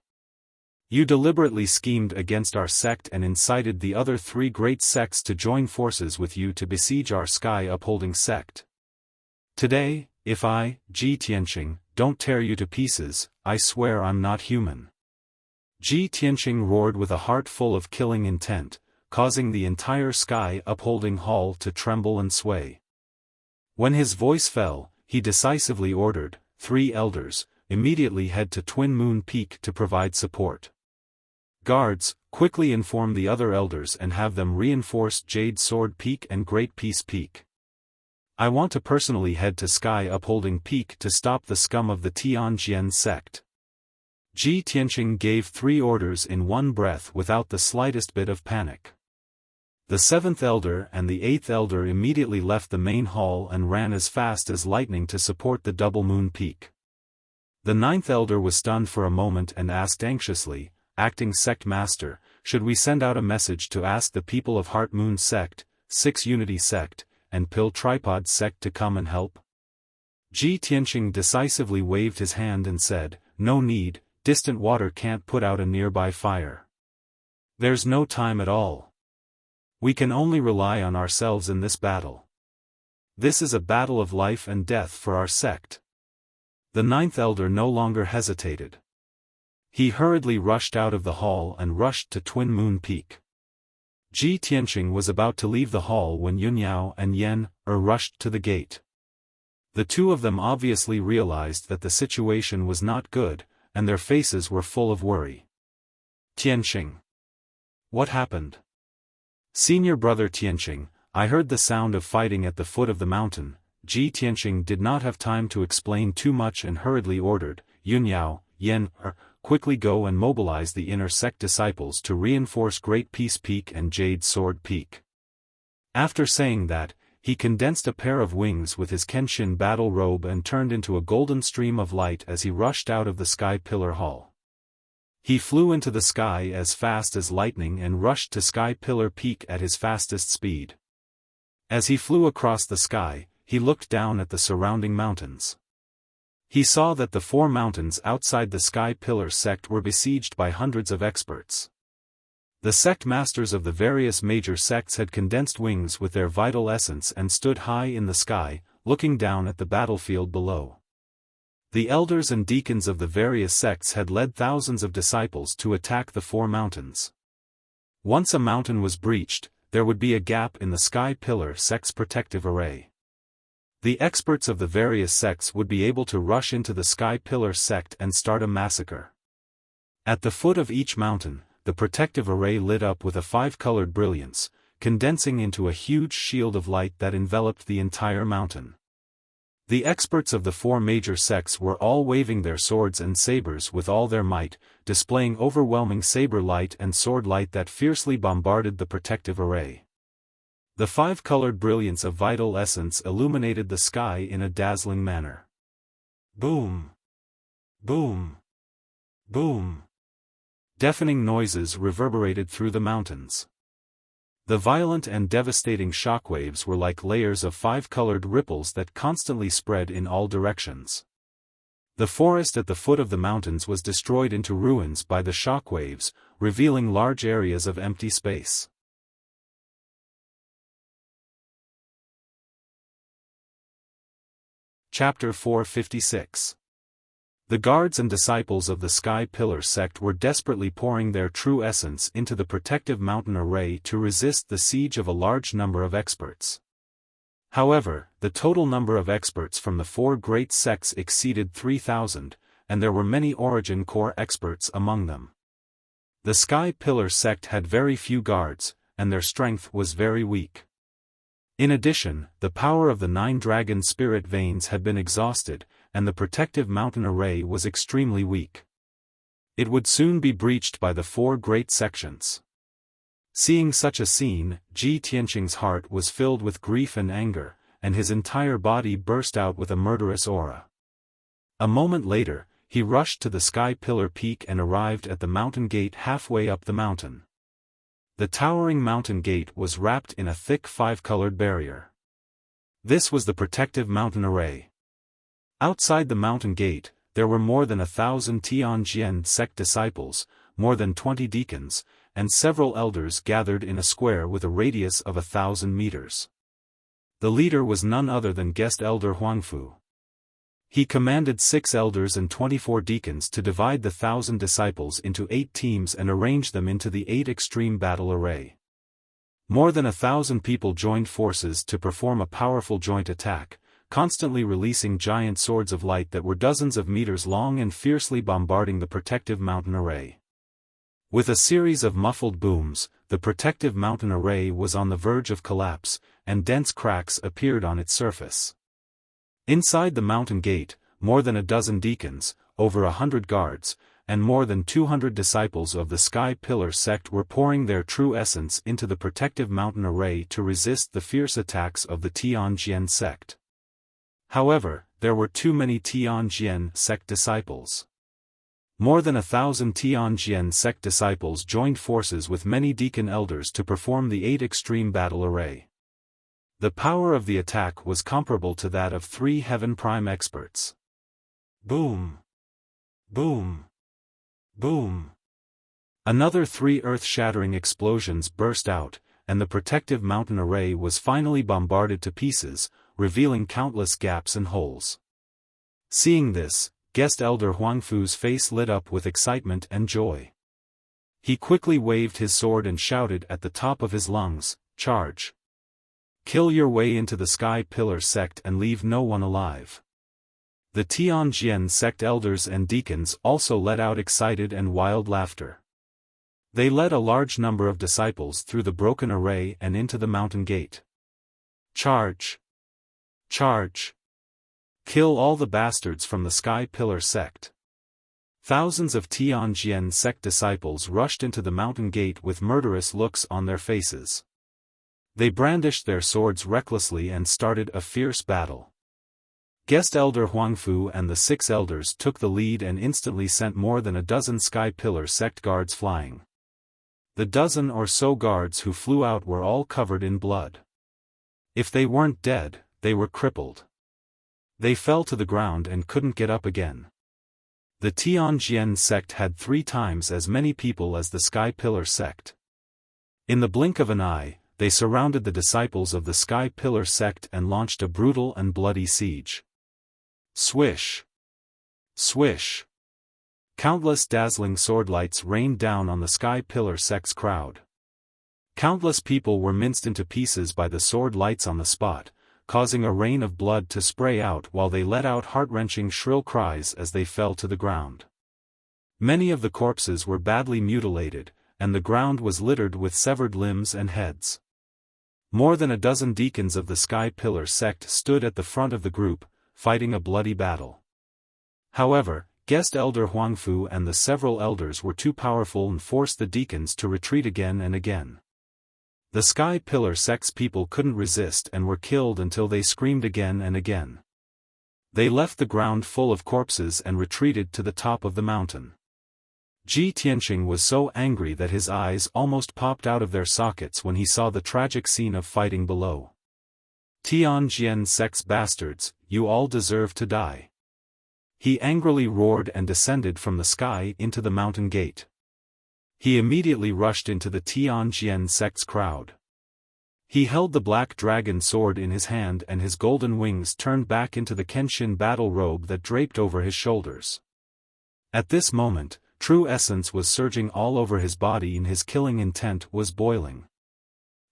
You deliberately schemed against our sect and incited the other 3 great sects to join forces with you to besiege our sky-upholding sect. Today, if I, Ji Tianqing, don't tear you to pieces, I swear I'm not human." Ji Tianqing roared with a heart full of killing intent, causing the entire sky-upholding hall to tremble and sway. When his voice fell, he decisively ordered, 3 elders, immediately head to Twin Moon Peak to provide support. Guards, quickly inform the other elders and have them reinforce Jade Sword Peak and Great Peace Peak. I want to personally head to Sky-upholding Peak to stop the scum of the Tianjian sect. Ji Tianqing gave 3 orders in one breath without the slightest bit of panic. The 7th elder and the 8th elder immediately left the main hall and ran as fast as lightning to support the Double Moon Peak. The 9th elder was stunned for a moment and asked anxiously, "Acting sect master, should we send out a message to ask the people of Heart Moon sect, 6 Unity sect, and Pill Tripod sect to come and help?" Ji Tianqing decisively waved his hand and said, "No need, distant water can't put out a nearby fire. There's no time at all. We can only rely on ourselves in this battle. This is a battle of life and death for our sect." The 9th elder no longer hesitated. He hurriedly rushed out of the hall and rushed to Twin Moon Peak. Ji Tianqing was about to leave the hall when Yunyao and Yan rushed to the gate. The 2 of them obviously realized that the situation was not good, and their faces were full of worry. "Tianqing. What happened?" "Senior brother Tianqing, I heard the sound of fighting at the foot of the mountain," Ji Tianqing did not have time to explain too much and hurriedly ordered, Yunyao, Yen, quickly go and mobilize the inner sect disciples to reinforce Great Peace Peak and Jade Sword Peak. After saying that, he condensed a pair of wings with his Kenshin battle robe and turned into a golden stream of light as he rushed out of the Sky Pillar Hall. He flew into the sky as fast as lightning and rushed to Sky Pillar Peak at his fastest speed. As he flew across the sky, he looked down at the surrounding mountains. He saw that the 4 mountains outside the Sky Pillar sect were besieged by hundreds of experts. The sect masters of the various major sects had condensed wings with their vital essence and stood high in the sky, looking down at the battlefield below. The elders and deacons of the various sects had led thousands of disciples to attack the 4 mountains. Once a mountain was breached, there would be a gap in the Sky Pillar sect's protective array. The experts of the various sects would be able to rush into the Sky Pillar sect and start a massacre. At the foot of each mountain, the protective array lit up with a 5-colored brilliance, condensing into a huge shield of light that enveloped the entire mountain. The experts of the 4 major sects were all waving their swords and sabers with all their might, displaying overwhelming saber light and sword light that fiercely bombarded the protective array. The 5-colored brilliance of vital essence illuminated the sky in a dazzling manner. Boom! Boom! Boom! Deafening noises reverberated through the mountains. The violent and devastating shockwaves were like layers of 5-colored ripples that constantly spread in all directions. The forest at the foot of the mountains was destroyed into ruins by the shockwaves, revealing large areas of empty space. Chapter 456. The guards and disciples of the Sky Pillar sect were desperately pouring their true essence into the protective mountain array to resist the siege of a large number of experts. However, the total number of experts from the 4 great sects exceeded 3,000, and there were many Origin Core experts among them. The Sky Pillar sect had very few guards, and their strength was very weak. In addition, the power of the 9 dragon spirit veins had been exhausted, and the protective mountain array was extremely weak. It would soon be breached by the 4 great sections. Seeing such a scene, Ji Tianqing's heart was filled with grief and anger, and his entire body burst out with a murderous aura. A moment later, he rushed to the Sky Pillar Peak and arrived at the mountain gate halfway up the mountain. The towering mountain gate was wrapped in a thick 5-colored barrier. This was the protective mountain array. Outside the mountain gate, there were more than 1,000 Tianjian sect disciples, more than 20 deacons, and several elders gathered in a square with a radius of 1,000 meters. The leader was none other than guest elder Huangfu. He commanded 6 elders and 24 deacons to divide the 1,000 disciples into 8 teams and arrange them into the 8 extreme battle array. More than 1,000 people joined forces to perform a powerful joint attack, constantly releasing giant swords of light that were dozens of meters long and fiercely bombarding the protective mountain array. With a series of muffled booms, the protective mountain array was on the verge of collapse, and dense cracks appeared on its surface. Inside the mountain gate, more than a dozen deacons, over 100 guards, and more than 200 disciples of the Sky Pillar sect were pouring their true essence into the protective mountain array to resist the fierce attacks of the Tianjian sect. However, there were too many Tianjian sect disciples. More than 1,000 Tianjian sect disciples joined forces with many deacon elders to perform the 8 extreme battle array. The power of the attack was comparable to that of 3 Heaven Prime experts. Boom! Boom! Boom! Another 3 earth-shattering explosions burst out, and the protective mountain array was finally bombarded to pieces, revealing countless gaps and holes. Seeing this, guest elder Huangfu's face lit up with excitement and joy. He quickly waved his sword and shouted at the top of his lungs, "Charge! Kill your way into the Sky Pillar sect and leave no one alive." The Tianjian sect elders and deacons also let out excited and wild laughter. They led a large number of disciples through the broken array and into the mountain gate. "Charge! Charge! Kill all the bastards from the Sky Pillar sect. Thousands of Tianjian sect disciples rushed into the mountain gate with murderous looks on their faces. They brandished their swords recklessly and started a fierce battle. Guest Elder Huangfu and the 6 elders took the lead and instantly sent more than a dozen Sky Pillar sect guards flying. The dozen or so guards who flew out were all covered in blood. If they weren't dead, they were crippled. They fell to the ground and couldn't get up again. The Tianjian sect had 3 times as many people as the Sky Pillar sect. In the blink of an eye, they surrounded the disciples of the Sky Pillar sect and launched a brutal and bloody siege. Swish! Swish! Countless dazzling sword lights rained down on the Sky Pillar sect's crowd. Countless people were minced into pieces by the sword lights on the spot, causing a rain of blood to spray out while they let out heart-wrenching shrill cries as they fell to the ground. Many of the corpses were badly mutilated, and the ground was littered with severed limbs and heads. More than a dozen deacons of the Sky Pillar sect stood at the front of the group, fighting a bloody battle. However, Guest Elder Huangfu and the several elders were too powerful and forced the deacons to retreat again and again. The Sky Pillar sect's people couldn't resist and were killed until they screamed again and again. They left the ground full of corpses and retreated to the top of the mountain. Ji Tianqing was so angry that his eyes almost popped out of their sockets when he saw the tragic scene of fighting below. Tianjian sect's bastards, you all deserve to die. He angrily roared and descended from the sky into the mountain gate. He immediately rushed into the Tianjian sect's crowd. He held the black dragon sword in his hand and his golden wings turned back into the Kenshin battle robe that draped over his shoulders. At this moment, true essence was surging all over his body and his killing intent was boiling.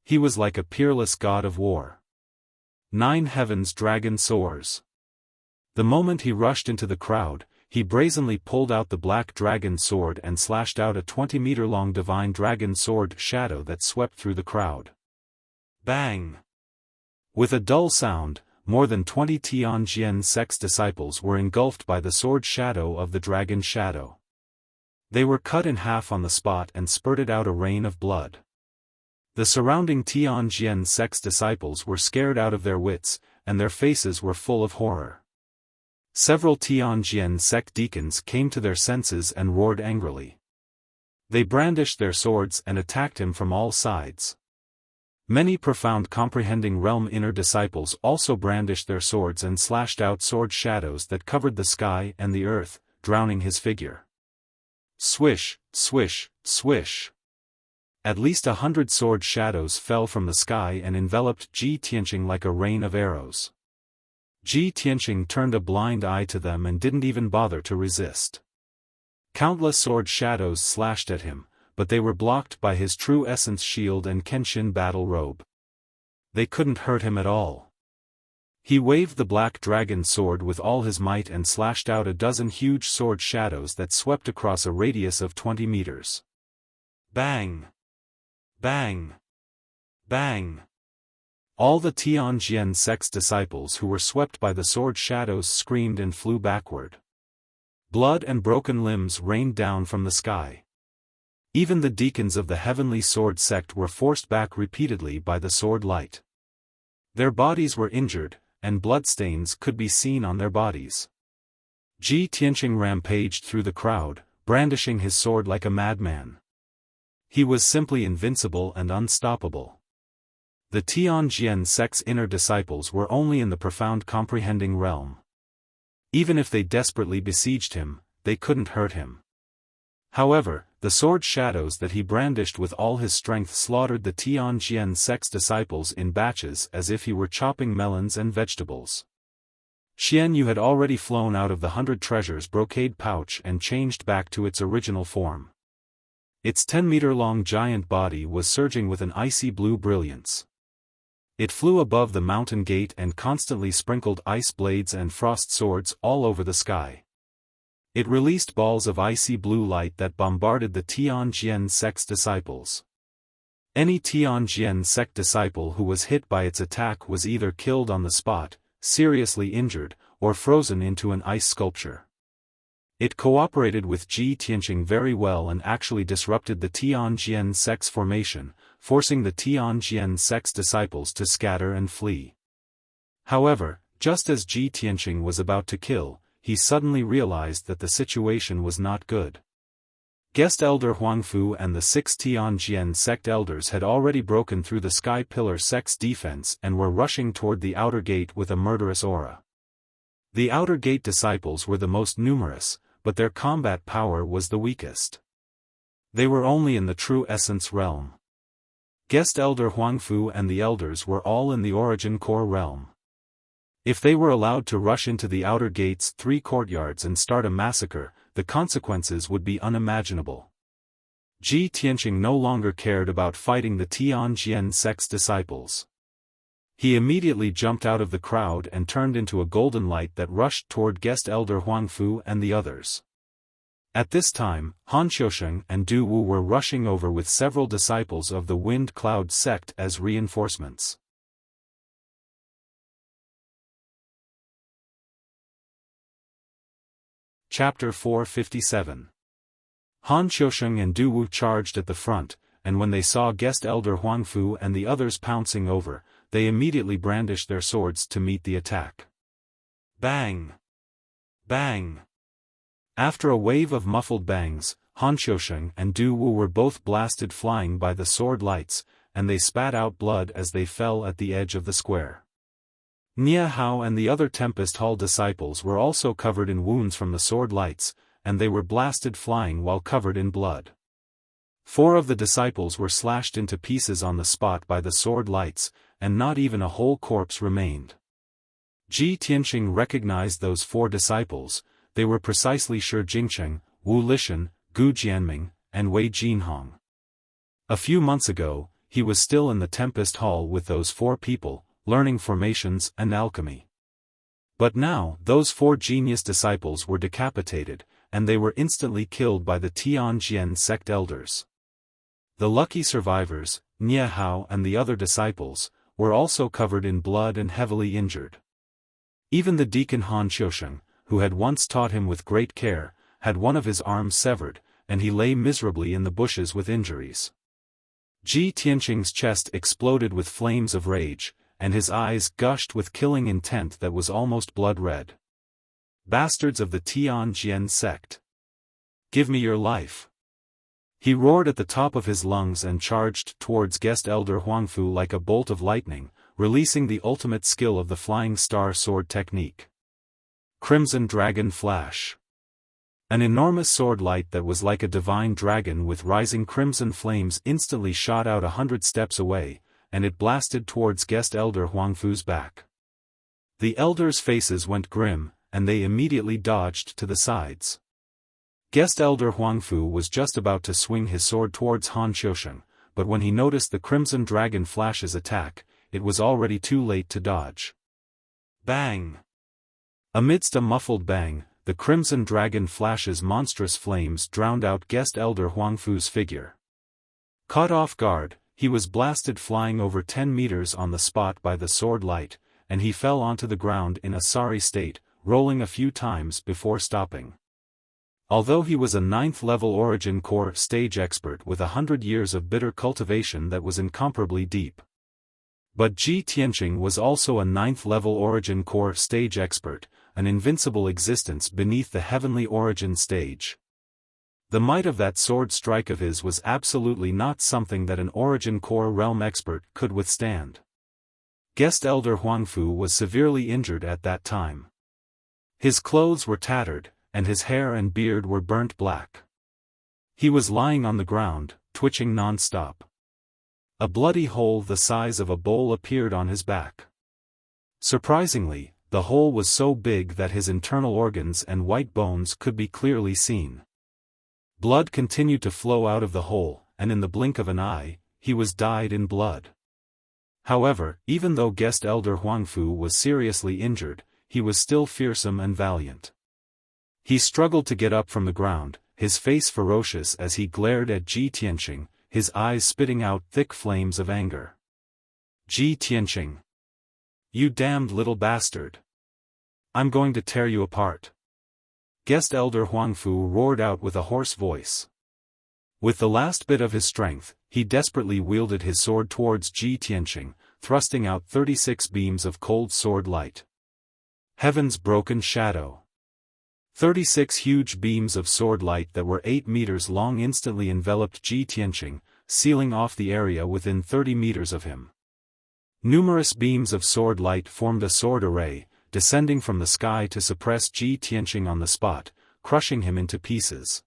He was like a peerless god of war. 9 heavens dragon soars. The moment he rushed into the crowd, he brazenly pulled out the black dragon sword and slashed out a 20-meter-long divine dragon sword shadow that swept through the crowd. Bang! With a dull sound, more than 20 Tianjian sect's disciples were engulfed by the sword shadow of the dragon shadow. They were cut in half on the spot and spurted out a rain of blood. The surrounding Tianjian sect's disciples were scared out of their wits, and their faces were full of horror. Several Tianjian sect deacons came to their senses and roared angrily. They brandished their swords and attacked him from all sides. Many profound comprehending realm inner disciples also brandished their swords and slashed out sword shadows that covered the sky and the earth, drowning his figure. Swish, swish, swish. At least 100 sword shadows fell from the sky and enveloped Ji Tianqing like a rain of arrows. Ji Tianqing turned a blind eye to them and didn't even bother to resist. Countless sword shadows slashed at him, but they were blocked by his true essence shield and Kenshin battle robe. They couldn't hurt him at all. He waved the black dragon sword with all his might and slashed out a dozen huge sword shadows that swept across a radius of 20 meters. Bang! Bang! Bang! All the Tianjian sect's disciples who were swept by the sword shadows screamed and flew backward. Blood and broken limbs rained down from the sky. Even the deacons of the heavenly sword sect were forced back repeatedly by the sword light. Their bodies were injured, and bloodstains could be seen on their bodies. Ji Tianqing rampaged through the crowd, brandishing his sword like a madman. He was simply invincible and unstoppable. The Tianjian sect's inner disciples were only in the profound comprehending realm. Even if they desperately besieged him, they couldn't hurt him. However, the sword shadows that he brandished with all his strength slaughtered the Tianjian sect's disciples in batches as if he were chopping melons and vegetables. Xian Yu had already flown out of the 100 treasures brocade pouch and changed back to its original form. Its 10-meter-long giant body was surging with an icy blue brilliance. It flew above the mountain gate and constantly sprinkled ice blades and frost swords all over the sky. It released balls of icy blue light that bombarded the Tianjian sect's disciples. Any Tianjian sect disciple who was hit by its attack was either killed on the spot, seriously injured, or frozen into an ice sculpture. It cooperated with Ji Tianqing very well and actually disrupted the Tianjian sect's formation, forcing the Tianjian sect's disciples to scatter and flee. However, just as Ji Tianqing was about to kill, he suddenly realized that the situation was not good. Guest Elder Huangfu and the 6 Tianjian sect elders had already broken through the Sky Pillar sect's defense and were rushing toward the outer gate with a murderous aura. The outer gate disciples were the most numerous, but their combat power was the weakest. They were only in the true essence realm. Guest Elder Huangfu and the elders were all in the origin core realm. If they were allowed to rush into the outer gate's 3 courtyards and start a massacre, the consequences would be unimaginable. Ji Tianqing no longer cared about fighting the Tianjian sect's disciples. He immediately jumped out of the crowd and turned into a golden light that rushed toward Guest Elder Huangfu and the others. At this time, Han Xiaofan and Du Wu were rushing over with several disciples of the Wind Cloud sect as reinforcements. Chapter 457. Han Xiaofan and Du Wu charged at the front, and when they saw Guest Elder Huangfu and the others pouncing over, they immediately brandished their swords to meet the attack. Bang! Bang! After a wave of muffled bangs, Han Xiaofan and Du Wu were both blasted flying by the sword lights, and they spat out blood as they fell at the edge of the square. Nia Hao and the other Tempest Hall disciples were also covered in wounds from the sword lights, and they were blasted flying while covered in blood. 4 of the disciples were slashed into pieces on the spot by the sword lights, and not even a whole corpse remained. Ji Tianqing recognized those 4 disciples. They were precisely Shi Jingcheng, Wu Lishan, Gu Jianming, and Wei Jinhong. A few months ago, he was still in the Tempest Hall with those 4 people, learning formations and alchemy. But now, those 4 genius disciples were decapitated, and they were instantly killed by the Tianjian sect elders. The lucky survivors, Nia Hao and the other disciples, were also covered in blood and heavily injured. Even the deacon Han Xiaofan, who had once taught him with great care, had one of his arms severed, and he lay miserably in the bushes with injuries. Ji Tianqing's chest exploded with flames of rage, and his eyes gushed with killing intent that was almost blood-red. Bastards of the Tianjian sect! Give me your life! He roared at the top of his lungs and charged towards Guest Elder Huangfu like a bolt of lightning, releasing the ultimate skill of the Flying Star Sword technique. Crimson Dragon Flash. An enormous sword light that was like a divine dragon with rising crimson flames instantly shot out 100 steps away, and it blasted towards Guest Elder Huangfu's back. The elders' faces went grim, and they immediately dodged to the sides. Guest Elder Huangfu was just about to swing his sword towards Han Xiaofan, but when he noticed the Crimson Dragon Flash's attack, it was already too late to dodge. Bang! Amidst a muffled bang, the Crimson Dragon Flash's monstrous flames drowned out Guest Elder Huangfu's figure. Caught off guard, he was blasted flying over 10 meters on the spot by the sword light, and he fell onto the ground in a sorry state, rolling a few times before stopping. Although he was a 9th-level Origin Core stage expert with 100 years of bitter cultivation that was incomparably deep. But Ji Tianqing was also a 9th-level Origin Core stage expert, an invincible existence beneath the heavenly Origin stage. The might of that sword strike of his was absolutely not something that an Origin Core realm expert could withstand. Guest Elder Huangfu was severely injured at that time. His clothes were tattered, and his hair and beard were burnt black. He was lying on the ground, twitching non-stop. A bloody hole the size of a bowl appeared on his back. Surprisingly, the hole was so big that his internal organs and white bones could be clearly seen. Blood continued to flow out of the hole, and in the blink of an eye, he was dyed in blood. However, even though Guest Elder Huangfu was seriously injured, he was still fearsome and valiant. He struggled to get up from the ground, his face ferocious as he glared at Ji Tianqing, his eyes spitting out thick flames of anger. Ji Tianqing! You damned little bastard. I'm going to tear you apart. Guest Elder Huangfu roared out with a hoarse voice. With the last bit of his strength, he desperately wielded his sword towards Ji Tianqing, thrusting out 36 beams of cold sword light. Heaven's broken shadow. 36 huge beams of sword light that were 8 meters long instantly enveloped Ji Tianqing, sealing off the area within 30 meters of him. Numerous beams of sword light formed a sword array, descending from the sky to suppress Ji Tianqing on the spot, crushing him into pieces.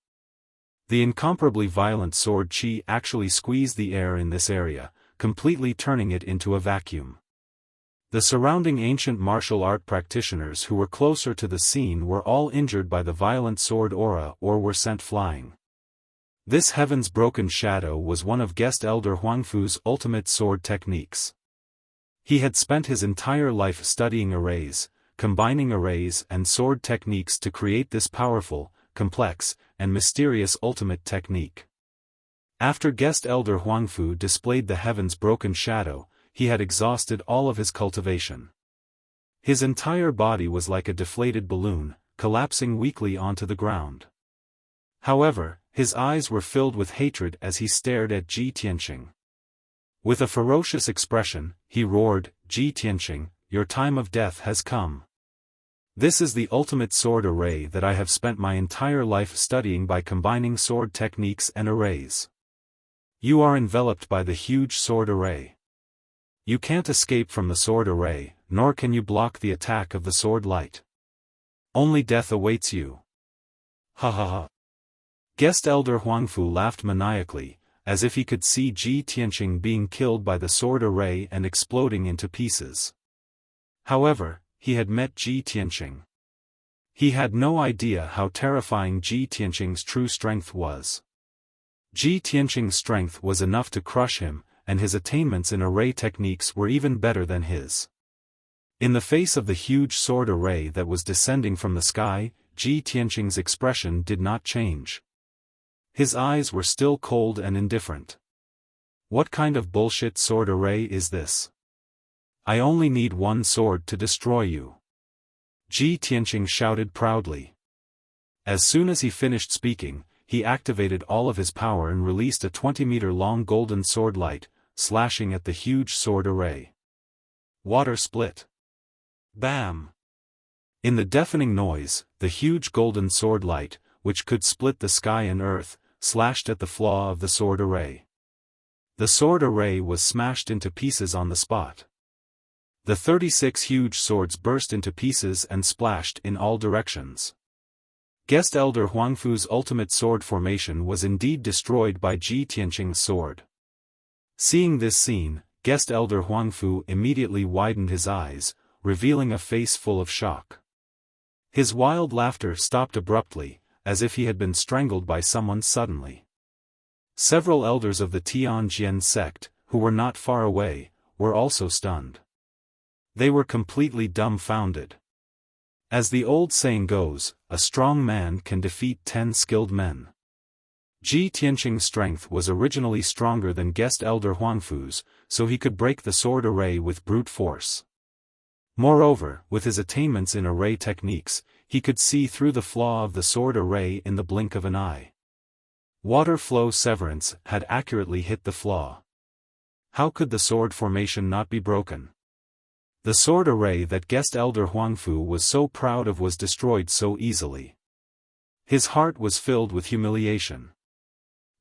The incomparably violent sword qi actually squeezed the air in this area, completely turning it into a vacuum. The surrounding ancient martial art practitioners who were closer to the scene were all injured by the violent sword aura or were sent flying. This Heaven's Broken Shadow was one of Guest Elder Huangfu's ultimate sword techniques. He had spent his entire life studying arrays, combining arrays and sword techniques to create this powerful, complex, and mysterious ultimate technique. After Guest Elder Huangfu displayed the Heaven's Broken Shadow, he had exhausted all of his cultivation. His entire body was like a deflated balloon, collapsing weakly onto the ground. However, his eyes were filled with hatred as he stared at Ji Tianqing. With a ferocious expression, he roared, "Ji Tianqing, your time of death has come. This is the ultimate sword array that I have spent my entire life studying by combining sword techniques and arrays. You are enveloped by the huge sword array. You can't escape from the sword array, nor can you block the attack of the sword light. Only death awaits you." Ha ha ha. Guest Elder Huangfu laughed maniacally, as if he could see Ji Tianqing being killed by the sword array and exploding into pieces. However, he had met Ji Tianqing. He had no idea how terrifying Ji Tianqing's true strength was. Ji Tianqing's strength was enough to crush him, and his attainments in array techniques were even better than his. In the face of the huge sword array that was descending from the sky, Ji Tianqing's expression did not change. His eyes were still cold and indifferent. What kind of bullshit sword array is this? I only need one sword to destroy you. Ji Tianqing shouted proudly. As soon as he finished speaking, he activated all of his power and released a 20-meter-long golden sword light, slashing at the huge sword array. Water split. Bam! In the deafening noise, the huge golden sword light, which could split the sky and earth, slashed at the flaw of the sword array. The sword array was smashed into pieces on the spot. The 36 huge swords burst into pieces and splashed in all directions. Guest Elder Huangfu's ultimate sword formation was indeed destroyed by Ji Tianqing's sword. Seeing this scene, Guest Elder Huangfu immediately widened his eyes, revealing a face full of shock. His wild laughter stopped abruptly, as if he had been strangled by someone suddenly. Several elders of the Tianjian sect, who were not far away, were also stunned. They were completely dumbfounded. As the old saying goes, a strong man can defeat 10 skilled men. Ji Tianqing's strength was originally stronger than Guest Elder Huangfu's, so he could break the sword array with brute force. Moreover, with his attainments in array techniques, he could see through the flaw of the sword array in the blink of an eye. Water flow severance had accurately hit the flaw. How could the sword formation not be broken? The sword array that Guest Elder Huangfu was so proud of was destroyed so easily. His heart was filled with humiliation.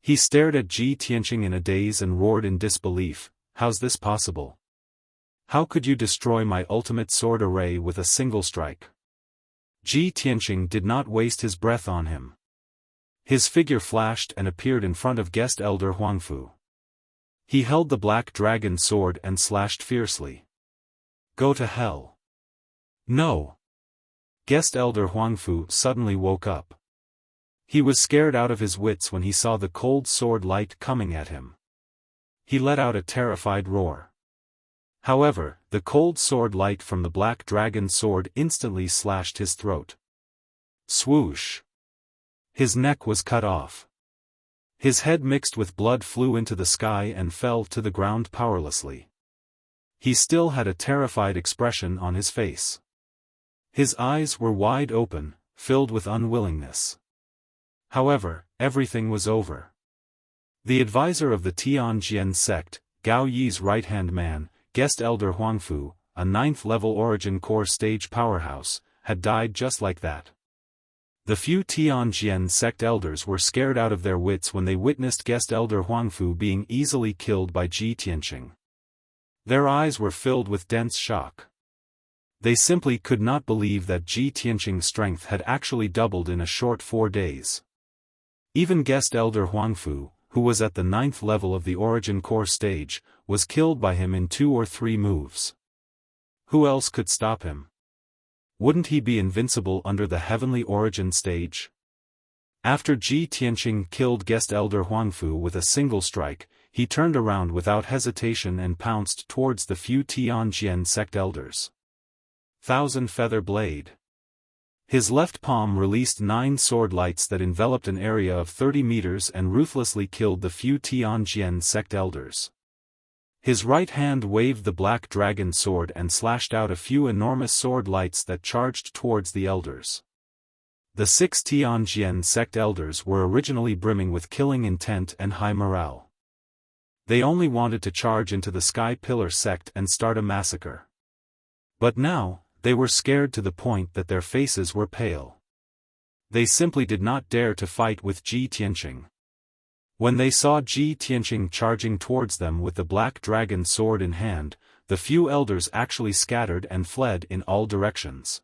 He stared at Ji Tianqing in a daze and roared in disbelief, "How's this possible? How could you destroy my ultimate sword array with a single strike?" Ji Tianqing did not waste his breath on him. His figure flashed and appeared in front of Guest Elder Huangfu. He held the black dragon sword and slashed fiercely. "Go to hell." "No." Guest Elder Huangfu suddenly woke up. He was scared out of his wits when he saw the cold sword light coming at him. He let out a terrified roar. However, the cold sword light from the black dragon sword instantly slashed his throat. Swoosh! His neck was cut off. His head mixed with blood flew into the sky and fell to the ground powerlessly. he still had a terrified expression on his face. His eyes were wide open, filled with unwillingness. However, everything was over. The advisor of the Tianjian sect, Gao Yi's right-hand man, guest elder Huangfu, a 9th-level origin core stage powerhouse, had died just like that. The few Tianjian sect elders were scared out of their wits when they witnessed guest elder Huangfu being easily killed by Ji Tianqing. Their eyes were filled with dense shock. They simply could not believe that Ji Tianqing's strength had actually doubled in a short 4 days. Even guest elder Huangfu, who was at the 9th level of the origin core stage, was killed by him in 2 or 3 moves. Who else could stop him? Wouldn't he be invincible under the heavenly origin stage? After Ji Tianqing killed guest elder Huangfu with a single strike, he turned around without hesitation and pounced towards the few Tianjian sect elders. Thousand Feather Blade. His left palm released 9 sword lights that enveloped an area of 30 meters and ruthlessly killed the few Tianjian sect elders. His right hand waved the black dragon sword and slashed out a few enormous sword lights that charged towards the elders. The 6 Tianjian sect elders were originally brimming with killing intent and high morale. They only wanted to charge into the Sky Pillar sect and start a massacre. But now, they were scared to the point that their faces were pale. They simply did not dare to fight with Ji Tianqing. When they saw Ji Tianqing charging towards them with the black dragon sword in hand, the few elders actually scattered and fled in all directions.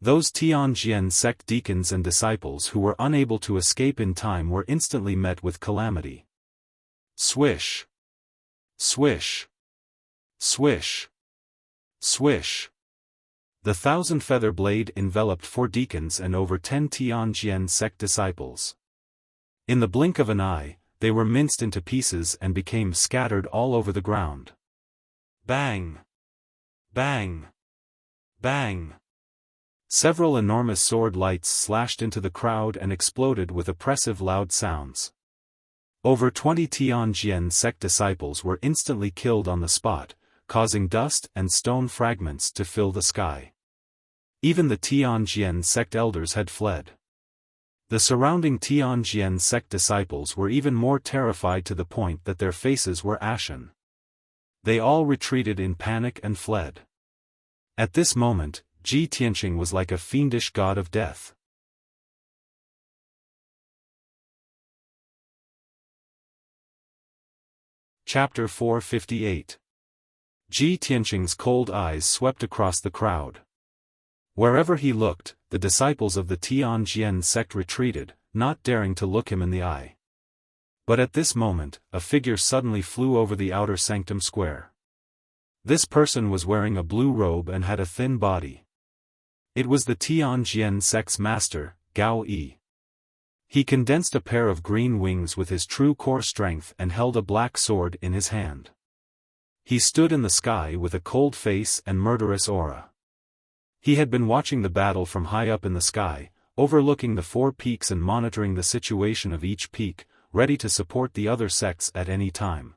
Those Tianjian sect deacons and disciples who were unable to escape in time were instantly met with calamity. Swish! Swish! Swish! Swish! The 1,000 feather blade enveloped 4 deacons and over 10 Tianjian sect disciples. In the blink of an eye, they were minced into pieces and became scattered all over the ground. Bang! Bang! Bang! Several enormous sword lights slashed into the crowd and exploded with oppressive loud sounds. Over 20 Tianjian sect disciples were instantly killed on the spot, causing dust and stone fragments to fill the sky. Even the Tianjian sect elders had fled. The surrounding Tianjian sect disciples were even more terrified to the point that their faces were ashen. They all retreated in panic and fled. At this moment, Ji Tianqing was like a fiendish god of death. Chapter 458. Ji Tianqing's cold eyes swept across the crowd. Wherever he looked, the disciples of the Tianjian sect retreated, not daring to look him in the eye. But at this moment, a figure suddenly flew over the outer sanctum square. This person was wearing a blue robe and had a thin body. It was the Tianjian sect's master, Gao Yi. He condensed a pair of green wings with his true core strength and held a black sword in his hand. He stood in the sky with a cold face and murderous aura. He had been watching the battle from high up in the sky, overlooking the 4 peaks and monitoring the situation of each peak, ready to support the other sects at any time.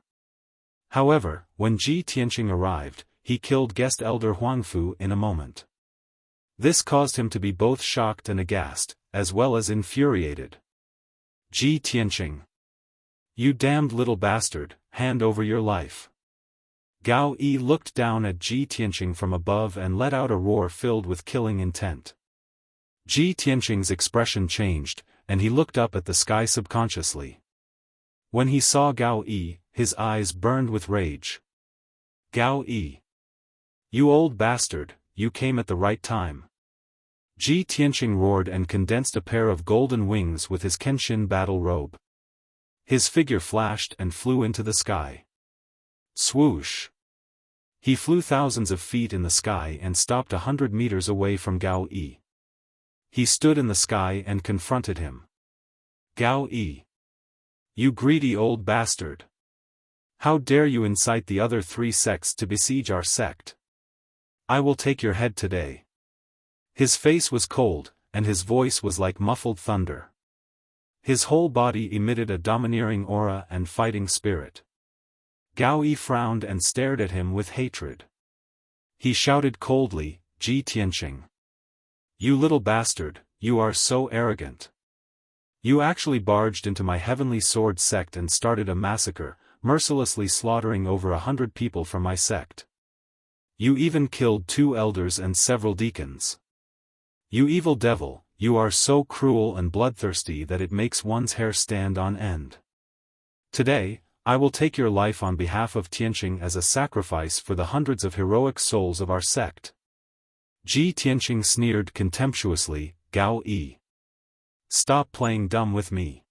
However, when Ji Tianqing arrived, he killed guest elder Huangfu in a moment. This caused him to be both shocked and aghast, as well as infuriated. Ji Tianqing! You damned little bastard, hand over your life. Gao Yi looked down at Ji Tianqing from above and let out a roar filled with killing intent. Ji Tianqing's expression changed, and he looked up at the sky subconsciously. When he saw Gao Yi, his eyes burned with rage. Gao Yi! You old bastard, you came at the right time. Ji Tianqing roared and condensed a pair of golden wings with his Kenshin battle robe. His figure flashed and flew into the sky. Swoosh! He flew thousands of feet in the sky and stopped 100 meters away from Gao Yi. He stood in the sky and confronted him. Gao Yi! You greedy old bastard! How dare you incite the other 3 sects to besiege our sect? I will take your head today. His face was cold, and his voice was like muffled thunder. His whole body emitted a domineering aura and fighting spirit. Gao Yi frowned and stared at him with hatred. He shouted coldly, "Ji Tianqing. You little bastard, you are so arrogant. You actually barged into my heavenly sword sect and started a massacre, mercilessly slaughtering over 100 people from my sect. You even killed 2 elders and several deacons. You evil devil, you are so cruel and bloodthirsty that it makes one's hair stand on end. Today, I will take your life on behalf of Tianqing as a sacrifice for the hundreds of heroic souls of our sect." Ji Tianqing sneered contemptuously, "Gao Yi. Stop playing dumb with me.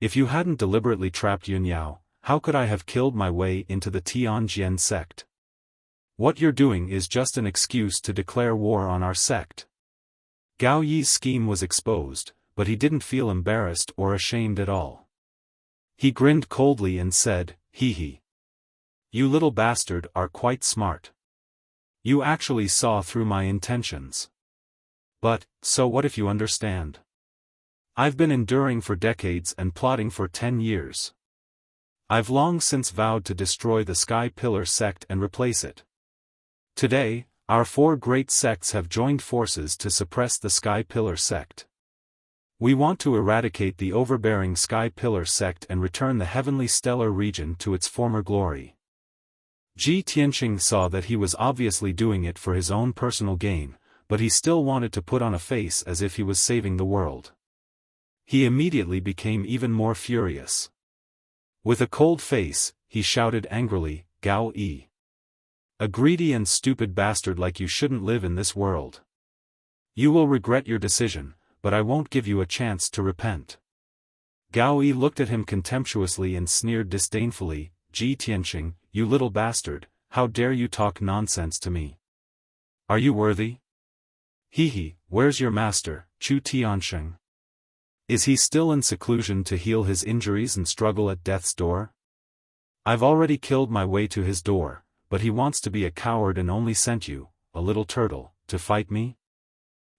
If you hadn't deliberately trapped Yunyao, how could I have killed my way into the Tianjian sect? What you're doing is just an excuse to declare war on our sect." Gao Yi's scheme was exposed, but he didn't feel embarrassed or ashamed at all. He grinned coldly and said, "Hee hee. You little bastard are quite smart. You actually saw through my intentions. But, so what if you understand? I've been enduring for decades and plotting for 10 years. I've long since vowed to destroy the Sky Pillar sect and replace it. Today, our 4 great sects have joined forces to suppress the Sky Pillar sect. We want to eradicate the overbearing Sky Pillar sect and return the heavenly stellar region to its former glory." Ji Tianqing saw that he was obviously doing it for his own personal gain, but he still wanted to put on a face as if he was saving the world. He immediately became even more furious. With a cold face, he shouted angrily, "Gao Yi. A greedy and stupid bastard like you shouldn't live in this world. You will regret your decision, but I won't give you a chance to repent." Gao Yi looked at him contemptuously and sneered disdainfully, "Ji Tianqing, you little bastard, how dare you talk nonsense to me? Are you worthy? Hee hee, where's your master, Chu Tianqing? Is he still in seclusion to heal his injuries and struggle at death's door? I've already killed my way to his door, but he wants to be a coward and only sent you, a little turtle, to fight me?"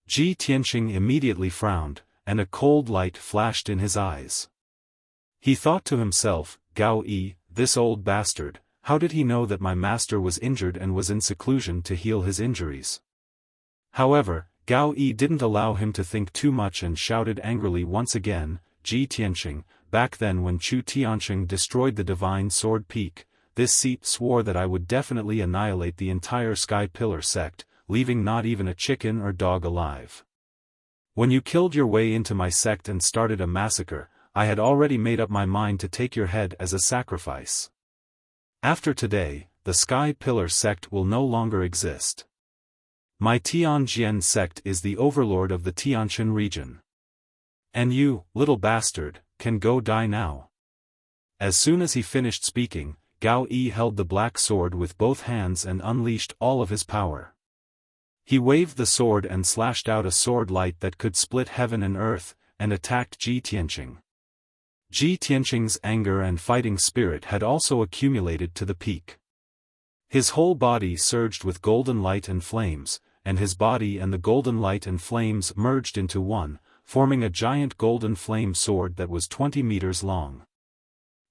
Ji Tianqing immediately frowned, and a cold light flashed in his eyes. He thought to himself, "Gao Yi, this old bastard, how did he know that my master was injured and was in seclusion to heal his injuries?" However, Gao Yi didn't allow him to think too much and shouted angrily once again, "Ji Tianqing, back then when Chu Tianqing destroyed the Divine Sword Peak, this seat swore that I would definitely annihilate the entire Sky Pillar sect, leaving not even a chicken or dog alive. When you killed your way into my sect and started a massacre, I had already made up my mind to take your head as a sacrifice. After today, the Sky Pillar sect will no longer exist. My Tianjian sect is the overlord of the Tianjin region. And you, little bastard, can go die now." As soon as he finished speaking, Gao Yi held the black sword with both hands and unleashed all of his power. He waved the sword and slashed out a sword light that could split heaven and earth, and attacked Ji Tianqing. Ji Tianqing's anger and fighting spirit had also accumulated to the peak. His whole body surged with golden light and flames, and his body and the golden light and flames merged into one, forming a giant golden flame sword that was 20 meters long.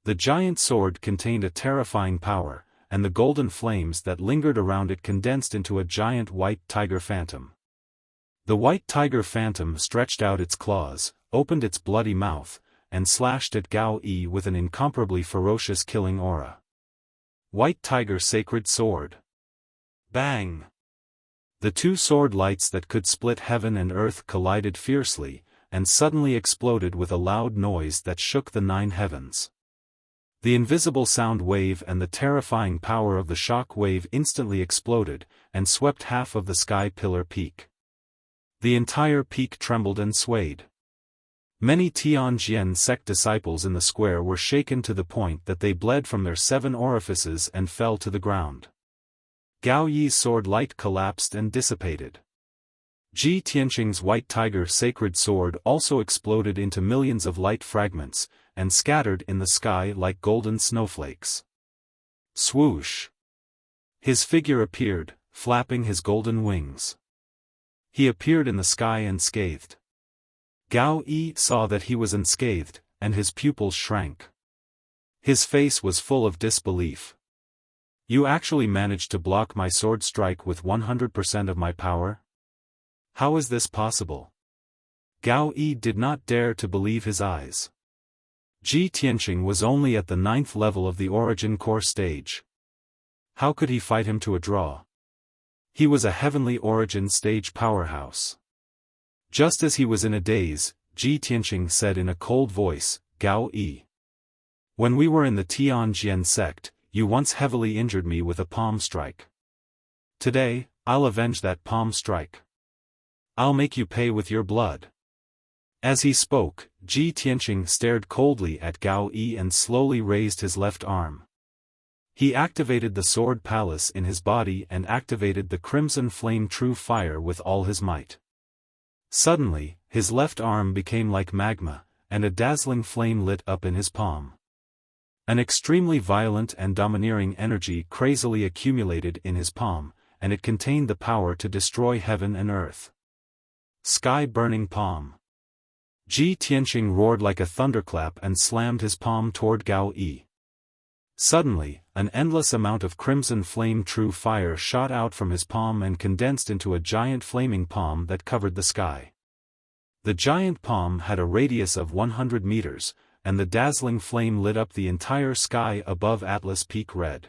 The giant sword contained a terrifying power, and the golden flames that lingered around it condensed into a giant white tiger phantom. The white tiger phantom stretched out its claws, opened its bloody mouth, and slashed at Gao Yi with an incomparably ferocious killing aura. White Tiger Sacred Sword. Bang! The 2 sword lights that could split heaven and earth collided fiercely, and suddenly exploded with a loud noise that shook the 9 heavens. The invisible sound wave and the terrifying power of the shock wave instantly exploded, and swept half of the Sky Pillar peak. The entire peak trembled and swayed. Many Tianjian sect disciples in the square were shaken to the point that they bled from their 7 orifices and fell to the ground. Gao Yi's sword light collapsed and dissipated. Ji Tianqing's white tiger sacred sword also exploded into millions of light fragments, and scattered in the sky like golden snowflakes. Swoosh! His figure appeared, flapping his golden wings. He appeared in the sky unscathed. Gao Yi saw that he was unscathed, and his pupils shrank. His face was full of disbelief. You actually managed to block my sword strike with 100% of my power? How is this possible? Gao Yi did not dare to believe his eyes. Ji Tianqing was only at the 9th level of the Origin Core stage. How could he fight him to a draw? He was a Heavenly Origin stage powerhouse. Just as he was in a daze, Ji Tianqing said in a cold voice, Gao Yi. When we were in the Tianjian sect, you once heavily injured me with a palm strike. Today, I'll avenge that palm strike. I'll make you pay with your blood. As he spoke, Ji Tianqing stared coldly at Gao Yi and slowly raised his left arm. He activated the sword palace in his body and activated the crimson flame true fire with all his might. Suddenly, his left arm became like magma, and a dazzling flame lit up in his palm. An extremely violent and domineering energy crazily accumulated in his palm, and it contained the power to destroy heaven and earth. Sky-burning palm. Ji Tianqing roared like a thunderclap and slammed his palm toward Gao Yi. Suddenly, an endless amount of crimson flame true fire shot out from his palm and condensed into a giant flaming palm that covered the sky. The giant palm had a radius of 100 meters, and the dazzling flame lit up the entire sky above Atlas Peak red.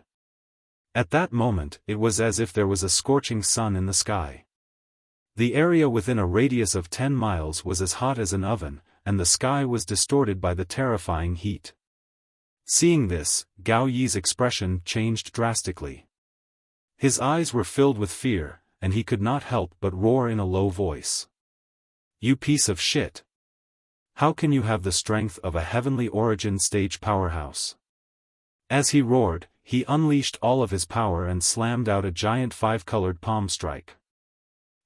At that moment, it was as if there was a scorching sun in the sky. The area within a radius of 10 miles was as hot as an oven, and the sky was distorted by the terrifying heat. Seeing this, Gao Yi's expression changed drastically. His eyes were filled with fear, and he could not help but roar in a low voice. You piece of shit! How can you have the strength of a Heavenly Origin stage powerhouse? As he roared, he unleashed all of his power and slammed out a giant 5-colored palm strike.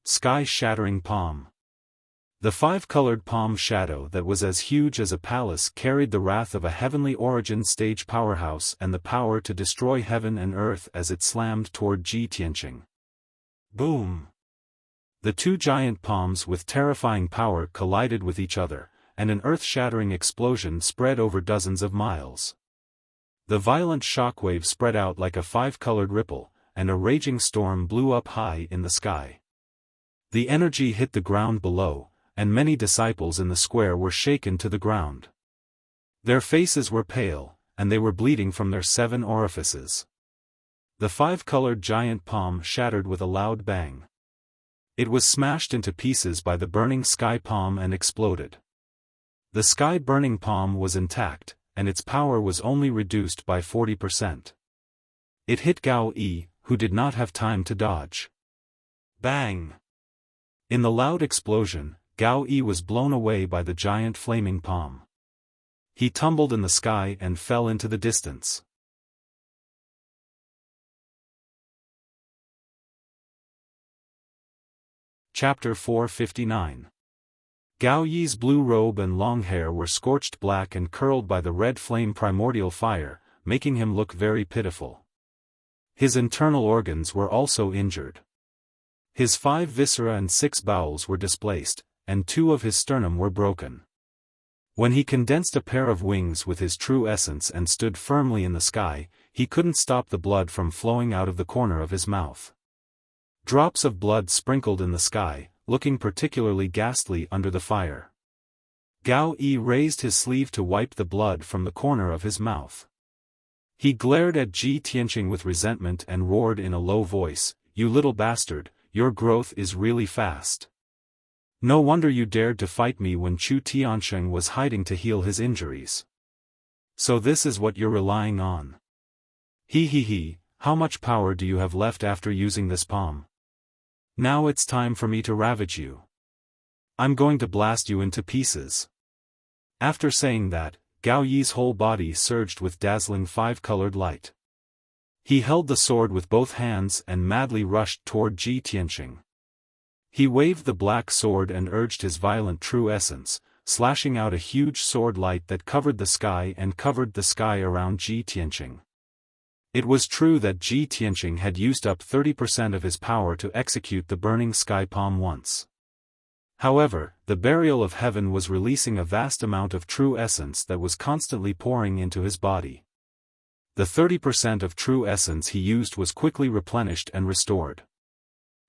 Sky-shattering palm. The 5-colored palm shadow that was as huge as a palace carried the wrath of a Heavenly Origin stage powerhouse and the power to destroy heaven and earth as it slammed toward Ji Tianqing. Boom! The two giant palms with terrifying power collided with each other, and an earth-shattering explosion spread over dozens of miles. The violent shockwave spread out like a 5-colored ripple, and a raging storm blew up high in the sky. The energy hit the ground below, and many disciples in the square were shaken to the ground. Their faces were pale, and they were bleeding from their 7 orifices. The 5-colored giant palm shattered with a loud bang. It was smashed into pieces by the burning sky palm and exploded. The sky-burning palm was intact, and its power was only reduced by 40%. It hit Gao Yi, who did not have time to dodge. Bang! In the loud explosion, Gao Yi was blown away by the giant flaming palm. He tumbled in the sky and fell into the distance. Chapter 459. Gao Yi's blue robe and long hair were scorched black and curled by the red flame primordial fire, making him look very pitiful. His internal organs were also injured. His 5 viscera and 6 bowels were displaced, and 2 of his sternum were broken. When he condensed a pair of wings with his true essence and stood firmly in the sky, he couldn't stop the blood from flowing out of the corner of his mouth. Drops of blood sprinkled in the sky, looking particularly ghastly under the fire. Gao Yi raised his sleeve to wipe the blood from the corner of his mouth. He glared at Ji Tianqing with resentment and roared in a low voice, "You little bastard, your growth is really fast. No wonder you dared to fight me when Chu Tiansheng was hiding to heal his injuries. So this is what you're relying on. He, how much power do you have left after using this palm? Now it's time for me to ravage you. I'm going to blast you into pieces." After saying that, Gao Yi's whole body surged with dazzling 5-colored light. He held the sword with both hands and madly rushed toward Ji Tianqing. He waved the black sword and urged his violent true essence, slashing out a huge sword light that covered the sky and covered the sky around Ji Tianqing. It was true that Ji Tianqing had used up 30% of his power to execute the burning sky palm once. However, the burial of heaven was releasing a vast amount of true essence that was constantly pouring into his body. The 30% of true essence he used was quickly replenished and restored.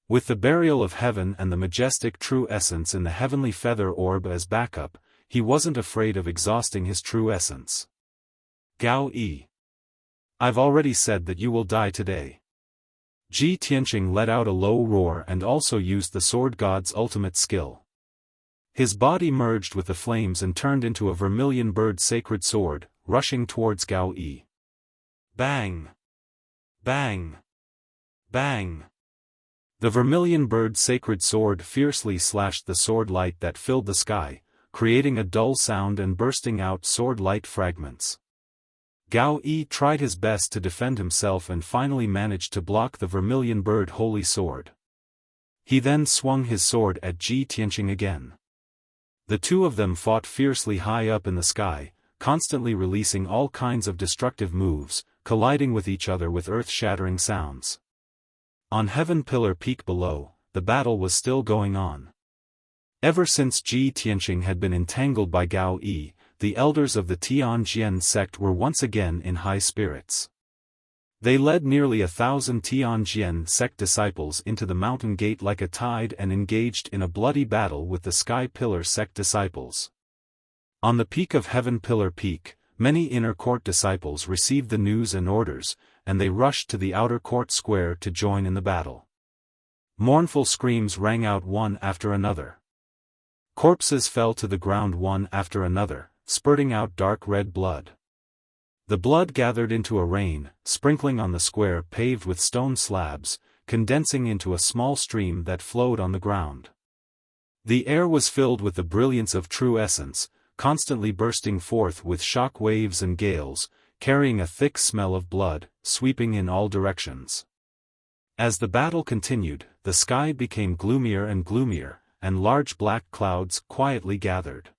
With the burial of heaven and the majestic true essence in the heavenly feather orb as backup, he wasn't afraid of exhausting his true essence. Gao Yi. I've already said that you will die today. Ji Tianqing let out a low roar and also used the sword god's ultimate skill. His body merged with the flames and turned into a vermilion bird sacred sword, rushing towards Gao Yi. Bang! Bang! Bang! The vermilion bird sacred sword fiercely slashed the sword light that filled the sky, creating a dull sound and bursting out sword light fragments. Gao Yi tried his best to defend himself and finally managed to block the vermilion bird holy sword. He then swung his sword at Ji Tianqing again. The two of them fought fiercely high up in the sky, constantly releasing all kinds of destructive moves, colliding with each other with earth-shattering sounds. On Heaven Pillar Peak below, the battle was still going on. Ever since Ji Tianqing had been entangled by Gao Yi, the elders of the Tianjian sect were once again in high spirits. They led nearly 1,000 Tianjian sect disciples into the mountain gate like a tide and engaged in a bloody battle with the Sky Pillar sect disciples. On the peak of Heaven Pillar Peak, many inner court disciples received the news and orders, and they rushed to the outer court square to join in the battle. Mournful screams rang out one after another. Corpses fell to the ground one after another, spurting out dark red blood. The blood gathered into a rain, sprinkling on the square paved with stone slabs, condensing into a small stream that flowed on the ground. The air was filled with the brilliance of true essence, constantly bursting forth with shock waves and gales, carrying a thick smell of blood, sweeping in all directions. As the battle continued, the sky became gloomier and gloomier, and large black clouds quietly gathered.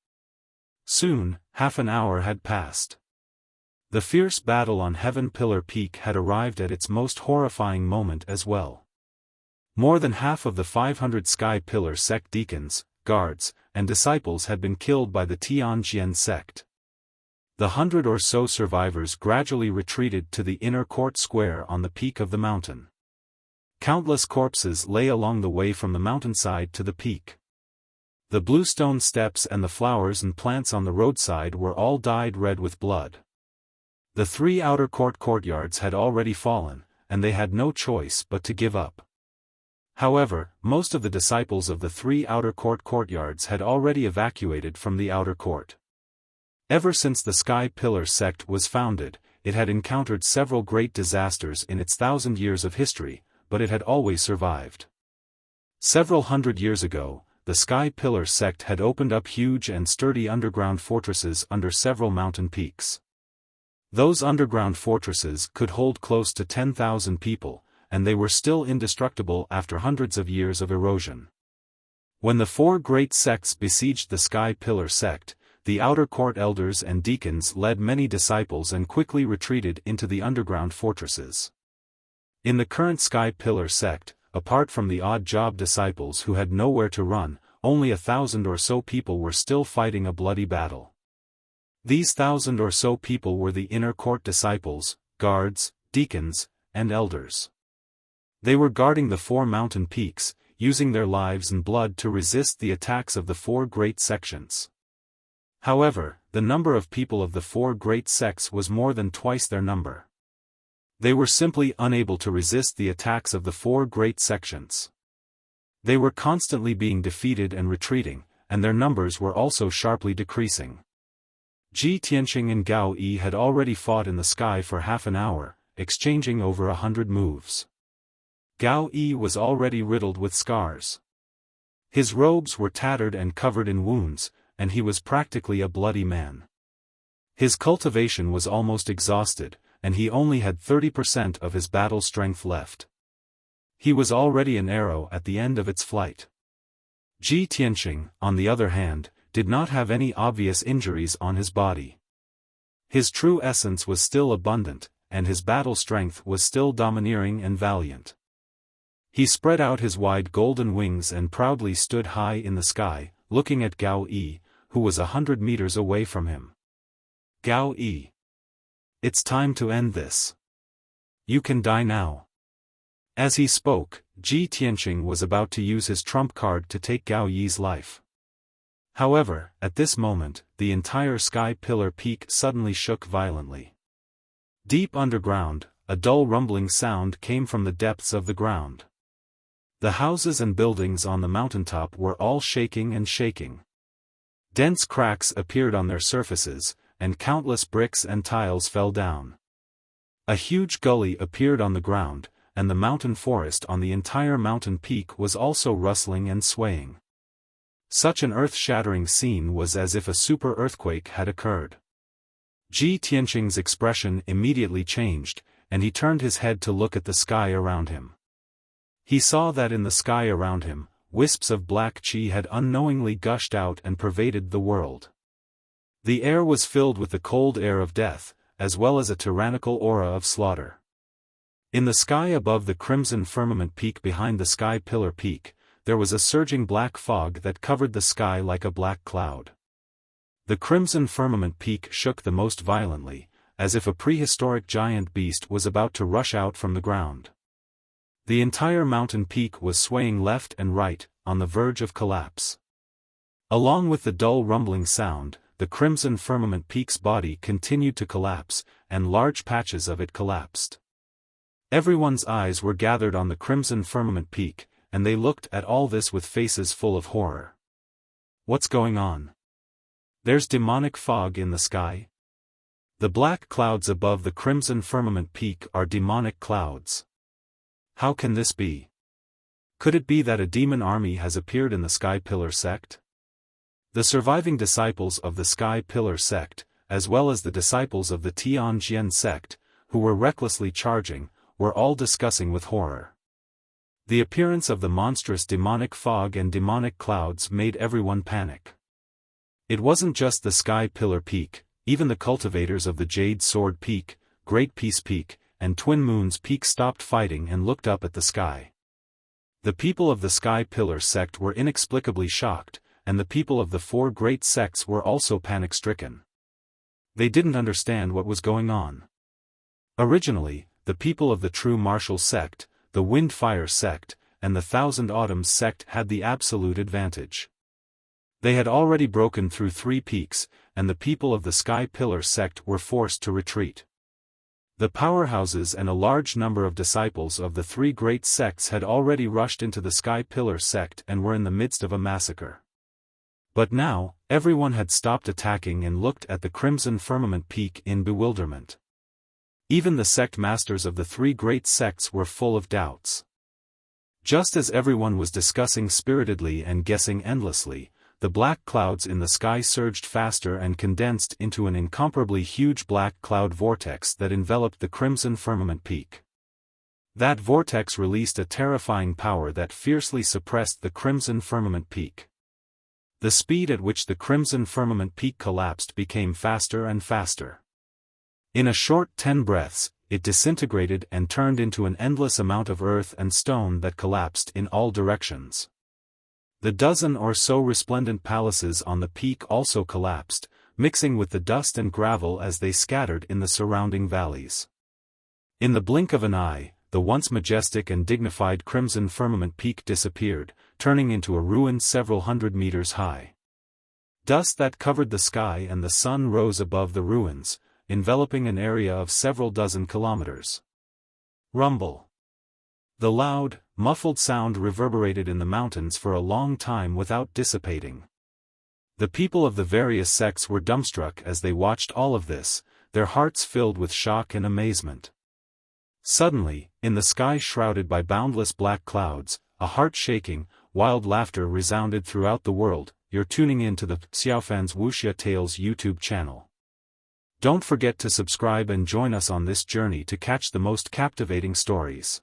Soon, half an hour had passed. The fierce battle on Heaven Pillar Peak had arrived at its most horrifying moment as well. More than half of the 500 Sky Pillar sect deacons, guards, and disciples had been killed by the Tianjian sect. The 100 or so survivors gradually retreated to the inner court square on the peak of the mountain. Countless corpses lay along the way from the mountainside to the peak. The bluestone steps and the flowers and plants on the roadside were all dyed red with blood. The 3 outer court courtyards had already fallen, and they had no choice but to give up. However, most of the disciples of the 3 outer court courtyards had already evacuated from the outer court. Ever since the Sky Pillar sect was founded, it had encountered several great disasters in its 1,000 years of history, but it had always survived. Several hundred years ago, the Sky Pillar sect had opened up huge and sturdy underground fortresses under several mountain peaks. Those underground fortresses could hold close to 10,000 people, and they were still indestructible after hundreds of years of erosion. When the 4 great sects besieged the Sky Pillar sect, the outer court elders and deacons led many disciples and quickly retreated into the underground fortresses. In the current Sky Pillar sect, apart from the odd job disciples who had nowhere to run, only 1,000 or so people were still fighting a bloody battle. These 1,000 or so people were the inner court disciples, guards, deacons, and elders. They were guarding the 4 mountain peaks, using their lives and blood to resist the attacks of the 4 great sections. However, the number of people of the 4 great sects was more than twice their number. They were simply unable to resist the attacks of the 4 great sections. They were constantly being defeated and retreating, and their numbers were also sharply decreasing. Ji Tianqing and Gao Yi had already fought in the sky for half an hour, exchanging over 100 moves. Gao Yi was already riddled with scars. His robes were tattered and covered in wounds, and he was practically a bloody man. His cultivation was almost exhausted, and he only had 30% of his battle strength left. He was already an arrow at the end of its flight. Ji Tianqing, on the other hand, did not have any obvious injuries on his body. His true essence was still abundant, and his battle strength was still domineering and valiant. He spread out his wide golden wings and proudly stood high in the sky, looking at Gao Yi, who was 100 meters away from him. Gao Yi. It's time to end this. You can die now. As he spoke, Ji Tianqing was about to use his trump card to take Gao Yi's life. However, at this moment, the entire sky pillar peak suddenly shook violently. Deep underground, a dull rumbling sound came from the depths of the ground. The houses and buildings on the mountaintop were all shaking and shaking. Dense cracks appeared on their surfaces, and countless bricks and tiles fell down. A huge gully appeared on the ground, and the mountain forest on the entire mountain peak was also rustling and swaying. Such an earth-shattering scene was as if a super earthquake had occurred. Ji Tianqing's expression immediately changed, and he turned his head to look at the sky around him. He saw that in the sky around him, wisps of black qi had unknowingly gushed out and pervaded the world. The air was filled with the cold air of death, as well as a tyrannical aura of slaughter. In the sky above the crimson firmament peak behind the sky pillar peak, there was a surging black fog that covered the sky like a black cloud. The crimson firmament peak shook the most violently, as if a prehistoric giant beast was about to rush out from the ground. The entire mountain peak was swaying left and right, on the verge of collapse. Along with the dull rumbling sound, the crimson firmament peak's body continued to collapse, and large patches of it collapsed. Everyone's eyes were gathered on the crimson firmament peak, and they looked at all this with faces full of horror. What's going on? There's demonic fog in the sky? The black clouds above the crimson firmament peak are demonic clouds. How can this be? Could it be that a demon army has appeared in the Sky Pillar sect? The surviving disciples of the Sky Pillar sect, as well as the disciples of the Tianjian sect, who were recklessly charging, were all discussing with horror. The appearance of the monstrous demonic fog and demonic clouds made everyone panic. It wasn't just the Sky Pillar Peak, even the cultivators of the Jade Sword Peak, Great Peace Peak, and Twin Moons Peak stopped fighting and looked up at the sky. The people of the Sky Pillar sect were inexplicably shocked, and the people of the four great sects were also panic-stricken. They didn't understand what was going on. Originally, the people of the True Martial sect, the Wind-Fire sect, and the Thousand Autumns sect had the absolute advantage. They had already broken through 3 peaks, and the people of the Sky Pillar sect were forced to retreat. The powerhouses and a large number of disciples of the 3 great sects had already rushed into the Sky Pillar sect and were in the midst of a massacre. But now, everyone had stopped attacking and looked at the crimson firmament peak in bewilderment. Even the sect masters of the 3 great sects were full of doubts. Just as everyone was discussing spiritedly and guessing endlessly, the black clouds in the sky surged faster and condensed into an incomparably huge black cloud vortex that enveloped the crimson firmament peak. That vortex released a terrifying power that fiercely suppressed the crimson firmament peak. The speed at which the crimson firmament peak collapsed became faster and faster. In a short 10 breaths, it disintegrated and turned into an endless amount of earth and stone that collapsed in all directions. The dozen or so resplendent palaces on the peak also collapsed, mixing with the dust and gravel as they scattered in the surrounding valleys. In the blink of an eye, the once majestic and dignified crimson firmament peak disappeared, turning into a ruin several hundred meters high. Dust that covered the sky and the sun rose above the ruins, enveloping an area of several dozen kilometers. Rumble. The loud, muffled sound reverberated in the mountains for a long time without dissipating. The people of the various sects were dumbstruck as they watched all of this, their hearts filled with shock and amazement. Suddenly, in the sky shrouded by boundless black clouds, a heart-shaking, wild laughter resounded throughout the world. You're tuning in to the Xiaofan's Wuxia Tales YouTube channel. Don't forget to subscribe and join us on this journey to catch the most captivating stories.